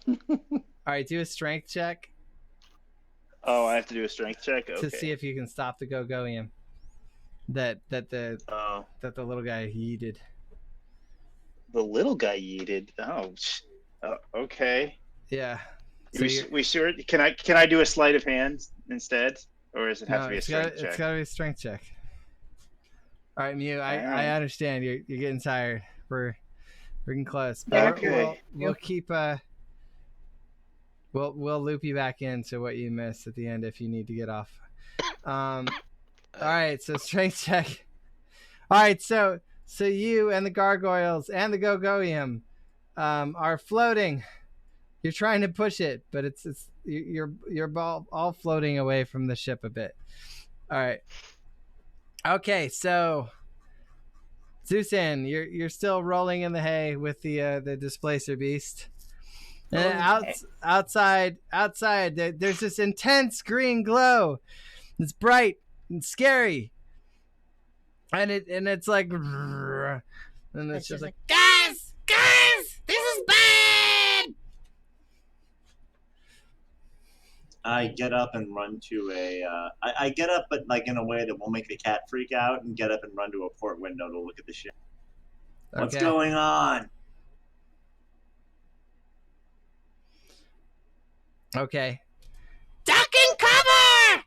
All right, do a strength check. Oh, I have to do a strength check. Okay. To see if you can stop the Gogoium that the little guy yeeted. The little guy yeeted. Oh, okay. Yeah. So we sure can I do a sleight of hand instead, or does it have to be a strength check? It's got to be a strength check. All right, Mew. I understand you're getting tired. We're getting close. But Okay. We'll keep We'll loop you back into what you missed at the end if you need to get off. All right, so strength check. All right, so you and the gargoyles and the Gogoium are floating. You're trying to push it, but you're all floating away from the ship a bit. All right. Okay, so Zeusan, you're still rolling in the hay with the displacer beast. And outside, there's this intense green glow. It's bright and scary, and it's like, and it's just like, guys, this is bad. I get up and run to I get up, but like in a way that will make the cat freak out, and get up and run to a port window to look at the ship. What's going on? Okay. Duck and cover!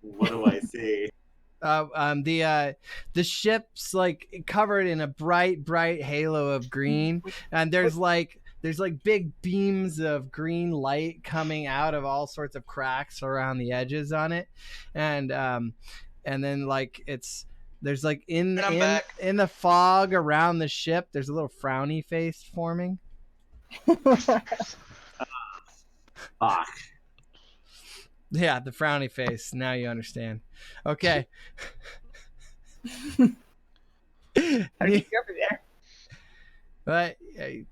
What do I see? The ship's like covered in a bright halo of green, and there's like big beams of green light coming out of all sorts of cracks around the edges on it, and then like it's There's like in And I'm back. in the fog around the ship, there's a little frowny face forming. Fuck. Yeah, the frowny face. Now you understand. Okay. How did you go over there? But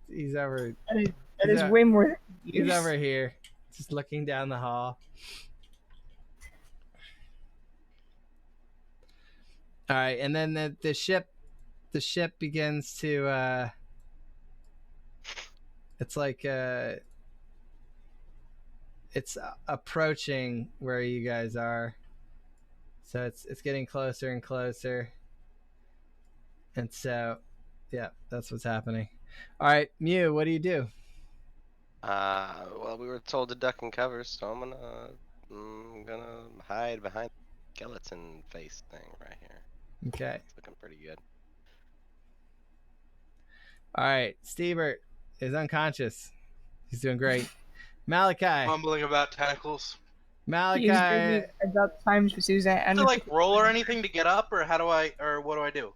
he's over. That is way more. He's over here, just looking down the hall. All right, and then the ship begins to. It's like it's approaching where you guys are, so it's getting closer and closer, and so, yeah, that's what's happening. All right, Mew, what do you do? Well, we were told to duck and cover, so I'm gonna hide behind the skeleton face thing right here. Okay. It's looking pretty good. All right, Stevert is unconscious. He's doing great. Malachi. Mumbling about tentacles. Malachi. About times for Suzanne. To like roll or anything to get up, or what do I do?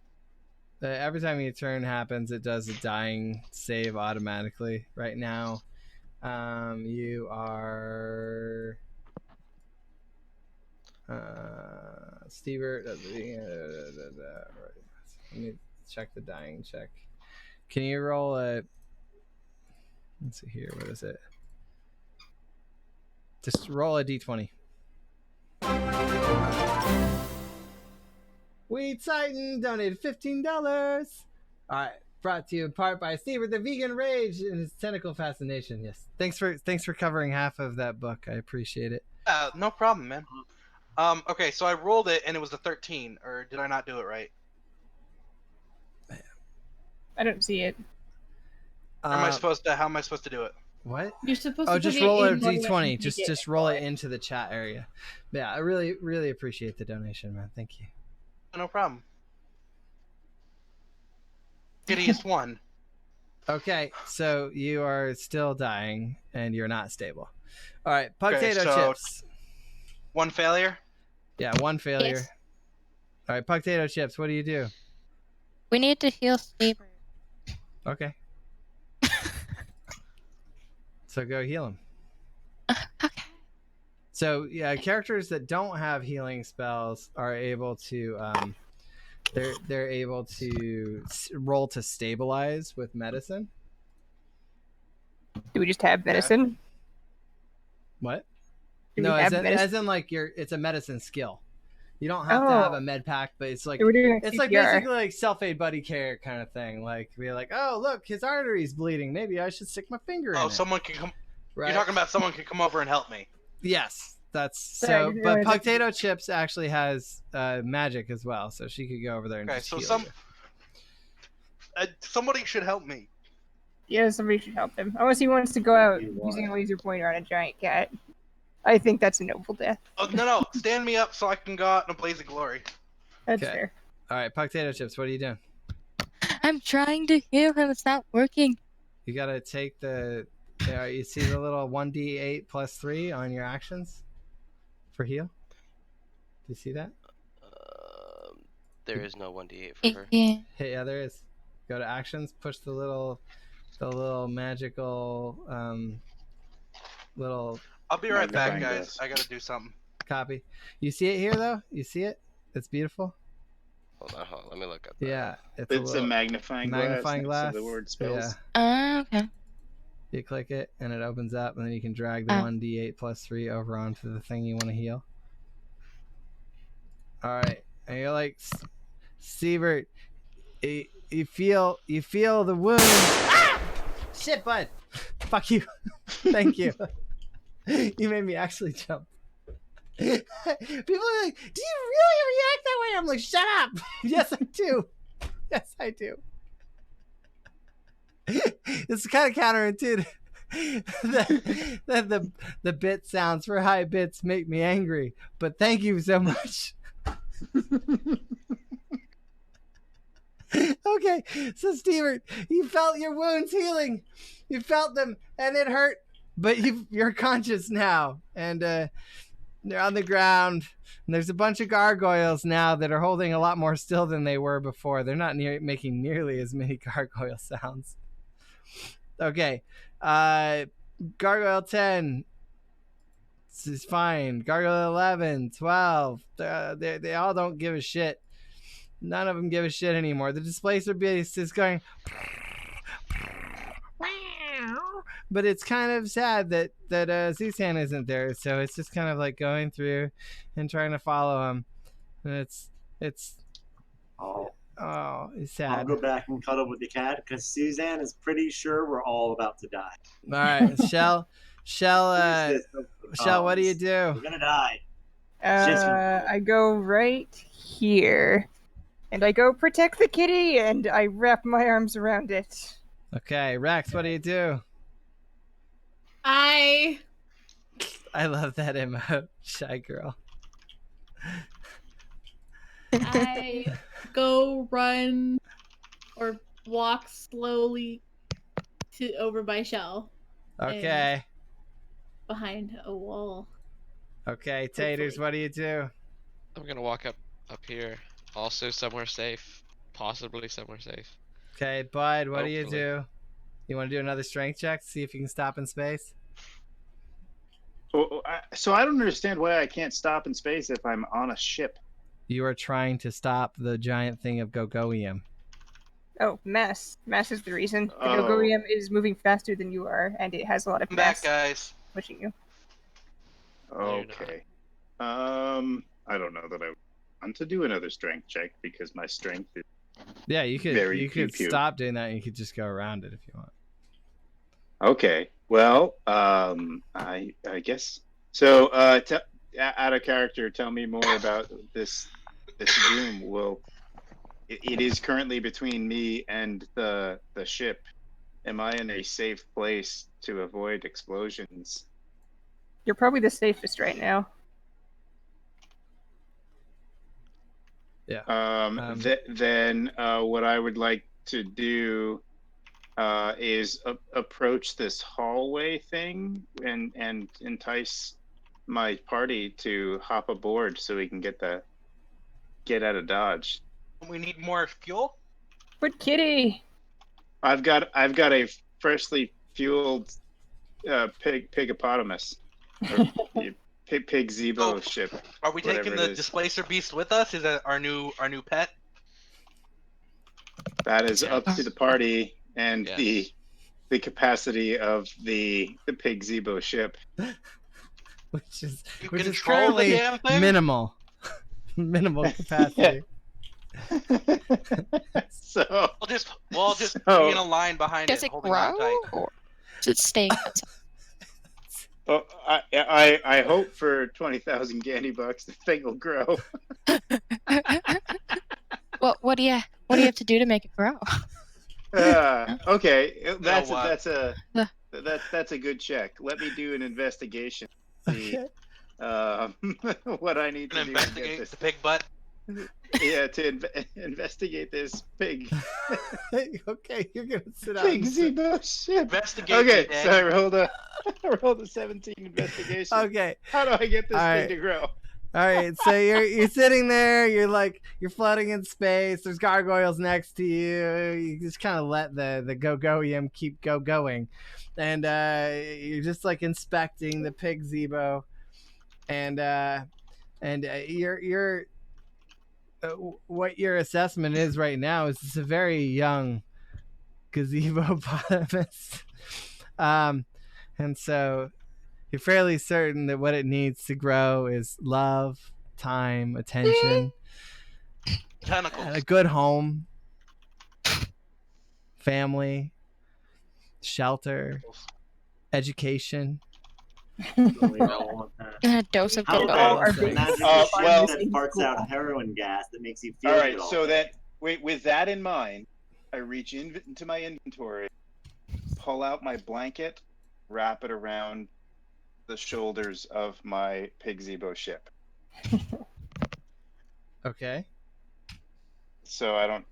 Every time your turn happens, it does a dying save automatically. Right now, you are Stevert. Let me check the dying check. Can you roll a? Let's see here. What is it? Just roll a d20. Weed Titan donated $15. All right, brought to you in part by Steve the Vegan Rage and his tentacle fascination. Yes, thanks for covering half of that book. I appreciate it. No problem, man. Okay, so I rolled it and it was a 13, or did I not do it right? I don't see it. How am I supposed to do it? What? You're supposed to just put it roll a in d20. Just roll it into the chat area. Yeah, I really appreciate the donation, man. Thank you. No problem. Hideous one. Okay, so you are still dying and you're not stable. All right, potato so chips. One failure? Yeah, one failure. Yes. All right, potato chips, what do you do? We need to heal Saber. Okay. So go heal him. Okay. So yeah, characters that don't have healing spells are able to they're able to roll to stabilize with medicine. Do we just have medicine? What? Do No, we have as in like it's a medicine skill. You don't have to have a med pack, but it's like So we're doing it's like CPR. basically like self-aid buddy care kind of thing. Like we're like, oh look, his artery's bleeding. Maybe I should stick my finger in it. Someone can come. Right? You're talking about someone can come over and help me. Yes, that's But I so. didn't But realize that- Potato Chips actually has magic as well, so she could go over there and Okay, just so heal you. somebody should help me. Yeah, somebody should help him. Unless he wants to go out using a laser pointer on a giant cat. I think that's a noble death. Oh no! Stand me up so I can go out in a blaze of glory. That's Okay. fair. All right, Potato Chips, what are you doing? I'm trying to heal him. It's not working. You gotta take the. You see the little 1d8 plus 3 on your actions for heal. Do you see that? There is no 1d8 for her. Yeah. Hey, yeah, there is. Go to actions, push the little magical little I'll be right back, Magnifying guys. glass. I gotta do something. copy. You see it here though? You see it? It's beautiful. Hold on. Let me look up. That. Yeah, It's a a little magnifying magnifying glass. glass. Next to the word spells. Yeah. Okay. You click it and it opens up, and then you can drag the 1d8 plus 3 over onto the thing you want to heal. All right, and you're like, Sievert, you feel the wound. Ah! Shit, bud. Fuck you. Thank you. You made me actually jump. People are like, do you really react that way? I'm like, shut up. Yes, I do. Yes, I do. It's kind of counterintuitive. The bit sounds for high bits make me angry, but thank you so much. Okay, so Stevert, you felt your wounds healing. You felt them, and it hurt, but you're conscious now, and They're on the ground. And there's a bunch of gargoyles now that are holding a lot more still than they were before. They're not making nearly as many gargoyle sounds. Okay. Gargoyle 10. This is fine. Gargoyle 11, 12. They all don't give a shit. None of them give a shit anymore. The displacer beast is going... But it's kind of sad that Zuzan isn't there, so it's just kind of like going through and trying to follow him. And it's it's sad. I'll go back and cuddle with the cat because Suzanne is pretty sure we're all about to die. All right, Shell, what do you do? We're gonna die. I go right here, and I go protect the kitty, and I wrap my arms around it. Okay, Rex, what do you do? I love that emote, shy girl. I go run or walk slowly over by Shell. Okay. Behind a wall. Okay, Taters, what do you do? I'm gonna walk up here. Also somewhere safe. Possibly somewhere safe. Okay, Bud, what do you Hopefully. do? You want to do another strength check to see if you can stop in space? So I don't understand why I can't stop in space if I'm on a ship. You are trying to stop the giant thing of Gogoium. Oh, mass. Mass is the reason. The Oh. Gogorium is moving faster than you are, and it has a lot of I'm mass back, guys. pushing you. Okay. I don't know that I want to do another strength check because my strength is Yeah, you could very could pew-pew. stop doing that and you could just go around it if you want. Okay. Well, I guess so. Out of character, tell me more about this room. Well, it is currently between me and the ship. Am I in a safe place to avoid explosions? You're probably the safest right now. Yeah. Then what I would like to do is approach this hallway thing and entice my party to hop aboard so we can get out of Dodge. We need more fuel. But kitty! I've got a freshly fueled pigopotamus. Or pig Zebo ship. Are we taking whatever the it is. displacer beast with us? Is that our new pet? That is up to the party and Yes. the capacity of the pig Zebo ship. which is You which is control the currently damn thing? minimal. Minimal capacity. So We'll just So- be in a line behind Does it, it holding on grow, tight. or does it stay? Oh, I hope for 20,000 Gandy bucks the thing will grow. Well, what do you have to do to make it grow? Okay, that's what? that's a good check. Let me do an investigation. See what I need to do to get Investigate this. the pig butt. Yeah, to investigate this pig Okay, you're gonna sit out. pig and sit- Zebo ship. Investigate. Okay, it, Dad. so I rolled a 17 investigation. Okay. How do I get this All thing right. to grow? All right, so you're sitting there, you're floating in space. There's gargoyles next to you. You just kind of let the Gogoium keep going, and you're just like inspecting the pig Zebo, and you're what your assessment is right now is it's a very young gazebo-potamus, and so you're fairly certain that what it needs to grow is love, time, attention, Tentacles. and a good home, family, shelter, education. We don't want that. A dose of How go-go. about our the biggest magic well- machine that farts out heroin gas that makes you feel All right, good so day? with that in mind, I reach into my inventory, pull out my blanket, wrap it around the shoulders of my pig Zebo ship. Okay. So I don't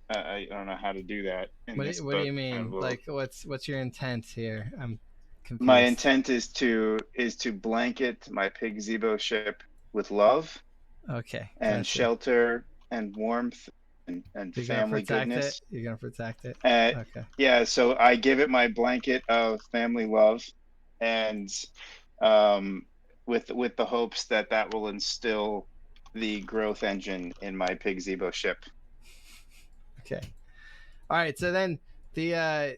know how to do that. in What this do you book. I mean? will- Like, what's your intent here? I'm confused. my intent is to blanket my pig Zebo ship with love Okay. and gotcha. shelter and warmth and You're family gonna protect goodness. it. You're gonna protect it. Uh, Okay. Yeah, so I give it my blanket of family love, and with the hopes that that will instill the growth engine in my Pig Zebo ship. Okay. All right. So then the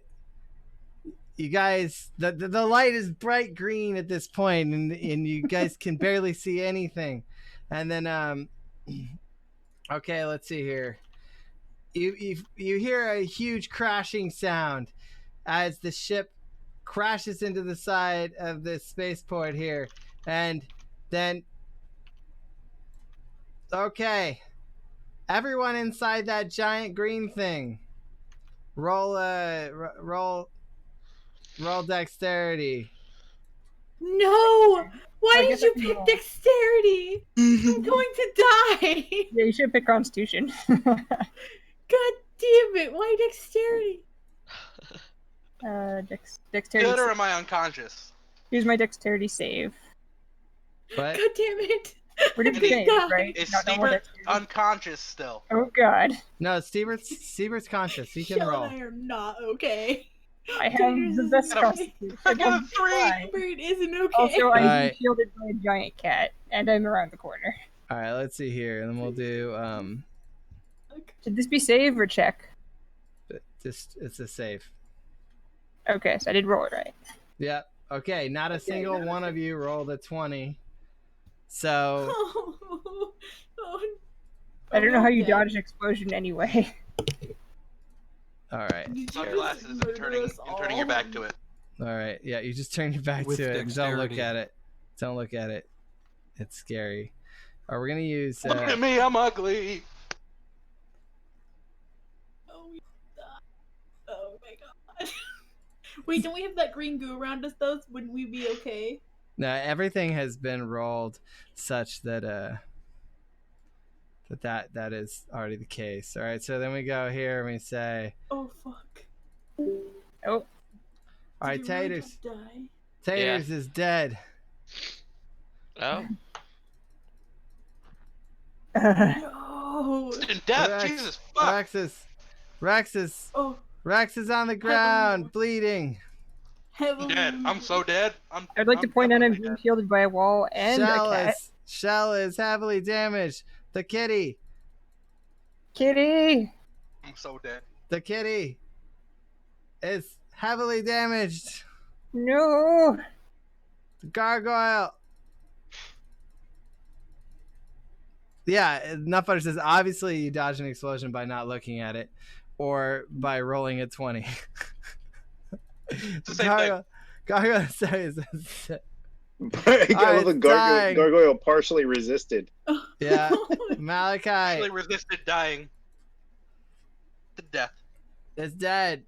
you guys, the light is bright green at this point, and you guys can barely see anything. And then okay, let's see here. You hear a huge crashing sound as the ship crashes into the side of the spaceport here, and then okay, everyone inside that giant green thing, roll dexterity. No! Why I did guess I you can pick roll. dexterity? I'm going to die! Yeah, you should pick Constitution. God damn it! Why dexterity? Dexterity. Good or am I unconscious? Here's my dexterity save. What? God damn it! We're doing Andy, save, right? Is Not normal Siebert dexterity. unconscious still? Oh god. No, Siebert's conscious. He can Shell roll. and I are not okay. I have the best I got a- constitution. I got a 3! Siebert isn't okay. Also, I'm Alright. being shielded by a giant cat, and I'm around the corner. All right, let's see here, and then we'll do Should this be save or check? just it's a save. Okay, so I did roll it right. Yep. Okay, not a single one of you rolled a 20. So I don't know how you dodge an explosion anyway. all right. Sunglasses and turning your back to it. All right. Yeah, you just turn your back With to it. And don't look dexterity. at it. Don't look at it. It's scary. All right, we're gonna use. Look at me, I'm ugly. Oh my god. Wait, don't we have that green goo around us though? Wouldn't we be okay? No, everything has been rolled such that that is already the case. All right, so then we go here and we say, Oh fuck. Oh. all right, Did you really Taters. just die? Taters is dead. Oh. No. In death, Jesus fuck. Rex is on the ground, bleeding. Heavily. Dead. I'm so dead. I'd like to point out I'm definitely being dead. shielded by a wall and a cat. Shell is heavily damaged. The kitty. Kitty! I'm so dead. The kitty is heavily damaged. No! The gargoyle. Yeah, Nutbutter says obviously you dodge an explosion by not looking at it or by rolling a 20. It's the same thing. Gargoyle says I love the gargoyle partially resisted. yeah. Malachi Actually resisted dying to death. is dead.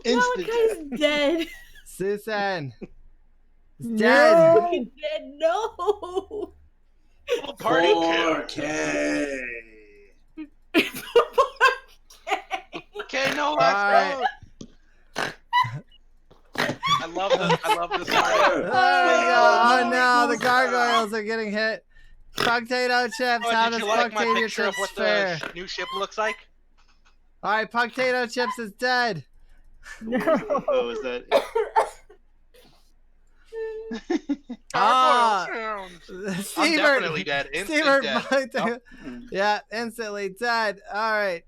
Malachi's dead. Susan is No! dead. He's dead. No. Little party Okay. Okay, no, All let's right. go. I love this There we go. Oh no, the gargoyles are getting hit. Pugtato chips, Oh, how did does you like my Pugtato picture of chips what fare? the new ship looks like? All right, Pugtato chips is dead. Oh, is that? Ah, Gargoyle sounds. I'm Stevert, definitely dead. Instant Stevert, dead. Pugtato- yeah, instantly dead. All right,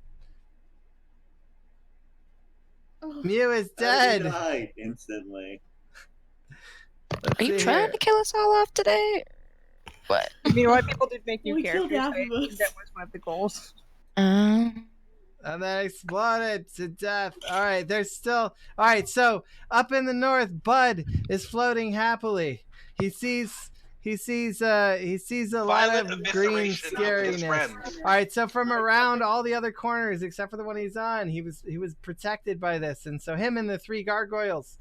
Mew is dead. Died instantly. Let's Are you see trying here. to kill us all off today? What? You know what? People did make new We killed characters. half I of think us. that was one of the goals. And then exploded to death. All right, there's still. All right, so up in the north, Bud is floating happily. He sees a lot Violent of green evisceration of his scariness. friends. All right, so from around all the other corners except for the one he's on, he was protected by this, and so him and the three gargoyles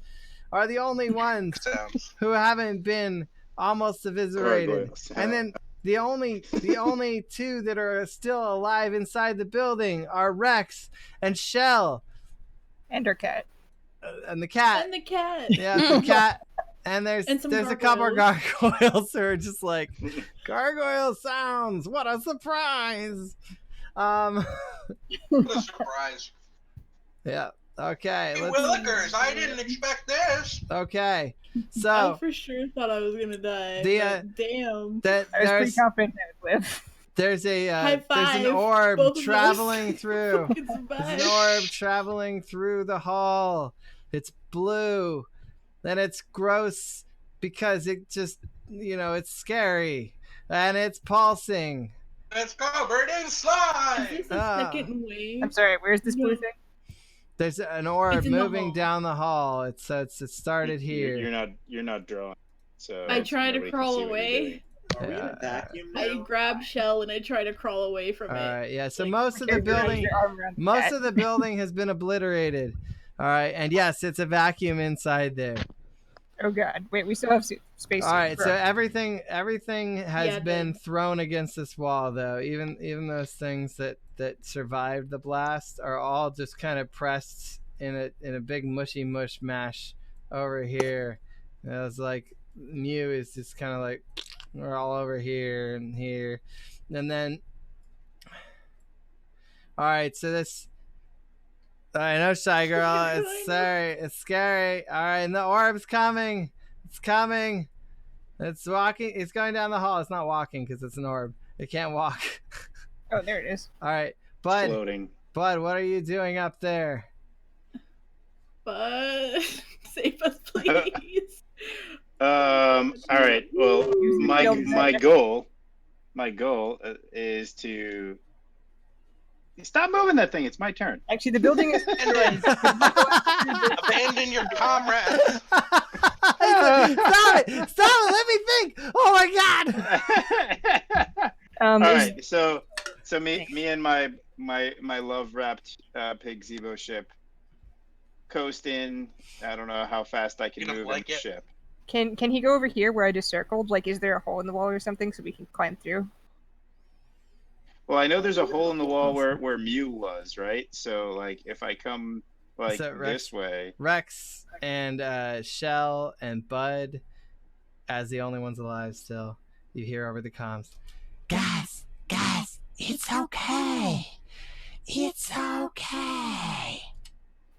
are the only ones Sounds. who haven't been almost eviscerated. Gargoyles, yeah. And then the only two that are still alive inside the building are Rex and Shell And our cat. and the cat. And the cat. Yeah, the cat. And there's some a couple of gargoyles. gargoyles who are just like, gargoyle sounds. What a surprise! What a surprise. Yeah. Okay. Hey, Let's. Willikers, I didn't expect this. Okay. I So for sure thought I was gonna die. The, but damn. that I was pretty there's confident I would live. there's a High there's five, an orb both of us. traveling through. Fucking There's survive. an orb traveling through the hall. It's blue. Then it's gross because it just, it's scary. And it's pulsing. It's covered in slime. Is this a second wave? I'm sorry, where's this blue No. thing? There's an orb It's in the moving hall. down the hall. It started here. You're not drawing. So I try to nobody can crawl see what you're away. doing. Are we in a vacuum now? I grab Shell and I try to crawl away from All it. right, yeah. So Like, most of the Careful, building, your arm around the most cat. of the building has been obliterated. All right, and yes, it's a vacuum inside there. Oh god, wait, we still have space. All right, for- so everything has Yeah, been then. thrown against this wall, though. Even those things that survived the blast are all just kind of pressed in a big mushy mush mash over here. And it was like Mew is just kind of like we're all over here and here, and then. All right, so this. I know, Shy Girl. It's scary. All right, and the orb's coming. It's coming. It's walking. It's going down the hall. It's not walking because it's an orb. It can't walk. Oh, there it is. All right, Bud. Floating. Bud, what are you doing up there? But save us, please. All right. Well, my goal is to stop moving that thing. It's my turn. Actually, the building is. Abandon your comrades. Stop it! Stop it! Let me think. Oh my God! All right. So me and my love wrapped pig Zebo ship coast in. I don't know how fast I can You don't move like in the it? ship. Can he go over here where I just circled? Like, is there a hole in the wall or something so we can climb through? Well, I know there's a hole in the wall where Mew was, right? So like if I come like So, Rex- this way. Rex and Shell and Bud, as the only ones alive still, you hear over the comms. Guys, it's okay. It's okay.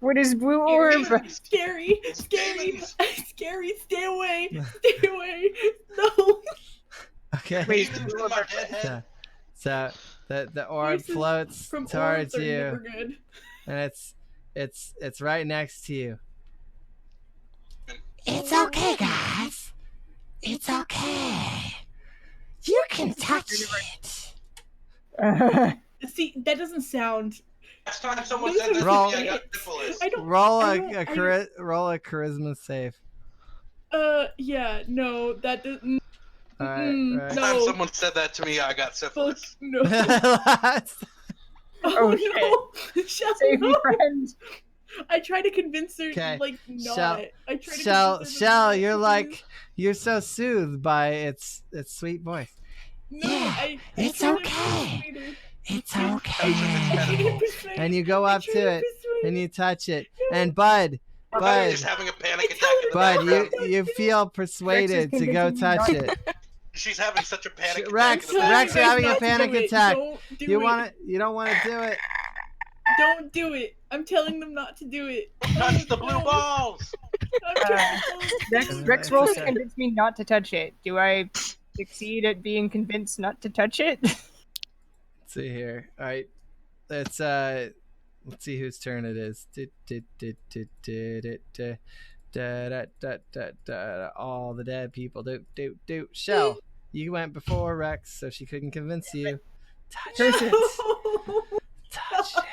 What is blue orb? Scary. Scary. Stay away. Stay away. No. Okay. Wait, Demons in my dead head. So the orb Voices floats from towards orbs are you, never good. and it's right next to you. It's okay, guys. It's okay. You can touch it. See, that doesn't sound. Last time someone Those said are this to Roll. me, I got syphilis. I don't. Roll I a don't- roll a charisma save. Yeah, no, that doesn't. All right. Mm, right. Last time No. someone said that to me, I got Fuck, syphilis. no. Oh, no. Shell, Save me, no. friend. I try to convince her, Okay. like, not. Shell- I try to Shell, convince her Shell, not, you're please. like you're so soothed by its sweet voice. No, Yeah, I it's try to okay. persuade her. It's I okay. try to persuade And her. you go I up try to it persuade and her. you touch it. And Bud, I'm just having a panic attack in the Bud, background. you feel persuaded to go convincing me touch not it. She's having such a panic Rex, attack in the Rex, you're background. having a Not to panic do it. attack. Don't do You it. want to? You don't want to do it. Don't do it. I'm telling them not to do it. Touch the blue balls. I'm trying to tell them to Rex, do it. Rex rolls to convince me not to touch it. Do I succeed at being convinced not to touch it? Let's see here. All right, let's see whose turn it is. All the dead people. Do. Shell, you went before Rex, so she couldn't convince you. Touch it. Touch it.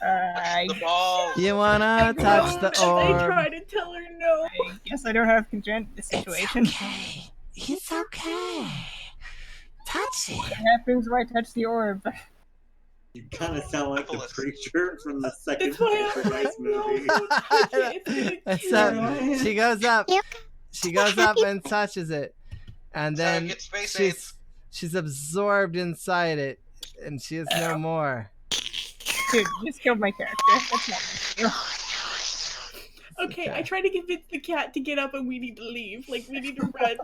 The balls. You wanna touch the I orb? try to tell her no. I guess I don't have control of the situation. Okay. It's okay. Touch it. What happens when I touch the orb? You kind of sound like the Syphilis. preacher from the second That's why I'm Poltergeist like, no, movie. don't touch it. It's gonna kill me. She goes up. You She goes up and touches it, and That's how I then get space she's absorbed inside it, and she is no more. Dude, you just killed my character. That's not Okay, I try to convince the cat to get up and we need to leave. Like, we need to run.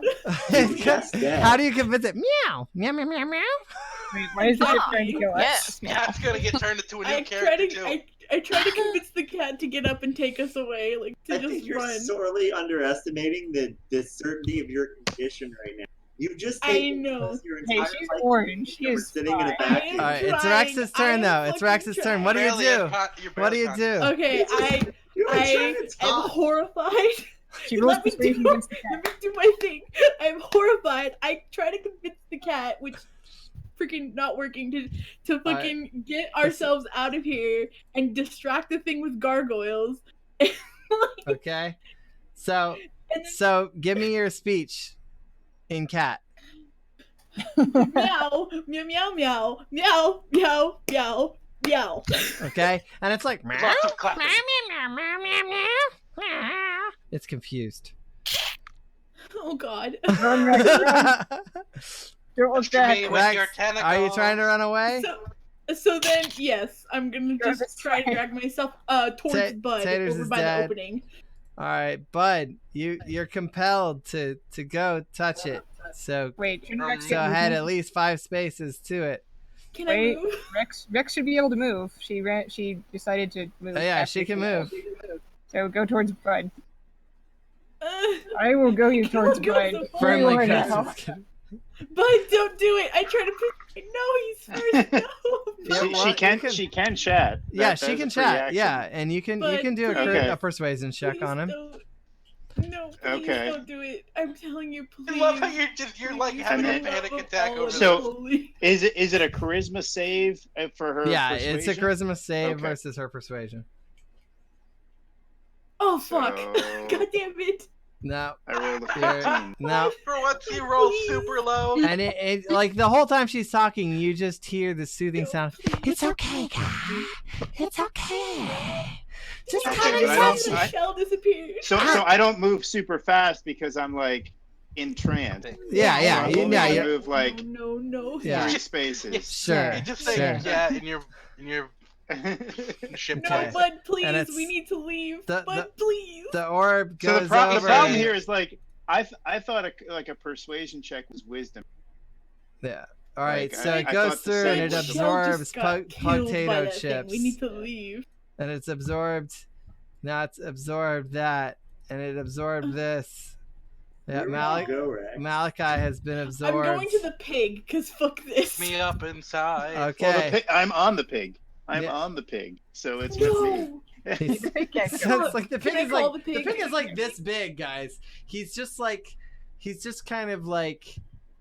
How do you convince it? Meow, meow, meow, meow, meow. Wait, why is the cat trying to kill us? Yes, meow. Cat's gonna get turned into a new I character try too. I try to convince the cat to get up and take us away. Like, to I just think you're run. sorely underestimating the certainty of your condition right now. You just I taken know. your Hey, entire she's life orange. She and we're is sitting in a fine. vacuum. All right, it's trying. Rex's turn I am though. It's fucking Rex's turn. What do you Barely do? you're What do barely you conscious. do? Okay, You're I trying to am talk. horrified. She rolls Let me persuasion do- against the Let cat. me do my thing. I'm horrified. I try to convince the cat, which freaking not working, to fucking get ourselves out of here and distract the thing with gargoyles. Okay. So give me your speech in cat. Meow, meow, meow, meow, meow, meow, meow, meow. Okay, and it's like meow, Lots of clapping. meow, meow, meow, meow, meow. It's confused. Oh God. Run, Rex, run. Don't look Mr. back. Me with your Rex, tentacles. are you trying to run away? So then, yes, I'm gonna Travis, just try to drag myself towards Bud Taters over is by dead. the opening. All right, Bud, you're compelled to go touch it. So Wait, shouldn't Rex so get I had movement? at least 5 spaces to it. Can Wait, I move? Rex should be able to move. She decided to move. Oh, yeah, after she can move. So go towards Bud. Uh, I will go you towards Don't go Bud. so far. Firmly Right grasp now. his cat. Bud, don't do it. I try to push. No, he's first. No. Yeah, She, well, she you can can- she can chat. Yeah, That she is a can free chat. action. Yeah, and you can But do Okay. a persuasion check Please on him. don't. No, please Okay. don't do it. I'm telling you, please. I love how you're like Please, having a And then- panic attack over So- this. holy. Is it a charisma save for her? Yeah, persuasion? it's a charisma save Okay. versus her persuasion. Oh fuck! So- God damn it! No, I rolled a you're- 15. no. For once he rolled super low. And it like the whole time she's talking, you just hear the soothing sound. It's okay, guy. It's okay. Just Okay, come but and I touch don't- it. The shell disappeared. So I don't move super fast because I'm like entranced. Yeah, yeah, So you, I'm yeah, only you, gonna move like No. Yeah. 3 spaces. sure, You just say sure. yeah in your ship No, Okay. voice. Bud, please. And it's- We need to leave. the- Bud, please. The orb So goes the over. problem here is like I thought a persuasion check was wisdom. Yeah. All right, Like, so I it goes thought the through and same it was- Shell absorbs just got killed by potato that thing. chips. We need to leave. And it's absorbed. Now it's absorbed that, and it absorbed this. Yeah, Where would you go, Rex? Malachi has been absorbed. I'm going to the pig, because fuck this. Me up inside. Okay. Well, I'm on the pig. I'm Yeah. on the pig, so it's with me. No. He's- The pig can't so go. it's like the pig Can I is call like the the pig? pig is like this big, guys. He's just kind of like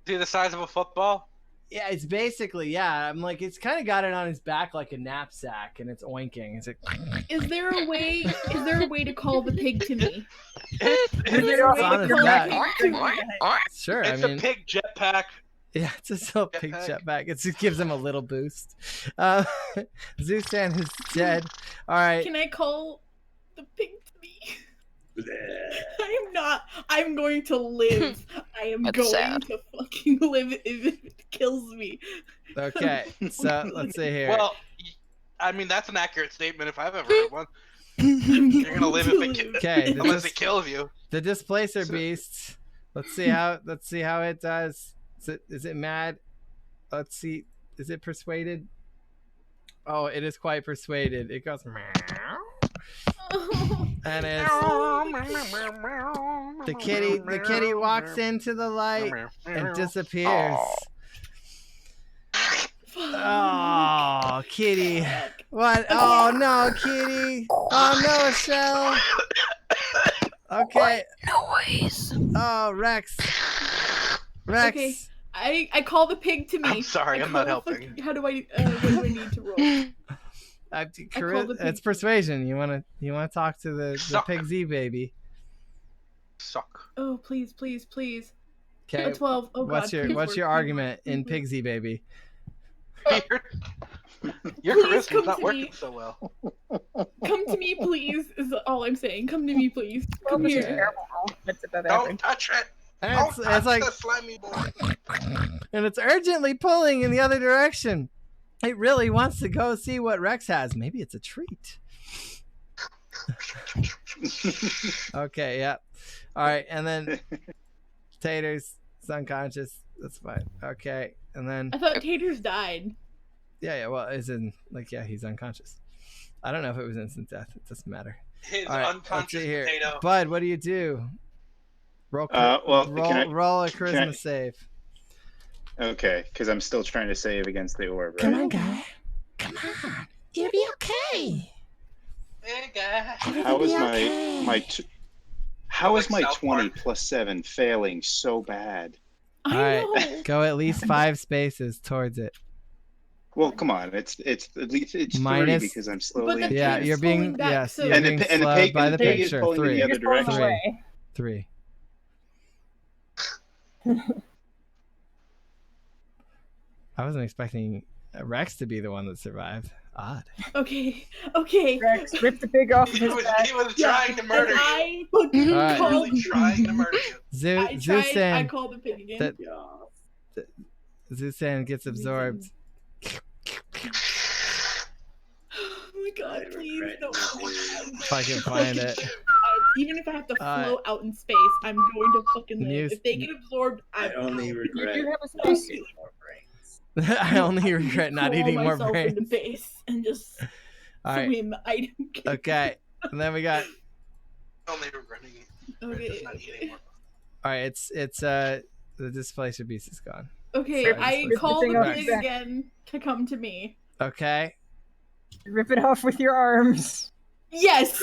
See the size of a football? yeah, it's basically yeah. I'm like it's kind of got it on his back like a knapsack, and it's oinking. It's like Is there a way to call the pig to me? It's Is there a way on to his call back. the pig to me? sure. I a mean, pig jetpack. yeah, it's a little pig Jetpack. jetpack. It just gives him a little boost. Zoosan is dead. All right. Can I call the pig to me? I'm going to live. I am That's going sad. to fucking live if it kills me. Okay. So let's see here. Well, I mean that's an accurate statement if I've ever heard one. You're gonna live if it Okay, unless it kills you. the displacer So- beast. Let's see how it does. Is it mad? Let's see. Is it persuaded? Oh, it is quite persuaded. It goes meow. And it's the kitty walks into the light and disappears. Oh, kitty. What? Oh no, kitty. Oh no, Michelle. Okay. Noise. Oh, Rex. Rex. Okay. I call the pig to me. I'm sorry, I I'm call not the helping. How do I? What do I need to roll? call the It's pig. persuasion. You wanna talk to the Suck. pig Z baby. Suck. Oh please. Okay. A 12. Oh What's God. your please what's work, your please argument work, in please work. Pigsy baby? Your Please charisma's come not to working me. so well. Come to me, please. Is all I'm saying. Come to me, please. Come That's a here. terrible roll. That's above Don't average. touch it. And Don't it's touch like the slimy boy. and it's urgently pulling in the other direction. It really wants to go see what Rex has. Maybe it's a treat. Okay, yeah. All right, and then Tater's unconscious. That's fine. Okay, and then I thought Taters died. yeah. Well, as in like he's unconscious. I don't know if it was instant death. It doesn't matter. His All right, let's unconscious see here. potato. Bud, what do you do? Roll roll a charisma save. Okay, because I'm still trying to save against the orb, right? Come on, guy. Come on. You'll be okay. Hey, guy. How is how is my South 20 Park. plus 7 failing so bad? All right, go at least 5 spaces towards it. Well, come on, it's at least it's Minus- 3 because I'm slowly. But the Yeah, pig's you're pulling being back, yes, so- you're being and the slowed pig, by and the the pig is picture. pulling me the other direction. Away. 3. I wasn't expecting Rex to be the one that survived. Odd. Okay. Rex, rip the pig off of his back. He was trying to murder you. I fucking All right. called. Really trying to murder you. I Zeus called the pig again. that Zeus gets absorbed. Oh my god, please don't. If I can find it. Even if I have to float out in space, I'm going to fucking live. If they get absorbed, I only regret You have a not space eating more brains. I only regret not crawl eating more myself brains. into base and just All right. swim. I don't care. Okay. And then we got Only regretting Okay. not eating more. all right, it's the displacer beast is gone. Okay, Sorry, I displacer call beast. the Rex. pig again to come to me. Okay. Rip it off with your arms. Yes.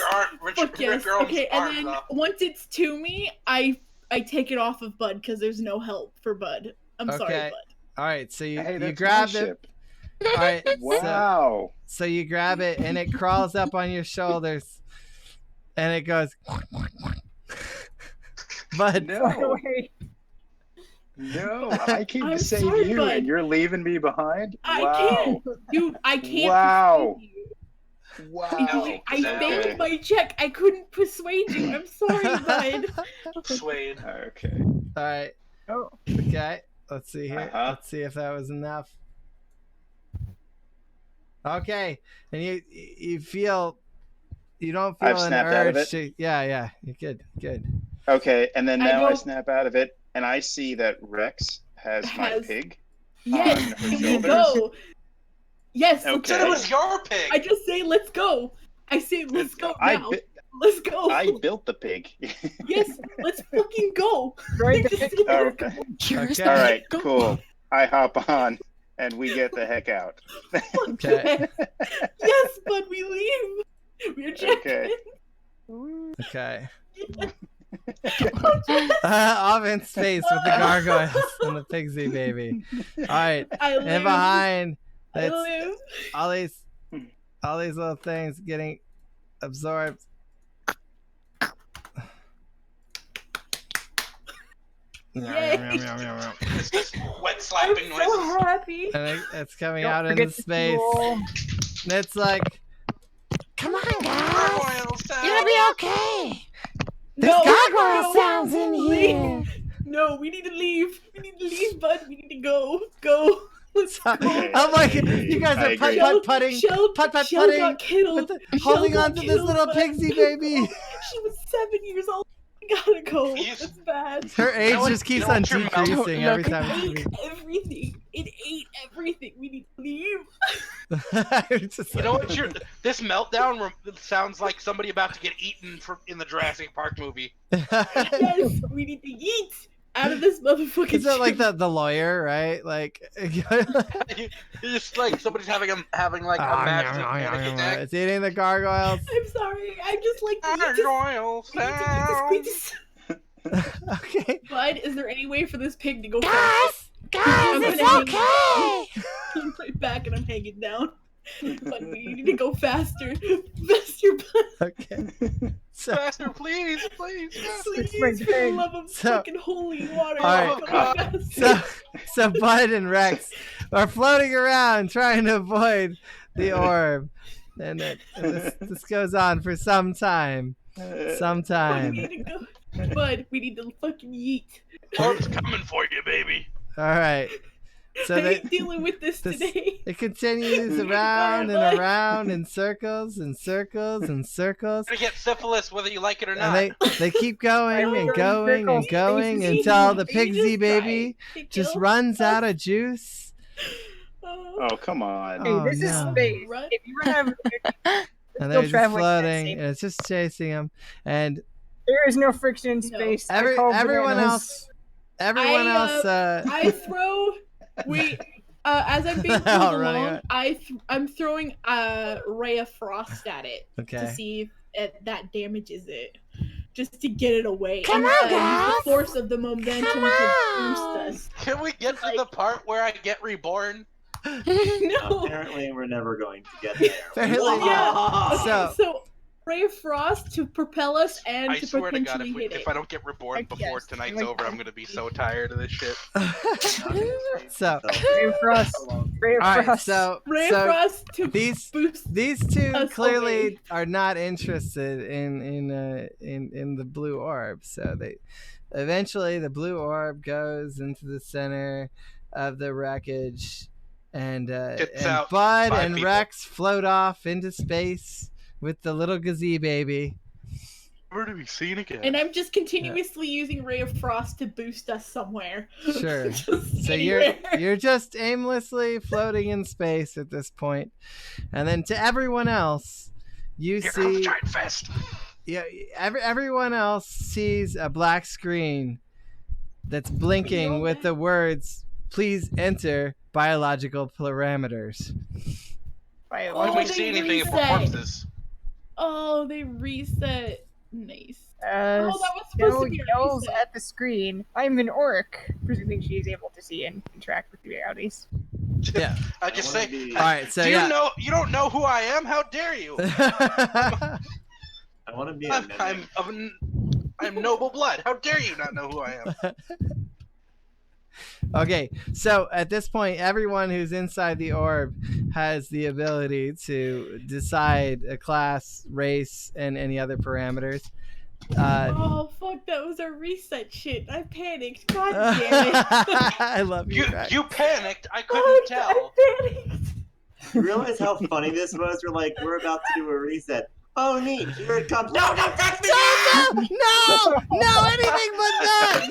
Fuck yes. Okay, and then once it's to me, I take it off of Bud because there's no help for Bud. I'm sorry, Okay. Bud. All right, so you Hey, you that's grab my it. ship. All right. Wow. So you grab it and it crawls up on your shoulders, and it goes. Bud. No. No, I came I'm to save sorry, you, Bud. and you're leaving me behind. I Wow. can't, dude. I can't. Wow. persuade you. Wow. I failed my check. I couldn't persuade you. I'm sorry, Bud. Persuade. Okay. All right. Oh. Okay. Let's see here. Uh-huh. Let's see if that was enough. Okay, and you feel you don't feel I've an snapped out of urge it? to yeah you're good. Okay, and then now I don't- snap out of it, and I see that Rex has my Has- pig. Yes, On her can we shoulders? go? Yes, let's Okay. It go. was your pig. I just say let's go. I say let's go I now. bi- Let's go. I built the pig. Yes, let's fucking go. Right, the Just- pig. Okay. Okay. All right, cool. I hop on, and we get the heck out. Okay. Yes, but we leave. We're checking. Okay. Okay. Off in space with the gargoyles and the pigsy baby. All right, I live. and behind I it's live. all these little things getting absorbed. Yay. It's this wet slapping I'm noises. so happy. And it's coming Don't out forget into to space. roll. And it's like Come on, guys. Gargoyle sound. You'll be okay. No, Gargoyle no, sounds in leave. here. No, we need to leave. We need to leave, bud. We need to go. Go. Let's go. I'm like, you guys I are putt agree. putt putting, Shell putt putt Shell putting, got killed. Shell holding got on to this killed, little bud. pigsy baby. She was 7 years old. We gotta go. You- That's bad. Her age what- just keeps you know on what your mouth- decreasing Don't every look time. It it's ate everything. It ate everything. We need to leave. It's just You know like- what? This meltdown sounds like somebody about to get eaten in the Jurassic Park movie. Yes, we need to eat out of this motherfucking. Is that like ship. the lawyer, right? Like, It's just like somebody's having like a massive panic attack. it's eating the gargoyles. I'm sorry. I just like to eat this. Gargoyle I need to eat sound. this Okay. Bud, is there any way for this pig to go fast? Guys, I'm it's gonna okay. I'm right back and I'm hanging down. But we need to go faster. Faster, Bud. Okay. So, Faster, please, please. Faster. Please, for the love of So- fucking holy water. All right. Go faster. so Bud and Rex are floating around trying to avoid the orb, and this goes on for some time. Some Bud, we time. need to go. Bud, we need to fucking yeet. Orb's coming for you, baby. All right. So I they, ain't dealing with this today. it continues around and around in circles and circles and circles. You're gonna get syphilis whether you like it or And not. they keep going and going and going Are you until the just Pigsy baby trying to just kill runs us? out of juice. Oh, come on. Hey, Oh, this is no. space. Run. If you run out of energy, And still they're just traveling at floating, same- and it's just chasing them. And there is no friction in space. I call everyone bananas. else, I throw. Wait. As I'm being They're all pulled running along, away. I'm throwing a ray of frost at it Okay. to see if that damages it, just to get it away. Come and on, use the guys. force of the momentum Come to on. boost us. Can we get to the part where I get reborn? No. Apparently, we're never going to get there. Apparently Yeah. Okay, So- so ray of frost to propel us and I to swear to God, potentially hit if it. I don't get reborn Heck before yes. tonight's Like- over, I'm gonna be so tired of this shit. So, Ray of frost. Ray of all right, frost. so Ray of frost to these boost. two us clearly away. are not interested in the blue orb. So they eventually the blue orb goes into the center of the wreckage, and Gets out Bud 5 and people. Rex float off into space with the little gazee baby. Where do we see it again? And I'm just continuously using ray of frost to boost us somewhere. Sure. Just So anywhere. you're just aimlessly floating in space at this point, and then to everyone else, you Here comes see Giant Fest. yeah everyone else sees a black screen that's blinking with the words "Please enter biological parameters." Can Oh, we they see anything for reset. corpses? Oh, they reset. Nice. Uh, Oh, that was supposed Snow to be a yells reset. at the screen. I'm an orc, presuming she is able to see and interact with realities. Yeah. I just say, All right. So do yeah. you know? You don't know who I am? How dare you? I want to be a mimic. I'm noble blood. How dare you not know who I am? Okay, so at this point, everyone who's inside the orb has the ability to decide a class, race, and any other parameters. Oh, fuck, that was a reset shit. I panicked. God damn it. I love you. You panicked. I couldn't tell. I panicked. You realize how funny this was? We're about to do a reset. Oh, neat. Here it comes. No, don't touch me! No, anything but that!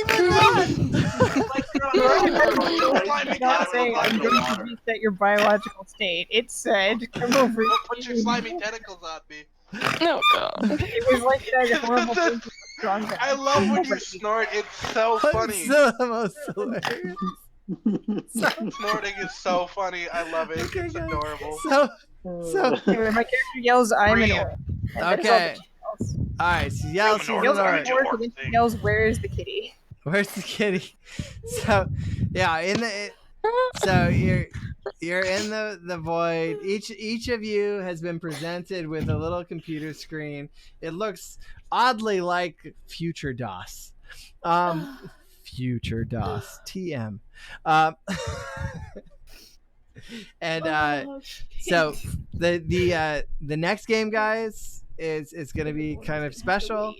Anything but It's not saying I'm going to reset your biological state. It said, come over Don't put your slimy tentacles on me. No, God. It was like that horrible thing. I love when you snort. It's so funny. It's the most hilarious. Snorting is so funny. I love it. It's adorable. So Anyway, my character yells, I'm an orc. And that is all okay. that she yells. All right, so yells She from yells, the I'm north. an orc, and then she yells, where is the kitty? Where's the kitty? So yeah, so you're in the void. Each of you has been presented with a little computer screen. It looks oddly like future DOS. Future DOS. TM. And so the next game, guys, is going to be kind of special.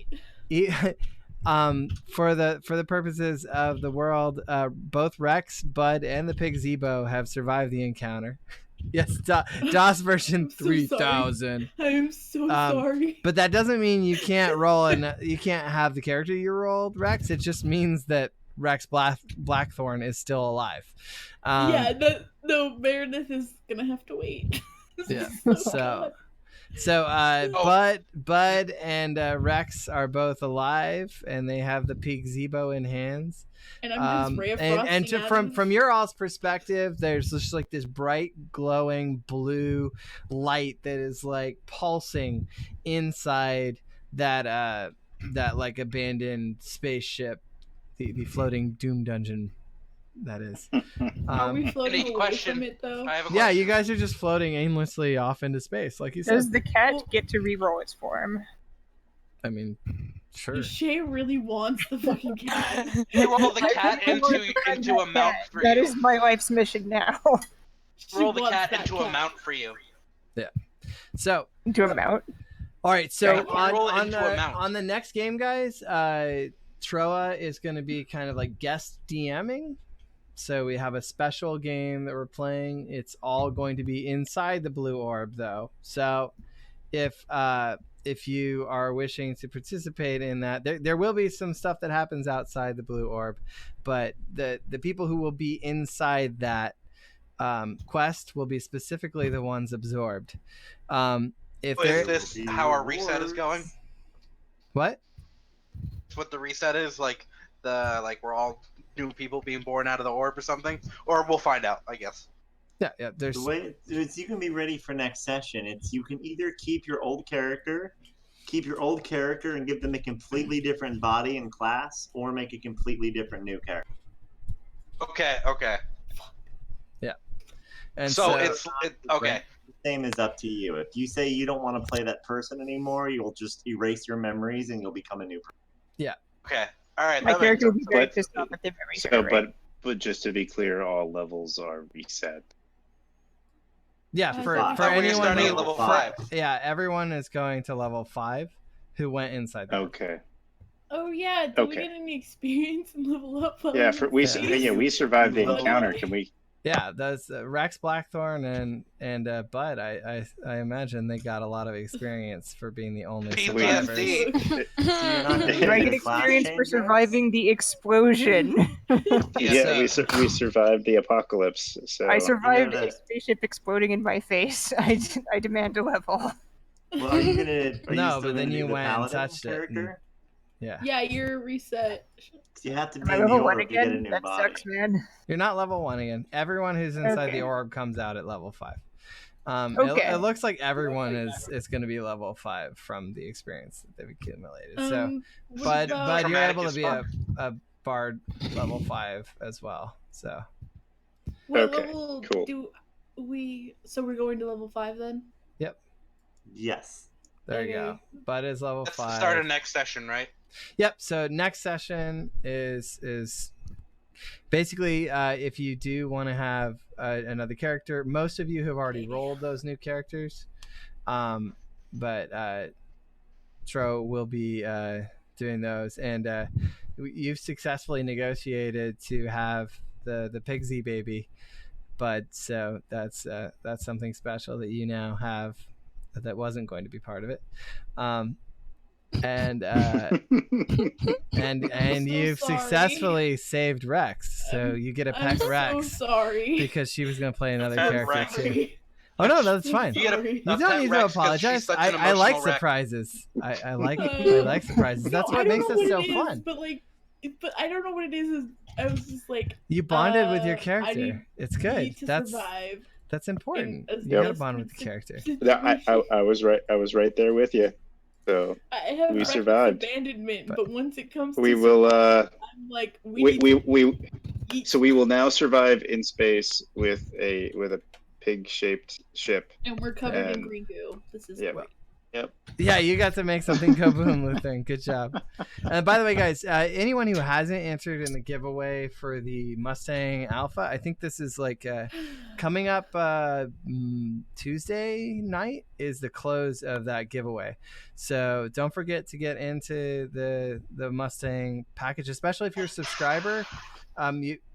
For the purposes of the world, both Rex, Bud, and the Pig Zebo have survived the encounter. Yes, DOS version 3000. I am so sorry. But that doesn't mean you can't roll and you can't have the character you rolled, Rex. It just means that Rex Blackthorn is still alive. Yeah, the Meredith is gonna have to wait. Yeah. God. So Bud and Rex are both alive, and they have the Pig Zebo in hands. And I'm just ray of frosting and at from him. your all's perspective, there's just like this bright, glowing blue light that is like pulsing inside that like abandoned spaceship, the floating Doom dungeon. That is. Are we floating Any away question? from it though? I have a Yeah, question. you guys are just floating aimlessly off into space, like you said. Does the cat get to reroll its form? I mean, sure. Shay really wants the fucking cat. You roll the cat into a mount for That you. is my life's mission now. Roll the wants cat that into a cat. mount for you. Yeah. So. Into a mount. All right. So Yeah, you roll it into a mount. on the next game, guys, Troa is going to be kind of like guest DMing. So we have a special game that we're playing. It's all going to be inside the blue orb, though. So if you are wishing to participate in that, there will be some stuff that happens outside the blue orb, but the people who will be inside that quest will be specifically the ones absorbed. If Is this how our reset is going? What? That's what the reset is, like we're all new people being born out of the orb or something, or we'll find out, I guess. Yeah. There's the way it's, you can be ready for next session. It's you can either keep your old character and give them a completely different body and class, or make a completely different new character. Okay. Yeah. And so it's okay. The same is up to you. If you say you don't want to play that person anymore, you'll just erase your memories and you'll become a new person. Yeah. Okay. All right. My character will be very pissed off at the memories. So, but just to be clear, all levels are reset. Yeah, for anyone at level 5. Yeah, everyone is going to level 5 who went inside the orb. Okay. Oh yeah, did we get any experience and level up? Yeah, we survived the encounter. Can we? Yeah, those Rex Blackthorn and Bud. I imagine they got a lot of experience for being the only survivors. Do I get experience for surviving the explosion? Yeah, we survived the apocalypse. So I survived a spaceship exploding in my face. I demand a level. Well, are you gonna? No, but then you went and touched it. Yeah. Yeah, you're reset. You have to be level 1 again. That sucks, man. You're not level 1 again. Everyone who's inside the orb comes out at level 5. It looks like everyone is going to be level 5 from the experience that they've accumulated. So, but you're able to be a bard level 5 as well. So. What level do we? So we're going to level 5 then. Yep. Yes. There you go. Bud is level 5. That's the start of next session, right? Yep. So next session is basically if you do want to have another character. Most of you have already rolled those new characters, but Tro will be doing those, and you've successfully negotiated to have the Pigsy baby, Bud. So that's something special that you now have that wasn't going to be part of it. And you've successfully saved Rex, so you get a pet Rex. So sorry. Because she was going to play another character too. Oh no, that's fine. You don't need to apologize. I like surprises. I like surprises. That's what makes it so fun. But I don't know what it is. I was just like you bonded with your character. It's good. That's important. You gotta bond with the character. Yeah, I was right. I was right there with you. So we survived. Abandonment, but once it comes to we will. I'm like so we will now survive in space with a pig-shaped ship. And we're covered in green goo. This is great. Yep. Yeah, you got to make something go boom, Lutheran. Good job. By the way, guys, anyone who hasn't answered in the giveaway for the Mustang Alpha, I think this is like coming up Tuesday night is the close of that giveaway. So don't forget to get into the Mustang package, especially if you're a subscriber.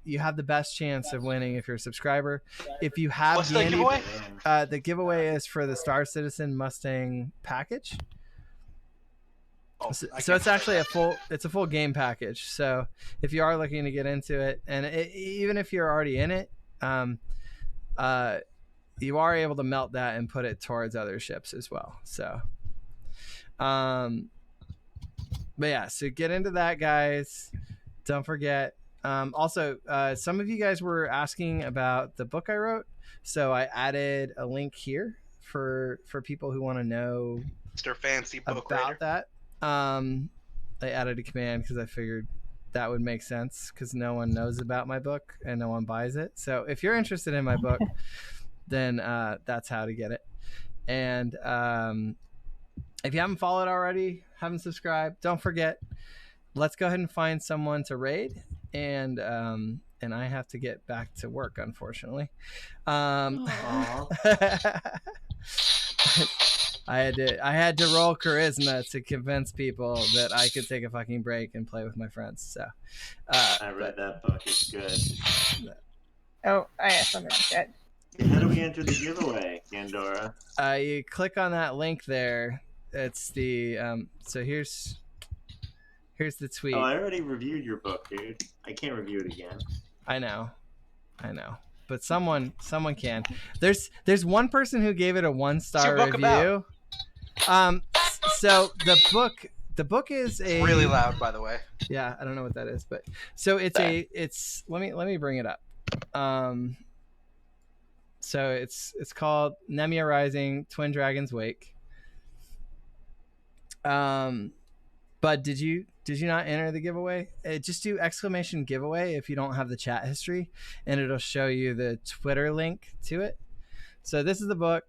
You have the best chance of winning if you're a subscriber. If you have What's the giveaway? The giveaway is for the Star Citizen Mustang package. So it's actually a full game package. So if you are looking to get into it, and even if you're already in it, you are able to melt that and put it towards other ships as well. So, but yeah, so get into that, guys. Don't forget. Also, some of you guys were asking about the book I wrote, so I added a link here for people who want to know Mr. Fancy Book about that. I added a command because I figured that would make sense because no one knows about my book and no one buys it. So if you're interested in my book, then that's how to get it. And if you haven't followed already, haven't subscribed, don't forget. Let's go ahead and find someone to raid. And I have to get back to work, I had to roll charisma to convince people that I could take a fucking break and play with my friends. So I read that book. It's good. Oh, I asked on the chat. How do we enter the giveaway, Gandora? You click on that link there. It's the so here's the tweet. Oh, I already reviewed your book, dude. I can't review it again. I know, but someone can. There's one person who gave it a 1-star review. So the book is It's really loud, by the way. Yeah, I don't know what that is, but so it's let me bring it up. So it's called Nemia Rising: Twin Dragons Wake. But did you not enter the giveaway? Just do exclamation giveaway if you don't have the chat history, and it'll show you the Twitter link to it. So this is the book.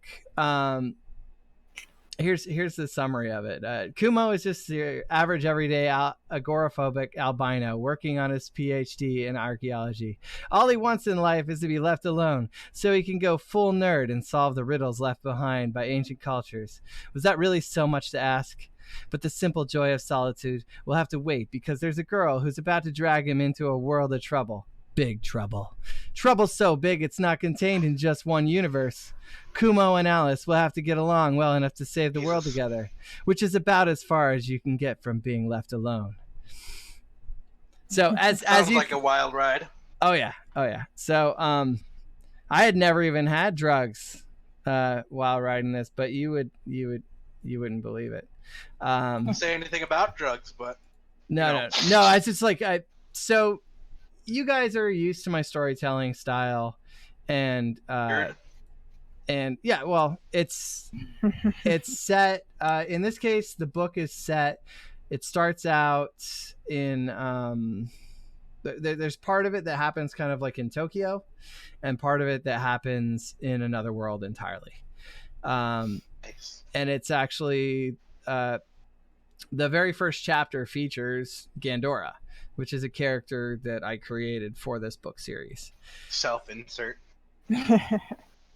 Here's the summary of it. Kumo is just your average everyday agoraphobic albino working on his PhD in archaeology. All he wants in life is to be left alone so he can go full nerd and solve the riddles left behind by ancient cultures. Was that really so much to ask? But the simple joy of solitude will have to wait because there's a girl who's about to drag him into a world of trouble. Big trouble. Trouble so big it's not contained in just one universe. Kumo and Alice will have to get along well enough to save the world together, which is about as far as you can get from being left alone. So as you like a wild ride. Oh yeah. So I had never even had drugs while riding this, but you wouldn't believe it. Don't say anything about drugs, but no. It's just like so you guys are used to my storytelling style, and yeah, well, it's set. In this case, the book is set. It starts out in there's part of it that happens kind of like in Tokyo, and part of it that happens in another world entirely. Nice. And it's actually the very first chapter features Gandora, which is a character that I created for this book series. Self-insert.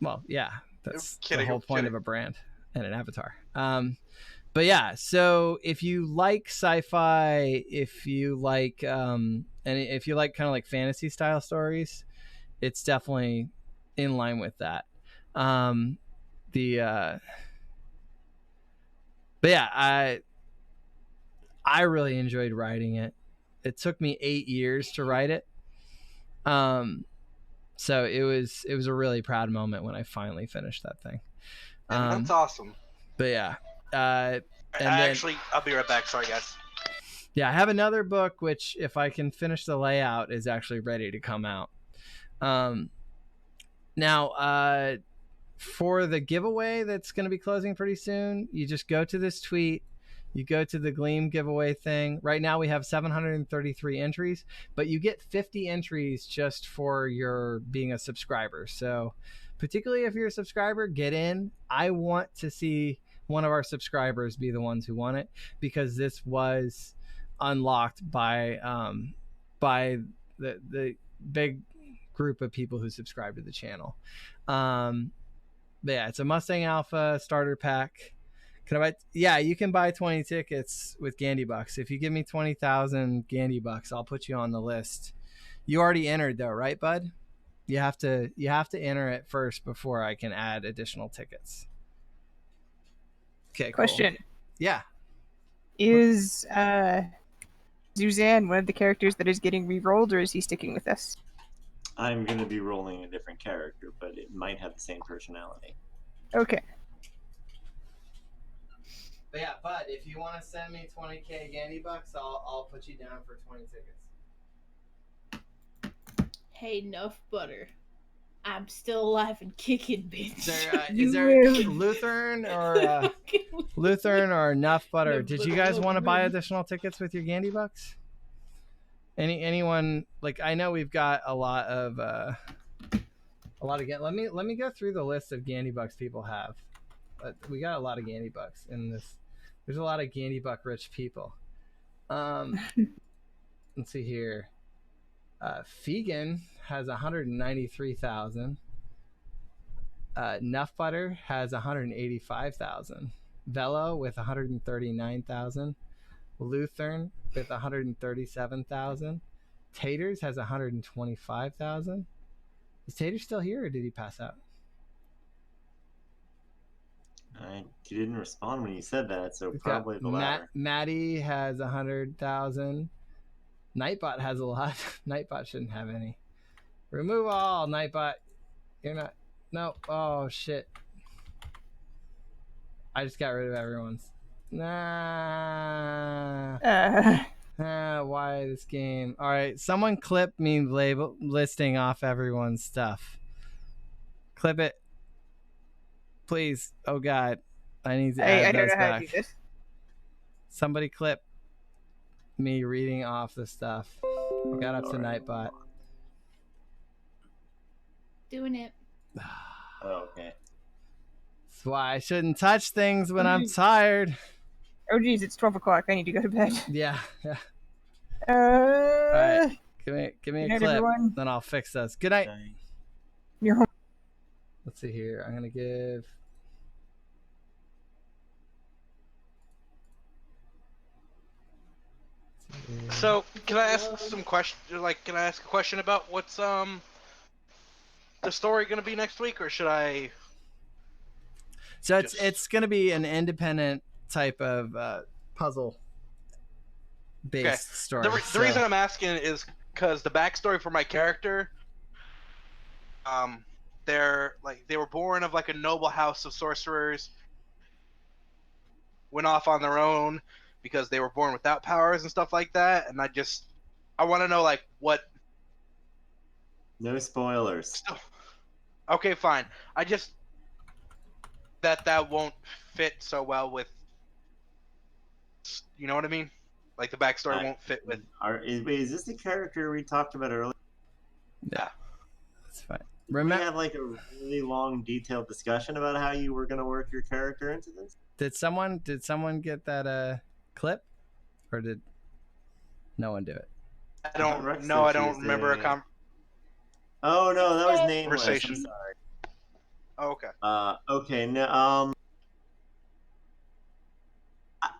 Well, yeah, that's kidding, the whole point of a brand and an avatar. But yeah, so if you like sci-fi, if you like and if you like kind of like fantasy style stories, it's definitely in line with that. But yeah, I really enjoyed writing it. It took me 8 years to write it. So it was a really proud moment when I finally finished that thing. That's awesome. But yeah. I'll be right back. Sorry, guys. Yeah, I have another book, which if I can finish the layout is actually ready to come out. Now, for the giveaway that's going to be closing pretty soon, you just go to this tweet. You go to the Gleam giveaway thing. Right now we have 733 entries, but you get 50 entries just for your being a subscriber. So particularly if you're a subscriber, get in. I want to see one of our subscribers be the ones who won it, because this was unlocked by the big group of people who subscribe to the channel. But yeah, it's a Mustang Alpha starter pack. Can I buy? Yeah, you can buy 20 tickets with Gandy Bucks. If you give me 20,000 Gandy Bucks, I'll put you on the list. You already entered though, right, bud? You have to enter it first before I can add additional tickets. Okay, Question. Cool. Yeah. Is Zuzan one of the characters that is getting re-rolled, or is he sticking with us? I'm going to be rolling a different character, but it might have the same personality. Okay. But yeah, bud, if you want to send me 20k Gandy Bucks, I'll put you down for 20 tickets. Hey, Nuff Butter. I'm still alive and kicking, bitch. Is there Lutheran or Lutheran or Nuff Butter? Did you guys want to buy additional tickets with your Gandy Bucks? Anyone, like, I know we've got a lot of let me go through the list of Gandy Bucks people have. We got a lot of Gandy Bucks in this. There's a lot of Gandy Buck rich people. Let's see here. Fegan has 193,000. Nuff Butter has 185,000. Velo with 139,000. Luthern with 137,000. Taters has 125,000. Is Tater still here, or did he pass out? He didn't respond when you said that, so We've probably got the latter. Maddie has 100,000. Nightbot has a lot. Nightbot shouldn't have any. Remove all, Nightbot. You're not. No. Oh shit. I just got rid of everyone's. Nah. Why this game? All right, someone clip me listing off everyone's stuff. Clip it, please. Oh God, I need to add I don't those know how back. to do this. Somebody clip me reading off the stuff. I got up to Nightbot. Doing it. Oh, okay. That's why I shouldn't touch things when I'm tired. Oh geez, it's 12 o'clock. I need to go to bed. Yeah. All right, give me good a night, clip, everyone. then I'll fix those. Good night. You're home. Let's see here. I'm gonna give. So, can I ask some question? Like, can I ask a question about what's the story gonna be next week, or should I? So it's gonna be an independent type of puzzle based story. The reason I'm asking is because the backstory for my character, they were born of like a noble house of sorcerers, went off on their own because they were born without powers and stuff like that, and I want to know like what. No spoilers. Okay, fine. I just that won't fit so well with. You know what I mean? Like the backstory won't fit with. Is this the character we talked about earlier? Yeah, that's fine. We had like a really long, detailed discussion about how you were going to work your character into this. Did someone get that clip, or did no one do it? I don't know. I don't remember a Oh no, that was nameless. conversation. I'm sorry. Oh, okay. Okay. No.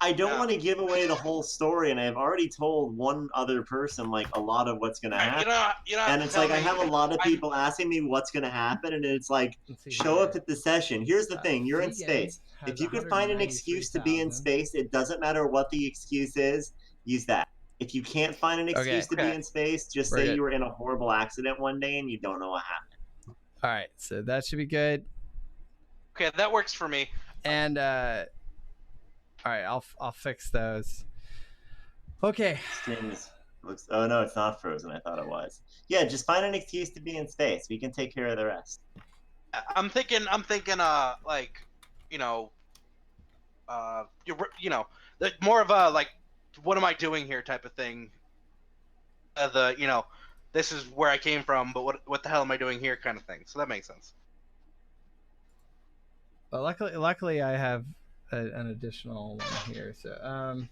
I don't want to give away the whole story, and I've already told one other person like a lot of what's going to happen. And it's like I have a lot of people asking me what's going to happen, and it's like show up at the session. Here's the thing: you're in space. If you could find an excuse to be in space, it doesn't matter what the excuse is. Use that. If you can't find an excuse to be in space, just say you were in a horrible accident one day and you don't know what happened. All right, so that should be good. Okay, that works for me. And all right, I'll fix those. Okay. Oh no, it's not frozen. I thought it was. Yeah, just find an excuse to be in space. We can take care of the rest. I'm thinking, like, more of a like, what am I doing here type of thing. This is where I came from, but what the hell am I doing here kind of thing. So that makes sense. Well, luckily I have an additional one here. So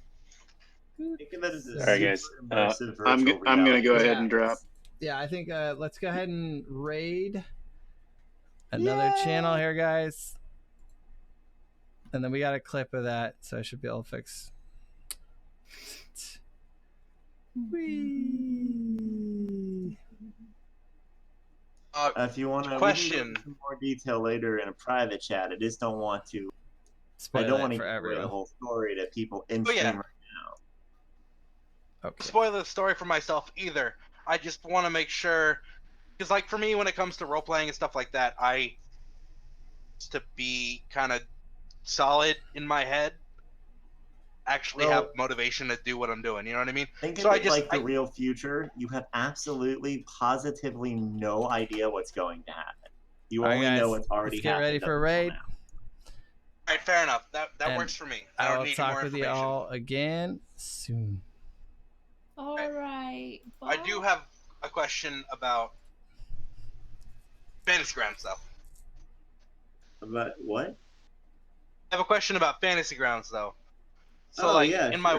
think of it as all right, guys. I'm gonna go ahead and drop. Yeah, I think let's go ahead and raid another channel here, guys. And then we got a clip of that, so I should be able to fix it. If you want to question some more detail later in a private chat, I just don't want to. I don't want to give away the whole story to people in stream right now. Okay. Spoil the story for myself either. I just want to make sure, because like for me, when it comes to role playing and stuff like that, I to be kind of solid in my head. Actually have motivation to do what I'm doing. You know what I mean? Think of it like the real future. You have absolutely, positively no idea what's going to happen. You only know what's already happened. Get ready for a raid. All right, fair enough. That works for me. I don't need more information. I'll talk with you all again soon. All right. Bye. I do have a question about Fantasy Grounds, though. About what? I have a question about Fantasy Grounds, though. So, in my